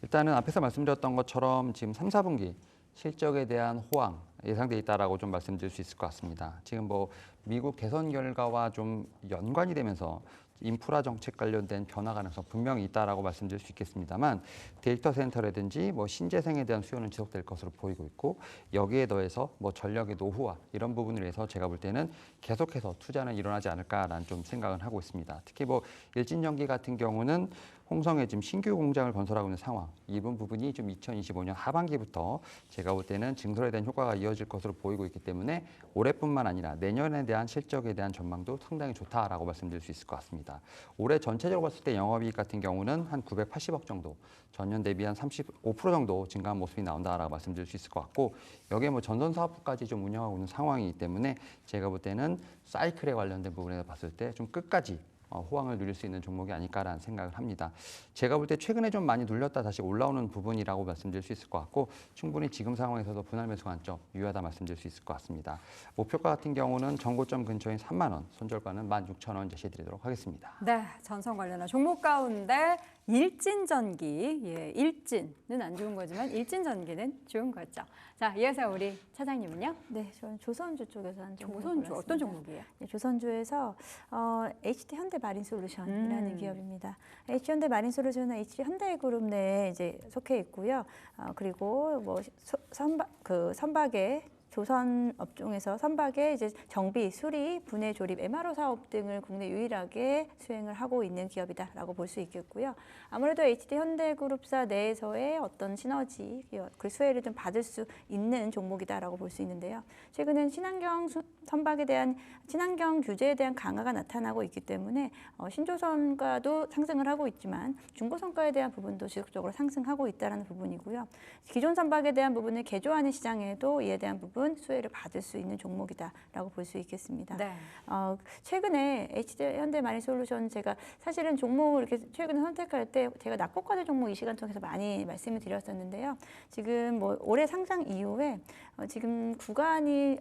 일단은 앞에서 말씀드렸던 것처럼 지금 3, 4분기 실적에 대한 호황 예상돼 있다라고 좀 말씀드릴 수 있을 것 같습니다. 지금 뭐 미국 대선 결과와 좀 연관이 되면서 인프라 정책 관련된 변화 가능성 분명히 있다라고 말씀드릴 수 있겠습니다만, 데이터 센터라든지 뭐 신재생에 대한 수요는 지속될 것으로 보이고 있고, 여기에 더해서 뭐 전력의 노후화 이런 부분을 위해서 제가 볼 때는 계속해서 투자는 일어나지 않을까라는 좀 생각을 하고 있습니다. 특히 뭐 일진전기 같은 경우는 홍성에 지금 신규 공장을 건설하고 있는 상황, 이런 부분이 좀 2025년 하반기부터 제가 볼 때는 증설에 대한 효과가 이어질 것으로 보이고 있기 때문에 올해뿐만 아니라 내년에 대한 실적에 대한 전망도 상당히 좋다라고 말씀드릴 수 있을 것 같습니다. 올해 전체적으로 봤을 때 영업이익 같은 경우는 한 980억 정도, 전년 대비 한 35% 정도 증가한 모습이 나온다라고 말씀드릴 수 있을 것 같고, 여기에 뭐 전선 사업부까지 좀 운영하고 있는 상황이기 때문에 제가 볼 때는 사이클에 관련된 부분에서 봤을 때 좀 끝까지 호황을 누릴 수 있는 종목이 아닐까라는 생각을 합니다. 제가 볼 때 최근에 좀 많이 눌렸다 다시 올라오는 부분이라고 말씀드릴 수 있을 것 같고, 충분히 지금 상황에서도 분할 매수 관점 유효하다 말씀드릴 수 있을 것 같습니다. 목표가 같은 경우는 전고점 근처인 3만 원, 손절가는 16,000원 제시해드리도록 하겠습니다. 네, 전선 관련한 종목 가운데 일진전기, 예, 일진은 안 좋은 거지만 일진전기는 좋은 거죠. 자, 이어서 우리 차장님은요? 네, 저는 조선주 쪽에서 한 종목 조선주 골랐습니다. 어떤 종목이에요? 네, 조선주에서 HD 현대마린솔루션이라는 기업입니다. HD 현대마린솔루션은 HD 현대그룹 내에 이제 속해 있고요. 그리고 뭐 선박의 조선 업종에서 선박의 이제 정비, 수리, 분해, 조립, MRO 사업 등을 국내 유일하게 수행을 하고 있는 기업이다라고 볼 수 있겠고요. 아무래도 HD 현대그룹사 내에서의 어떤 시너지, 그 수혜를 좀 받을 수 있는 종목이다라고 볼 수 있는데요. 최근엔 친환경 선박에 대한 친환경 규제에 대한 강화가 나타나고 있기 때문에 신조선가도 상승을 하고 있지만 중고선가에 대한 부분도 지속적으로 상승하고 있다는 부분이고요. 기존 선박에 대한 부분을 개조하는 시장에도 이에 대한 부분 수혜를 받을 수 있는 종목이다라고 볼 수 있겠습니다. 네. 최근에 HD 현대마린솔루션 제가 사실은 종목을 이렇게 최근에 선택할 때 제가 낙폭과대 종목 이 시간 통해서 많이 말씀을 드렸었는데요. 지금 뭐 올해 상장 이후에 지금 구간이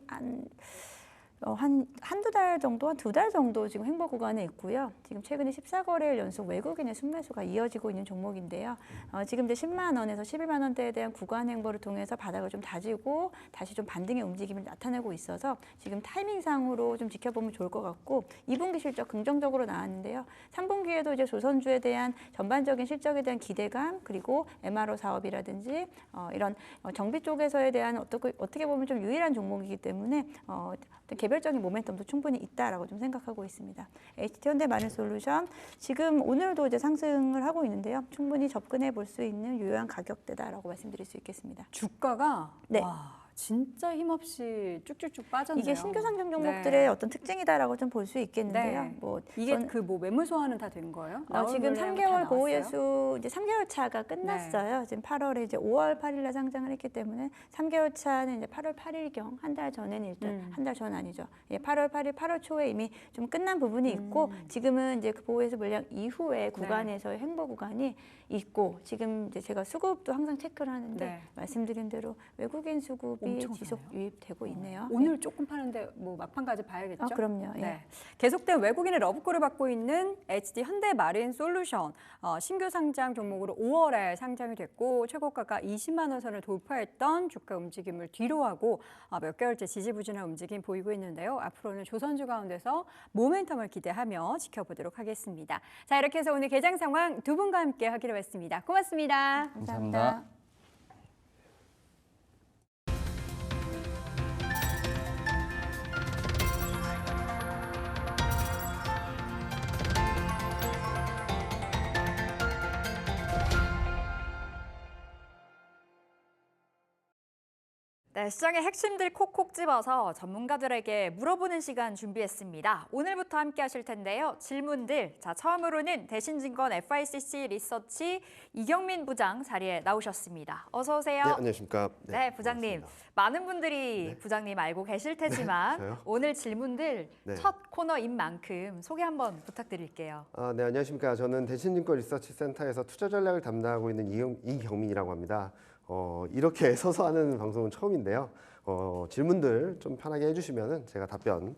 한두 달 정도, 한 두 달 정도 지금 횡보 구간에 있고요. 지금 최근에 14거래일 연속 외국인의 순매수가 이어지고 있는 종목인데요. 지금 이제 10만 원에서 11만 원대에 대한 구간 횡보를 통해서 바닥을 좀 다지고 다시 좀 반등의 움직임을 나타내고 있어서 지금 타이밍상으로 좀 지켜보면 좋을 것 같고 2분기 실적 긍정적으로 나왔는데요. 3분기에도 이제 조선주에 대한 전반적인 실적에 대한 기대감 그리고 MRO 사업이라든지 이런 정비 쪽에서에 대한 어떻게 보면 좀 유일한 종목이기 때문에 어떤 개별적인 모멘텀도 충분히 있다라고 좀 생각하고 있습니다. HT 현대마린솔루션 지금 오늘도 이제 상승을 하고 있는데요. 충분히 접근해 볼 수 있는 유효한 가격대다라고 말씀드릴 수 있겠습니다. 주가가 네. 와, 진짜 힘없이 쭉쭉쭉 빠졌네요. 이게 신규 상장 종목들의 어떤 특징이다라고 좀 볼 수 있겠는데요. 네. 뭐 이게 저는- 그 뭐 매물 소화는 다 된 거예요? 지금 나올 물량은 3개월 다 보호 나왔어요? 예수 이제 3개월 차가 끝났어요. 지금 8월에 이제 5월 8일에 상장을 했기 때문에 3개월 차는 이제 8월 8일경 한 달 전에는 일단 한 달 전 아니죠. 8월 8일, 8월 초에 이미 좀 끝난 부분이 있고 지금은 이제 그 보호 예수 물량 이후에 구간에서의 횡보 구간이 있고 지금 이제 제가 수급도 항상 체크를 하는데 네. 말씀드린 대로 외국인 수급이 엄청 지속 좋네요. 유입되고 있네요. 오늘 조금 파는데 뭐 막판까지 봐야겠죠? 그럼요. 예. 네. 계속된 외국인의 러브콜을 받고 있는 HD 현대마린솔루션 신규 상장 종목으로 5월에 상장이 됐고 최고가가 20만 원 선을 돌파했던 주가 움직임을 뒤로하고 몇 개월째 지지부진한 움직임 보이고 있는데요. 앞으로는 조선주 가운데서 모멘텀을 기대하며 지켜보도록 하겠습니다. 자, 이렇게 해서 오늘 개장 상황 두 분과 함께 하기로 했습니다. 고맙습니다. 감사합니다. 네, 시장의 핵심들 콕콕 집어서 전문가들에게 물어보는 시간 준비했습니다. 오늘부터 함께 하실 텐데요. 질문들. 자, 처음으로는 대신증권 FICC 리서치 이경민 부장 자리에 나오셨습니다. 어서 오세요. 네, 안녕하십니까. 네, 부장님. 반갑습니다. 많은 분들이 부장님 알고 계실 테지만 저요? 오늘 질문들 네. 첫 코너인 만큼 소개 한번 부탁드릴게요. 네, 안녕하십니까. 저는 대신증권 리서치 센터에서 투자 전략을 담당하고 있는 이경민이라고 합니다. 이렇게 서서 하는 방송은 처음인데요. 질문들 좀 편하게 해주시면 제가 답변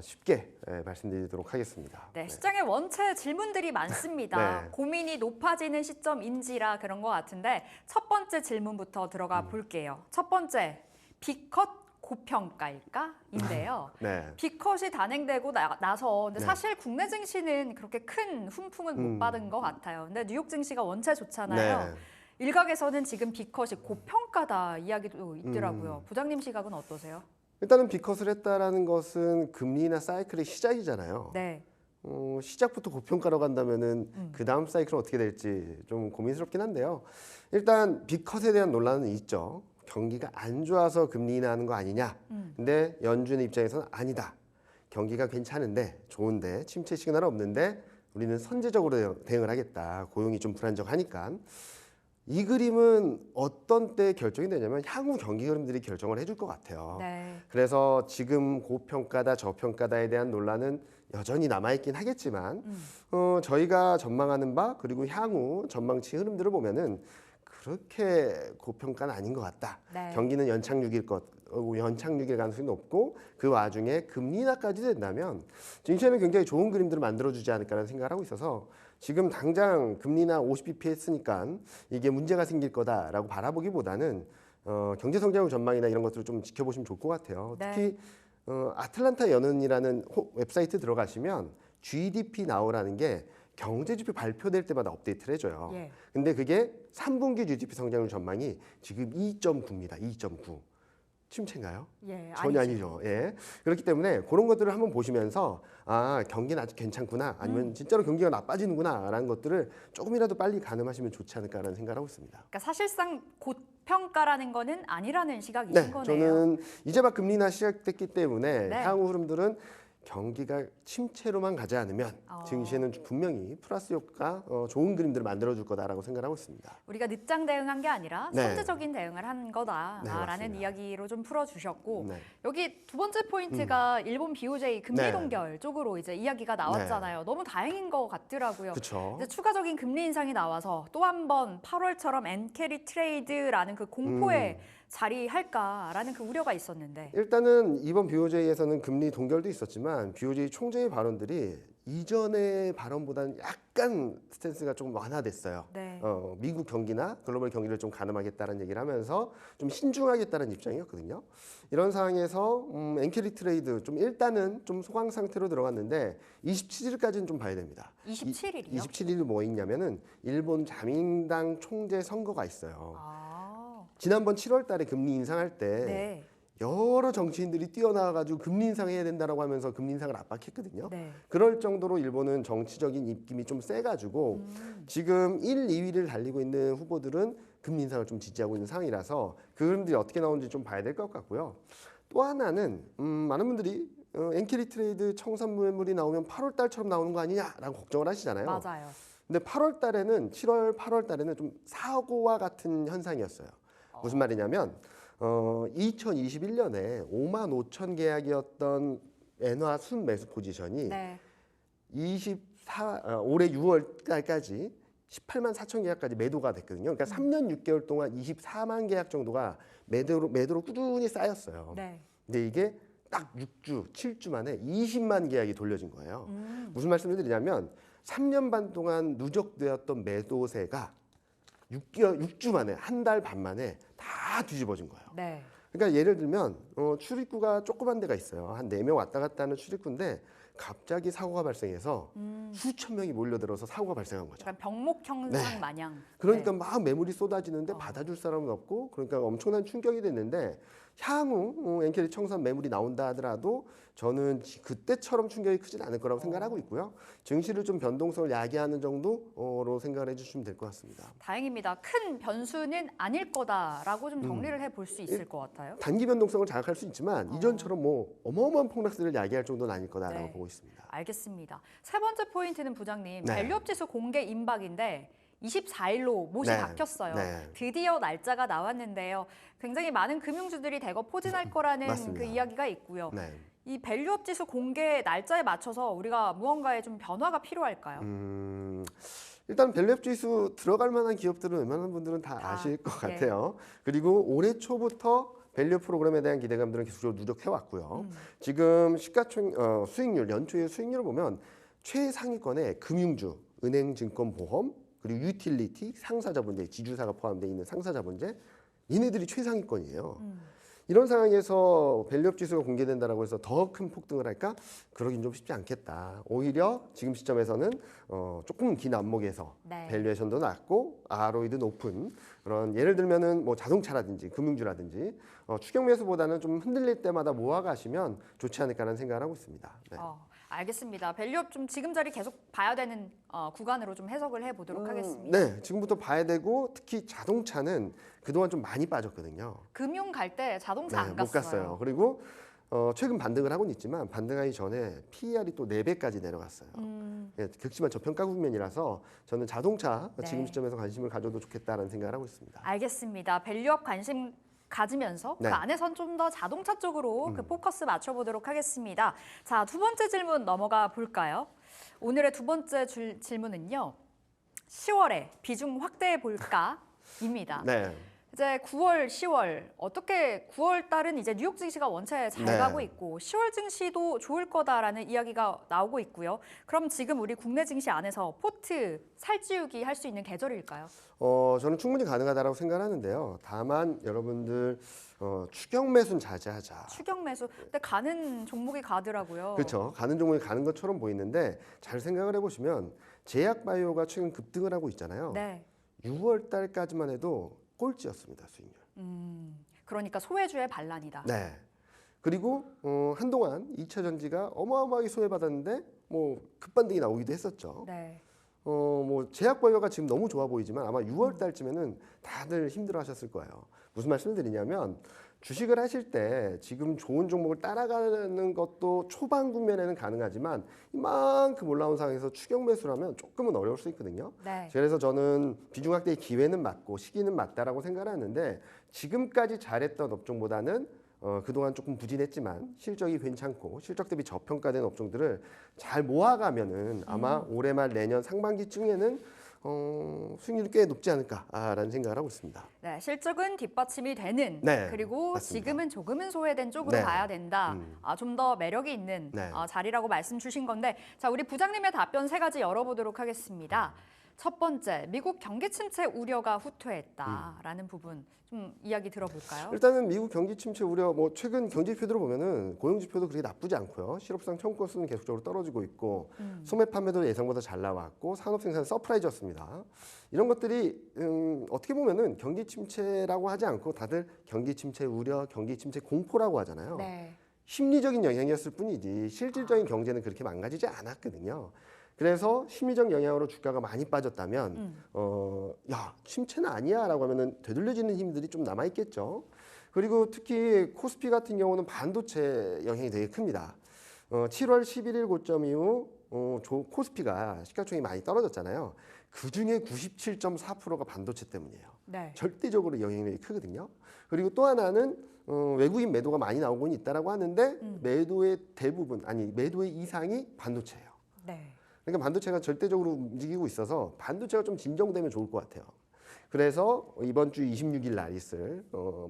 쉽게 말씀드리도록 하겠습니다. 네, 시장에 원체 질문들이 많습니다. 네. 고민이 높아지는 시점인지라 그런 것 같은데 첫 번째 질문부터 들어가 볼게요. 첫 번째, B컷 고평가일까? 인데요. 네. B컷이 단행되고 나서 근데 네. 사실 국내 증시는 그렇게 큰 훈풍을 못 받은 것 같아요. 근데 뉴욕 증시가 원체 좋잖아요. 네. 일각에서는 지금 B컷이 고평가다 이야기도 있더라고요. 부장님 시각은 어떠세요? 일단은 B컷을 했다라는 것은 금리나 사이클의 시작이잖아요. 네. 시작부터 고평가로 간다면은 그 다음 사이클은 어떻게 될지 좀 고민스럽긴 한데요. 일단 B컷에 대한 논란은 있죠. 경기가 안 좋아서 금리 인하하는 거 아니냐. 근데 연준의 입장에서는 아니다. 경기가 괜찮은데 좋은데 침체 시그널 없는데 우리는 선제적으로 대응을 하겠다. 고용이 좀 불안정하니까. 이 그림은 어떤 때 결정이 되냐면 향후 경기 흐름들이 결정을 해줄 것 같아요. 네. 그래서 지금 고평가다 저평가다에 대한 논란은 여전히 남아있긴 하겠지만 저희가 전망하는 바 그리고 향후 전망치 흐름들을 보면은 그렇게 고평가는 아닌 것 같다. 네. 경기는 연착륙일 가능성이 높고 그 와중에 금리 인하까지 된다면 증시에는 굉장히 좋은 그림들을 만들어주지 않을까라는 생각을 하고 있어서 지금 당장 금리 인하 50bp 했으니까 이게 문제가 생길 거다라고 바라보기보다는 경제 성장률 전망이나 이런 것들을 좀 지켜보시면 좋을 것 같아요. 네. 특히 아틀란타 연은이라는 웹사이트 들어가시면 GDP 나오라는 게 경제지표 발표될 때마다 업데이트를 해줘요. 예. 근데 그게 3분기 GDP 성장률 전망이 지금 2.9입니다. 2.9. 침체인가요? 예, 전혀 아니죠. 아니죠. 예. 그렇기 때문에 그런 것들을 한번 보시면서 경기는 아직 괜찮구나 아니면 진짜로 경기가 나빠지는구나라는 것들을 조금이라도 빨리 가늠하시면 좋지 않을까라는 생각을 하고 있습니다. 그러니까 사실상 고평가라는 거는 아니라는 시각이신 네, 거네요. 저는 이제 막 금리 인하 시작됐기 때문에 네. 향후 흐름들은 경기가 침체로만 가지 않으면 증시에는 분명히 플러스 효과, 좋은 그림들을 만들어줄 거다라고 생각하고 있습니다. 우리가 늦장 대응한 게 아니라 네. 선제적인 대응을 한 거다라는 네, 맞습니다. 이야기로 좀 풀어주셨고 네. 여기 두 번째 포인트가 일본 BOJ 금리 네. 동결 쪽으로 이제 이야기가 나왔잖아요. 너무 다행인 것 같더라고요. 그렇죠. 이제 추가적인 금리 인상이 나와서 또 한 번 8월처럼 엔캐리 트레이드라는 그 공포에 자리할까라는 그 우려가 있었는데. 일단은 이번 BOJ에서는 금리 동결도 있었지만 BOJ 총재의 발언들이 이전의 발언보다는 약간 스탠스가 좀 완화됐어요. 네. 미국 경기나 글로벌 경기를 좀 가늠하겠다는 얘기를 하면서 좀 신중하겠다는 입장이었거든요. 이런 상황에서 엔캐리 트레이드 좀 일단은 좀 소강 상태로 들어갔는데 27일까지는 좀 봐야 됩니다. 27일이요? 27일이 뭐 있냐면은 일본 자민당 총재 선거가 있어요. 아, 지난번 7월 달에 금리 인상할 때 네. 여러 정치인들이 뛰어나와가지고 금리 인상해야 된다라고 하면서 금리 인상을 압박했거든요. 네. 그럴 정도로 일본은 정치적인 입김이 좀 세가지고 지금 1, 2위를 달리고 있는 후보들은 금리 인상을 좀 지지하고 있는 상황이라서 그 흐름들이 어떻게 나오는지 좀 봐야 될 것 같고요. 또 하나는 많은 분들이 엔캐리 트레이드 청산 매물이 나오면 8월 달처럼 나오는 거 아니냐라고 걱정을 하시잖아요. 맞아요. 근데 8월 달에는 7월, 8월 달에는 좀 사고와 같은 현상이었어요. 무슨 말이냐면 2021년에 5만 5천 계약이었던 엔화 순매수 포지션이 네. 올해 6월 달까지 18만 4천 계약까지 매도가 됐거든요. 그러니까 3년 6개월 동안 24만 계약 정도가 매도로 꾸준히 쌓였어요. 네. 근데 이게 딱 6주, 7주 만에 20만 계약이 돌려진 거예요. 무슨 말씀을 드리냐면 3년 반 동안 누적되었던 매도세가 6주 만에, 한 달 반 만에 다 뒤집어진 거예요. 네. 그러니까 예를 들면 출입구가 조그만 데가 있어요. 한 4명 왔다 갔다 하는 출입구인데 갑자기 사고가 발생해서 수천 명이 몰려들어서 사고가 발생한 거죠. 약간 병목 현상 네. 마냥. 그러니까 네. 막 매물이 쏟아지는데 받아줄 사람은 없고 그러니까 엄청난 충격이 됐는데 향후 엔캐리 청산 매물이 나온다 하더라도 저는 그때처럼 충격이 크진 않을 거라고 생각하고 있고요. 증시를 좀 변동성을 야기하는 정도로 생각을 해주시면 될 것 같습니다. 다행입니다. 큰 변수는 아닐 거다라고 좀 정리를 해볼 수 있을 것 같아요. 단기 변동성을 자극할 수 있지만 이전처럼 뭐 어마어마한 폭락세를 야기할 정도는 아닐 거다라고 네. 보고 있습니다. 알겠습니다. 세 번째 포인트는 부장님, 네. 밸류업 지수 공개 임박인데 24일로 못이 네. 박혔어요. 네. 드디어 날짜가 나왔는데요. 굉장히 많은 금융주들이 대거 포진할 거라는 맞습니다. 그 이야기가 있고요. 네. 이 밸류업 지수 공개 날짜에 맞춰서 우리가 무언가에 좀 변화가 필요할까요? 일단 밸류업 지수 들어갈 만한 기업들은 웬만한 분들은 다 아실 것 예. 같아요. 그리고 올해 초부터 밸류 프로그램에 대한 기대감들은 계속적으로 누적해 왔고요. 지금 시가총 수익률 연초의 수익률을 보면 최상위권에 금융주, 은행, 증권, 보험 그리고 유틸리티, 상사자본재, 지주사가 포함되어 있는 상사자본재 얘네들이 최상위권이에요. 이런 상황에서 밸류업 지수가 공개된다라고 해서 더 큰 폭등을 할까? 그러긴 좀 쉽지 않겠다. 오히려 지금 시점에서는 조금 긴 안목에서 네. 밸류에이션도 낮고 ROE도 높은 그런 예를 들면은 뭐 자동차라든지 금융주라든지 추격 매수보다는 좀 흔들릴 때마다 모아가시면 좋지 않을까라는 생각을 하고 있습니다. 네. 알겠습니다. 밸류업 좀 지금 자리 계속 봐야 되는 구간으로 좀 해석을 해보도록 하겠습니다. 네, 지금부터 봐야 되고 특히 자동차는 그동안 좀 많이 빠졌거든요. 금융 갈 때 자동차 안 못 갔어요. 갔어요. 그리고 최근 반등을 하고는 있지만 반등하기 전에 PER이 또 4배까지 내려갔어요. 예, 극심한 저평가 국면이라서 저는 자동차 네. 지금 시점에서 관심을 가져도 좋겠다라는 생각을 하고 있습니다. 알겠습니다. 밸류업 관심 가지면서 네. 그 안에선 좀 더 자동차 쪽으로 그 포커스 맞춰보도록 하겠습니다. 자, 두 번째 질문 넘어가 볼까요? 오늘의 두 번째 질문은요. 10월에 비중 확대해 볼까입니다. 네. 이제 9월, 10월 어떻게 9월 달은 이제 뉴욕 증시가 원체 잘 네. 가고 있고 10월 증시도 좋을 거다라는 이야기가 나오고 있고요. 그럼 지금 우리 국내 증시 안에서 포트 살찌우기 할 수 있는 계절일까요? 저는 충분히 가능하다고 생각하는데요. 다만 여러분들 추격 매수는 자제하자. 추격 매수. 근데 가는 종목이 가더라고요. 그렇죠. 가는 종목이 가는 것처럼 보이는데 잘 생각을 해보시면 제약 바이오가 최근 급등을 하고 있잖아요. 네. 6월 달까지만 해도 꼴찌였습니다, 수익률. 그러니까 소외주의 반란이다. 네. 그리고 한동안 2차 전지가 어마어마하게 소외받았는데 뭐 급반등이 나오기도 했었죠. 네. 뭐 제약 바이오가 지금 너무 좋아 보이지만 아마 6월 달쯤에는 다들 힘들어하셨을 거예요. 무슨 말씀을 드리냐면 주식을 하실 때 지금 좋은 종목을 따라가는 것도 초반 국면에는 가능하지만 이만큼 올라온 상황에서 추격 매수라면 조금은 어려울 수 있거든요. 네. 그래서 저는 비중 확대의 기회는 맞고 시기는 맞다라고 생각하는데 지금까지 잘했던 업종보다는 그동안 조금 부진했지만 실적이 괜찮고 실적 대비 저평가된 업종들을 잘 모아가면은 아마 올해 말 내년 상반기쯤에는 수익률이 꽤 높지 않을까라는 생각을 하고 있습니다. 네, 실적은 뒷받침이 되는 네, 그리고 맞습니다. 지금은 조금은 소외된 쪽으로 네. 가야 된다. 좀 더 매력이 있는 네. 자리라고 말씀 주신 건데 자 우리 부장님의 답변 세 가지 열어보도록 하겠습니다. 첫 번째, 미국 경기 침체 우려가 후퇴했다라는 부분 좀 이야기 들어볼까요? 일단은 미국 경기 침체 우려, 뭐 최근 경제 지표들을 보면은 고용 지표도 그렇게 나쁘지 않고요. 실업상 청구 건수는 계속적으로 떨어지고 있고 소매 판매도 예상보다 잘 나왔고 산업 생산 서프라이즈였습니다. 이런 것들이 어떻게 보면은 경기 침체라고 하지 않고 다들 경기 침체 우려, 경기 침체 공포라고 하잖아요. 네. 심리적인 영향이었을 뿐이지 실질적인 경제는 그렇게 망가지지 않았거든요. 그래서 심리적 영향으로 주가가 많이 빠졌다면 야 침체는 아니야라고 하면은 되돌려지는 힘들이 좀 남아 있겠죠. 그리고 특히 코스피 같은 경우는 반도체 영향이 되게 큽니다. 7월 11일 고점 이후 코스피가 시가총액이 많이 떨어졌잖아요. 그 중에 97.4%가 반도체 때문이에요. 네. 절대적으로 영향력이 크거든요. 그리고 또 하나는 외국인 매도가 많이 나오곤 있다라고 하는데 매도의 대부분 아니 매도의 이상이 반도체예요. 네. 그러니까 반도체가 절대적으로 움직이고 있어서 반도체가 좀 진정되면 좋을 것 같아요. 그래서 이번 주 26일 날 있을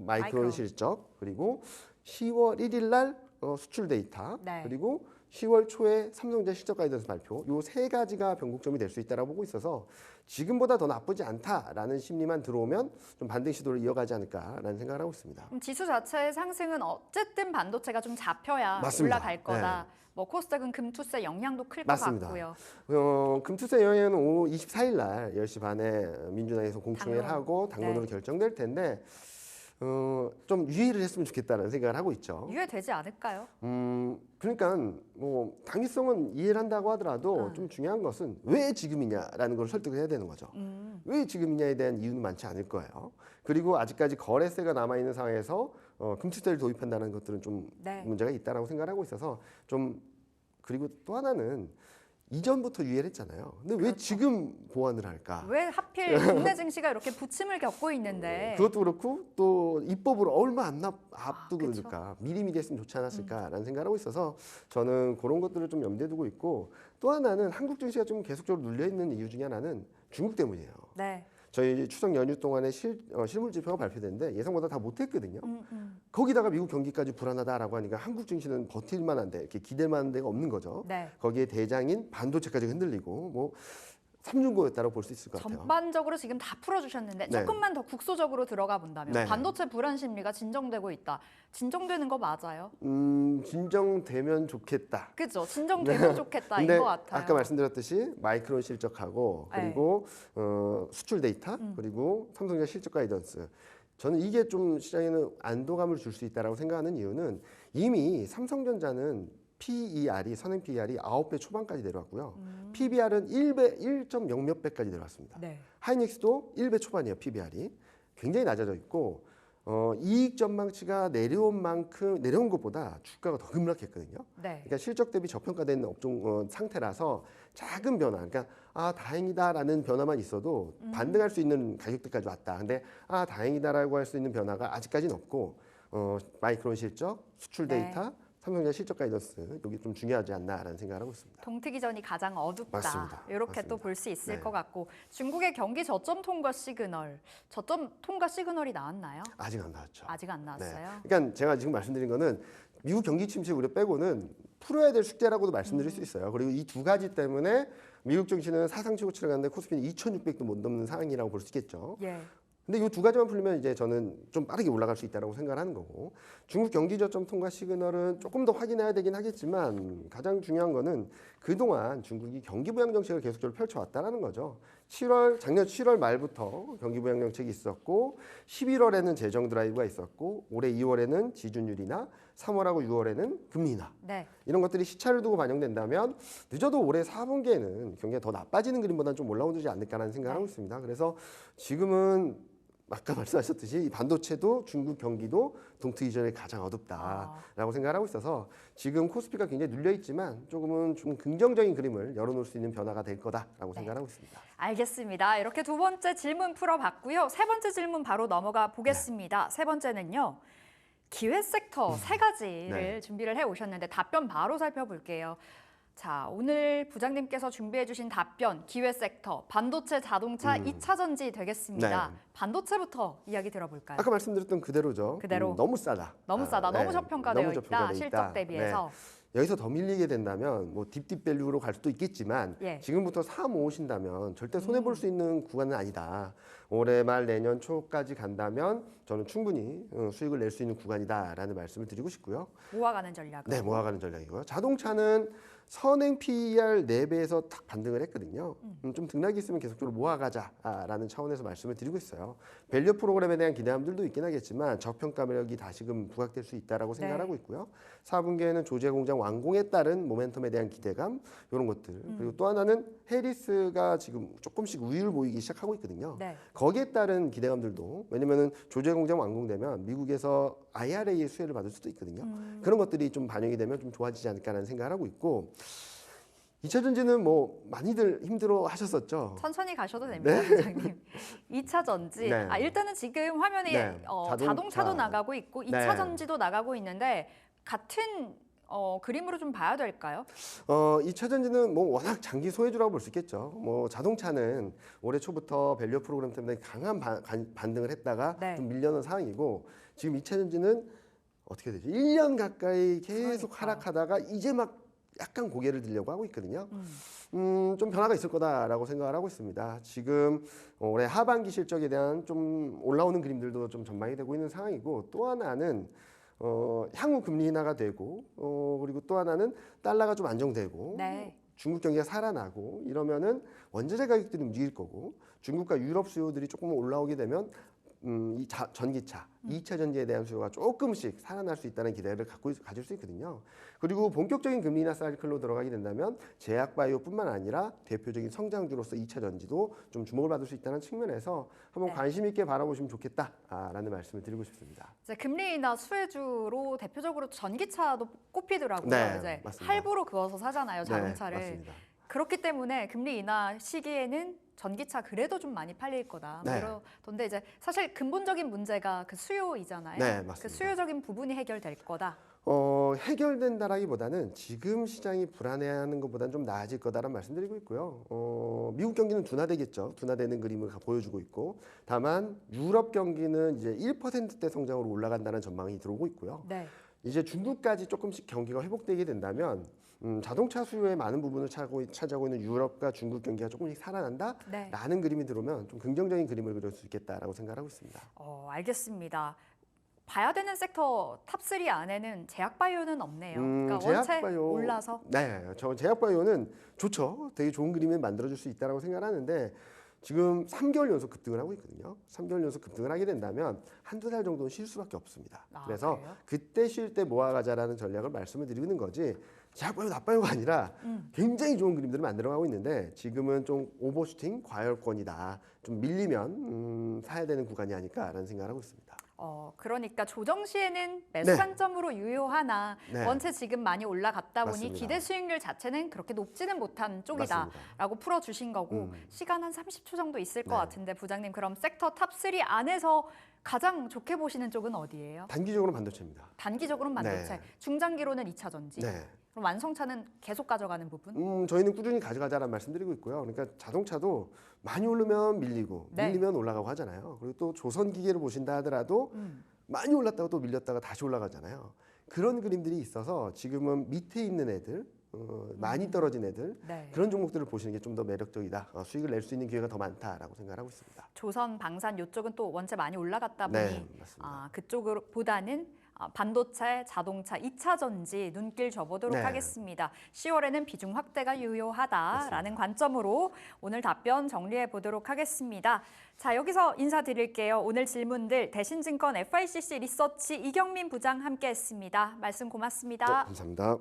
마이크론 실적 그리고 10월 1일 날 수출 데이터 네. 그리고 10월 초에 삼성전자 실적 가이던스 발표 요 세 가지가 변곡점이 될 수 있다라고 보고 있어서 지금보다 더 나쁘지 않다라는 심리만 들어오면 좀 반등 시도를 이어가지 않을까라는 생각을 하고 있습니다. 지수 자체의 상승은 어쨌든 반도체가 좀 잡혀야 맞습니다. 올라갈 거다. 뭐 코스닥은 금투세 영향도 클 것 맞습니다. 같고요. 금투세 영향은 24일 날 10시 반에 민주당에서 공청회를 당론. 하고 당론으로 네. 결정될 텐데 좀 유예를 했으면 좋겠다는 생각을 하고 있죠. 유예되지 않을까요? 그러니까 뭐 당위성은 이해를 한다고 하더라도 좀 중요한 것은 왜 지금이냐라는 걸 설득을 해야 되는 거죠. 왜 지금이냐에 대한 이유는 많지 않을 거예요. 그리고 아직까지 거래세가 남아 있는 상황에서 금투세를 도입한다는 것들은 좀 네. 문제가 있다라고 생각을 하고 있어서 좀 그리고 또 하나는 이전부터 유예를 했잖아요. 근데 왜 지금 보완을 할까? 왜 하필 국내 증시가 이렇게 부침을 겪고 있는데 그것도 그렇고 또 입법으로 얼마 안 앞두고 그쵸. 그러니까 미리미리 했으면 좋지 않았을까라는 생각을 하고 있어서 저는 그런 것들을 좀 염두에 두고 있고 또 하나는 한국 증시가 좀 계속적으로 눌려 있는 이유 중에 하나는 중국 때문이에요. 네. 저희 추석 연휴 동안에 실물 지표가 발표됐는데 예상보다 다 못했거든요. 거기다가 미국 경기까지 불안하다라고 하니까 한국 증시는 버틸 만한데 이렇게 기댈 만한 데가 없는 거죠. 네. 거기에 대장인 반도체까지 흔들리고 뭐 삼중고였다고 볼 수 있을 것 같아요. 전반적으로 지금 다 풀어주셨는데 네. 조금만 더 국소적으로 들어가 본다면 네. 반도체 불안 심리가 진정되고 있다. 진정되는 거 맞아요? 진정되면 좋겠다. 그죠? 진정되면 좋겠다인 근데 것 같아요. 아까 말씀드렸듯이 마이크론 실적하고 네. 그리고 수출 데이터 그리고 삼성전자 실적 가이던스 저는 이게 좀 시장에는 안도감을 줄 수 있다라고 생각하는 이유는 이미 삼성전자는 PER이 선행 PER이 9배 초반까지 내려왔고요. PBR은 1점 0 몇 배까지 내려왔습니다. 네. 하이닉스도 1배 초반이에요. PBR이 굉장히 낮아져 있고 이익 전망치가 내려온 것보다 주가가 더 급락했거든요. 네. 그러니까 실적 대비 저평가된 업종 상태라서 작은 변화, 그러니까 다행이다라는 변화만 있어도 반등할 수 있는 가격대까지 왔다. 근데 다행이다라고 할 수 있는 변화가 아직까지는 없고 마이크론 실적, 수출 네. 데이터, 삼성전자 실적 가이던스 여기 좀 중요하지 않나라는 생각을 하고 있습니다. 동트기 전이 가장 어둡다. 맞습니다. 이렇게 또 맞습니다. 볼 수 있을 네. 것 같고 중국의 경기 저점 통과 시그널이 나왔나요? 아직 안 나왔죠. 아직 안 나왔어요. 그러니까 제가 지금 말씀드린 거는 미국 경기 침체 우려 빼고는 풀어야 될 숙제라고도 말씀드릴 수 있어요. 그리고 이 두 가지 때문에 미국 증시는 사상 최고치를 갔는데 코스피는 2,600도 못 넘는 상황이라고 볼 수 있겠죠. 예. 근데 이 두 가지만 풀리면 이제 저는 좀 빠르게 올라갈 수 있다고 생각을 하는 거고 중국 경기 저점 통과 시그널은 조금 더 확인해야 되긴 하겠지만 가장 중요한 거는 그동안 중국이 경기 부양 정책을 계속적으로 펼쳐왔다라는 거죠. 작년 7월 말부터 경기 부양 정책이 있었고 11월에는 재정 드라이브가 있었고 올해 2월에는 지준율이나 3월하고 6월에는 금리 인하 네. 이런 것들이 시차를 두고 반영된다면 늦어도 올해 4분기에는 경기가 더 나빠지는 그림보다는 좀 올라오지 않을까라는 생각을 하고 있습니다. 그래서 지금은 아까 말씀하셨듯이 이 반도체도 중국 경기도 동트기 전에 가장 어둡다라고 생각을 하고 있어서 지금 코스피가 굉장히 눌려 있지만 조금은 좀 긍정적인 그림을 열어놓을 수 있는 변화가 될 거다라고 생각을 하고 있습니다. 알겠습니다. 이렇게 두 번째 질문 풀어봤고요. 세 번째 질문 바로 넘어가 보겠습니다. 세 번째는요. 기회 섹터 세 가지를 네. 준비를 해 오셨는데 답변 바로 살펴볼게요. 자, 오늘 부장님께서 준비해 주신 답변, 기회 섹터, 반도체, 자동차, 2차 전지 되겠습니다. 네. 반도체부터 이야기 들어볼까요? 아까 말씀드렸던 그대로죠. 그대로. 너무 싸다. 너무 싸다, 너무 네. 저평가되어 너무 있다, 저평가되어 실적 대비해서. 네. 여기서 더 밀리게 된다면 뭐 딥딥 밸류로 갈 수도 있겠지만 예. 지금부터 사 모으신다면 절대 손해 볼 수 있는 구간은 아니다. 올해 말 내년 초까지 간다면 저는 충분히 수익을 낼 수 있는 구간이다라는 말씀을 드리고 싶고요. 모아가는 전략. 네, 모아가는 전략이고요. 자동차는 선행 PER 4배에서 탁 반등을 했거든요. 좀 등락이 있으면 계속적으로 모아가자라는 차원에서 말씀을 드리고 있어요. 밸류 프로그램에 대한 기대감들도 있긴 하겠지만 저평가 매력이 다시금 부각될 수 있다라고 생각을 하고 있고요. 4분기에는 조제 공장 완공에 따른 모멘텀에 대한 기대감 이런 것들 그리고 또 하나는 해리스가 지금 조금씩 우위를 보이기 시작하고 있거든요. 네. 거기에 따른 기대감들도 왜냐면은 조제 공장 완공되면 미국에서 IRA 수혜를 받을 수도 있거든요. 그런 것들이 좀 반영이 되면 좀 좋아지지 않을까라는 생각을 하고 있고 2차 전지는 뭐 많이들 힘들어 하셨었죠. 천천히 가셔도 됩니다, 부장님. 2차 전지. 네. 일단은 지금 화면에 네. 자동차도 나가고 있고 2차 네. 전지도 나가고 있는데 같은 그림으로 좀 봐야 될까요? 2차 전지는 뭐 워낙 장기 소외주라고 볼 수 있겠죠. 뭐 자동차는 올해 초부터 밸류 프로그램 때문에 강한 반등을 했다가 네. 좀 밀려는 상황이고 지금 2차 전지는 어떻게 되죠? 1년 가까이 계속 그러니까. 하락하다가 이제 막 약간 고개를 들려고 하고 있거든요. 좀 변화가 있을 거다라고 생각을 하고 있습니다. 지금 올해 하반기 실적에 대한 좀 올라오는 그림들도 좀 전망이 되고 있는 상황이고 또 하나는 향후 금리 인하가 되고 그리고 또 하나는 달러가 좀 안정되고 네. 중국 경기가 살아나고 이러면은 원자재 가격들이 움직일 거고 중국과 유럽 수요들이 조금 올라오게 되면 이 전기차, 2차 전지에 대한 수요가 조금씩 살아날 수 있다는 기대를 가질 수 있거든요. 그리고 본격적인 금리 인하 사이클로 들어가게 된다면 제약바이오뿐만 아니라 대표적인 성장주로서 2차 전지도 좀 주목을 받을 수 있다는 측면에서 한번 네. 관심 있게 바라보시면 좋겠다라는 말씀을 드리고 싶습니다. 이제 금리 인하 수혜주로 대표적으로 전기차도 꼽히더라고요. 네, 이제 맞습니다. 할부로 그어서 사잖아요, 자동차를. 네, 맞습니다. 그렇기 때문에 금리 인하 시기에는 전기차 그래도 좀 많이 팔릴 거다. 네. 그런데 이제 사실 근본적인 문제가 그 수요이잖아요. 네, 맞습니다. 그 수요적인 부분이 해결될 거다. 해결된다라기보다는 지금 시장이 불안해하는 것보다는 좀 나아질 거다라는 말씀드리고 있고요. 미국 경기는 둔화되겠죠. 둔화되는 그림을 보여주고 있고, 다만 유럽 경기는 이제 1%대 성장으로 올라간다는 전망이 들어오고 있고요. 네. 이제 중국까지 조금씩 경기가 회복되게 된다면 자동차 수요의 많은 부분을 차지하고 있는 유럽과 중국 경기가 조금씩 살아난다라는 네. 그림이 들어오면 좀 긍정적인 그림을 그릴 수 있겠다라고 생각하고 있습니다. 알겠습니다. 봐야 되는 섹터 탑3 안에는 제약바이오는 없네요. 그러니까 원체 제약바이오, 올라서. 네, 저 제약바이오는 좋죠. 되게 좋은 그림을 만들어줄 수 있다고 생각하는데 지금 3개월 연속 급등을 하고 있거든요. 3개월 연속 급등을 하게 된다면 한두 달 정도는 쉴 수밖에 없습니다. 그래서 그래요? 그때 쉴 때 모아가자라는 전략을 말씀을 드리는 거지 제약바이오 나빠요가 아니라 굉장히 좋은 그림들을 만들어가고 있는데 지금은 좀 오버슈팅, 과열권이다. 좀 밀리면 사야 되는 구간이 아닐까라는 생각을 하고 있습니다. 그러니까 조정 시에는 매수 네. 관점으로 유효하나 네. 원체 지금 많이 올라갔다 보니 맞습니다. 기대 수익률 자체는 그렇게 높지는 못한 쪽이다라고 맞습니다. 풀어주신 거고 시간 한 30초 정도 있을 것 네. 같은데 부장님 그럼 섹터 탑3 안에서 가장 좋게 보시는 쪽은 어디예요? 단기적으로 반도체입니다. 단기적으로는 반도체, 네. 중장기로는 2차 전지. 네. 그럼 완성차는 계속 가져가는 부분? 저희는 꾸준히 가져가자라는 말씀드리고 있고요. 그러니까 자동차도 많이 오르면 밀리고 네. 밀리면 올라가고 하잖아요. 그리고 또 조선 기계를 보신다 하더라도 많이 올랐다가 또 밀렸다가 다시 올라가잖아요. 그런 그림들이 있어서 지금은 밑에 있는 애들, 많이 떨어진 애들 네. 그런 종목들을 보시는 게 좀 더 매력적이다. 수익을 낼 수 있는 기회가 더 많다라고 생각하고 있습니다. 조선, 방산 이쪽은 또 원체 많이 올라갔다 보니 네, 맞습니다. 그쪽으로 보다는 반도체, 자동차, 2차 전지 눈길 줘보도록 네. 하겠습니다. 10월에는 비중 확대가 유효하다라는 관점으로 오늘 답변 정리해 보도록 하겠습니다. 자, 여기서 인사드릴게요. 오늘 질문들 대신증권 FICC 리서치 이경민 부장 함께했습니다. 말씀 고맙습니다. 네, 감사합니다.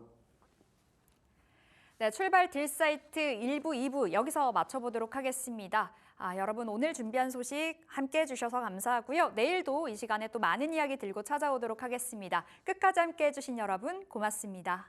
네, 출발 딜사이트 1부, 2부 여기서 마쳐보도록 하겠습니다. 여러분 오늘 준비한 소식 함께해 주셔서 감사하고요. 내일도 이 시간에 또 많은 이야기 들고 찾아오도록 하겠습니다. 끝까지 함께해 주신 여러분 고맙습니다.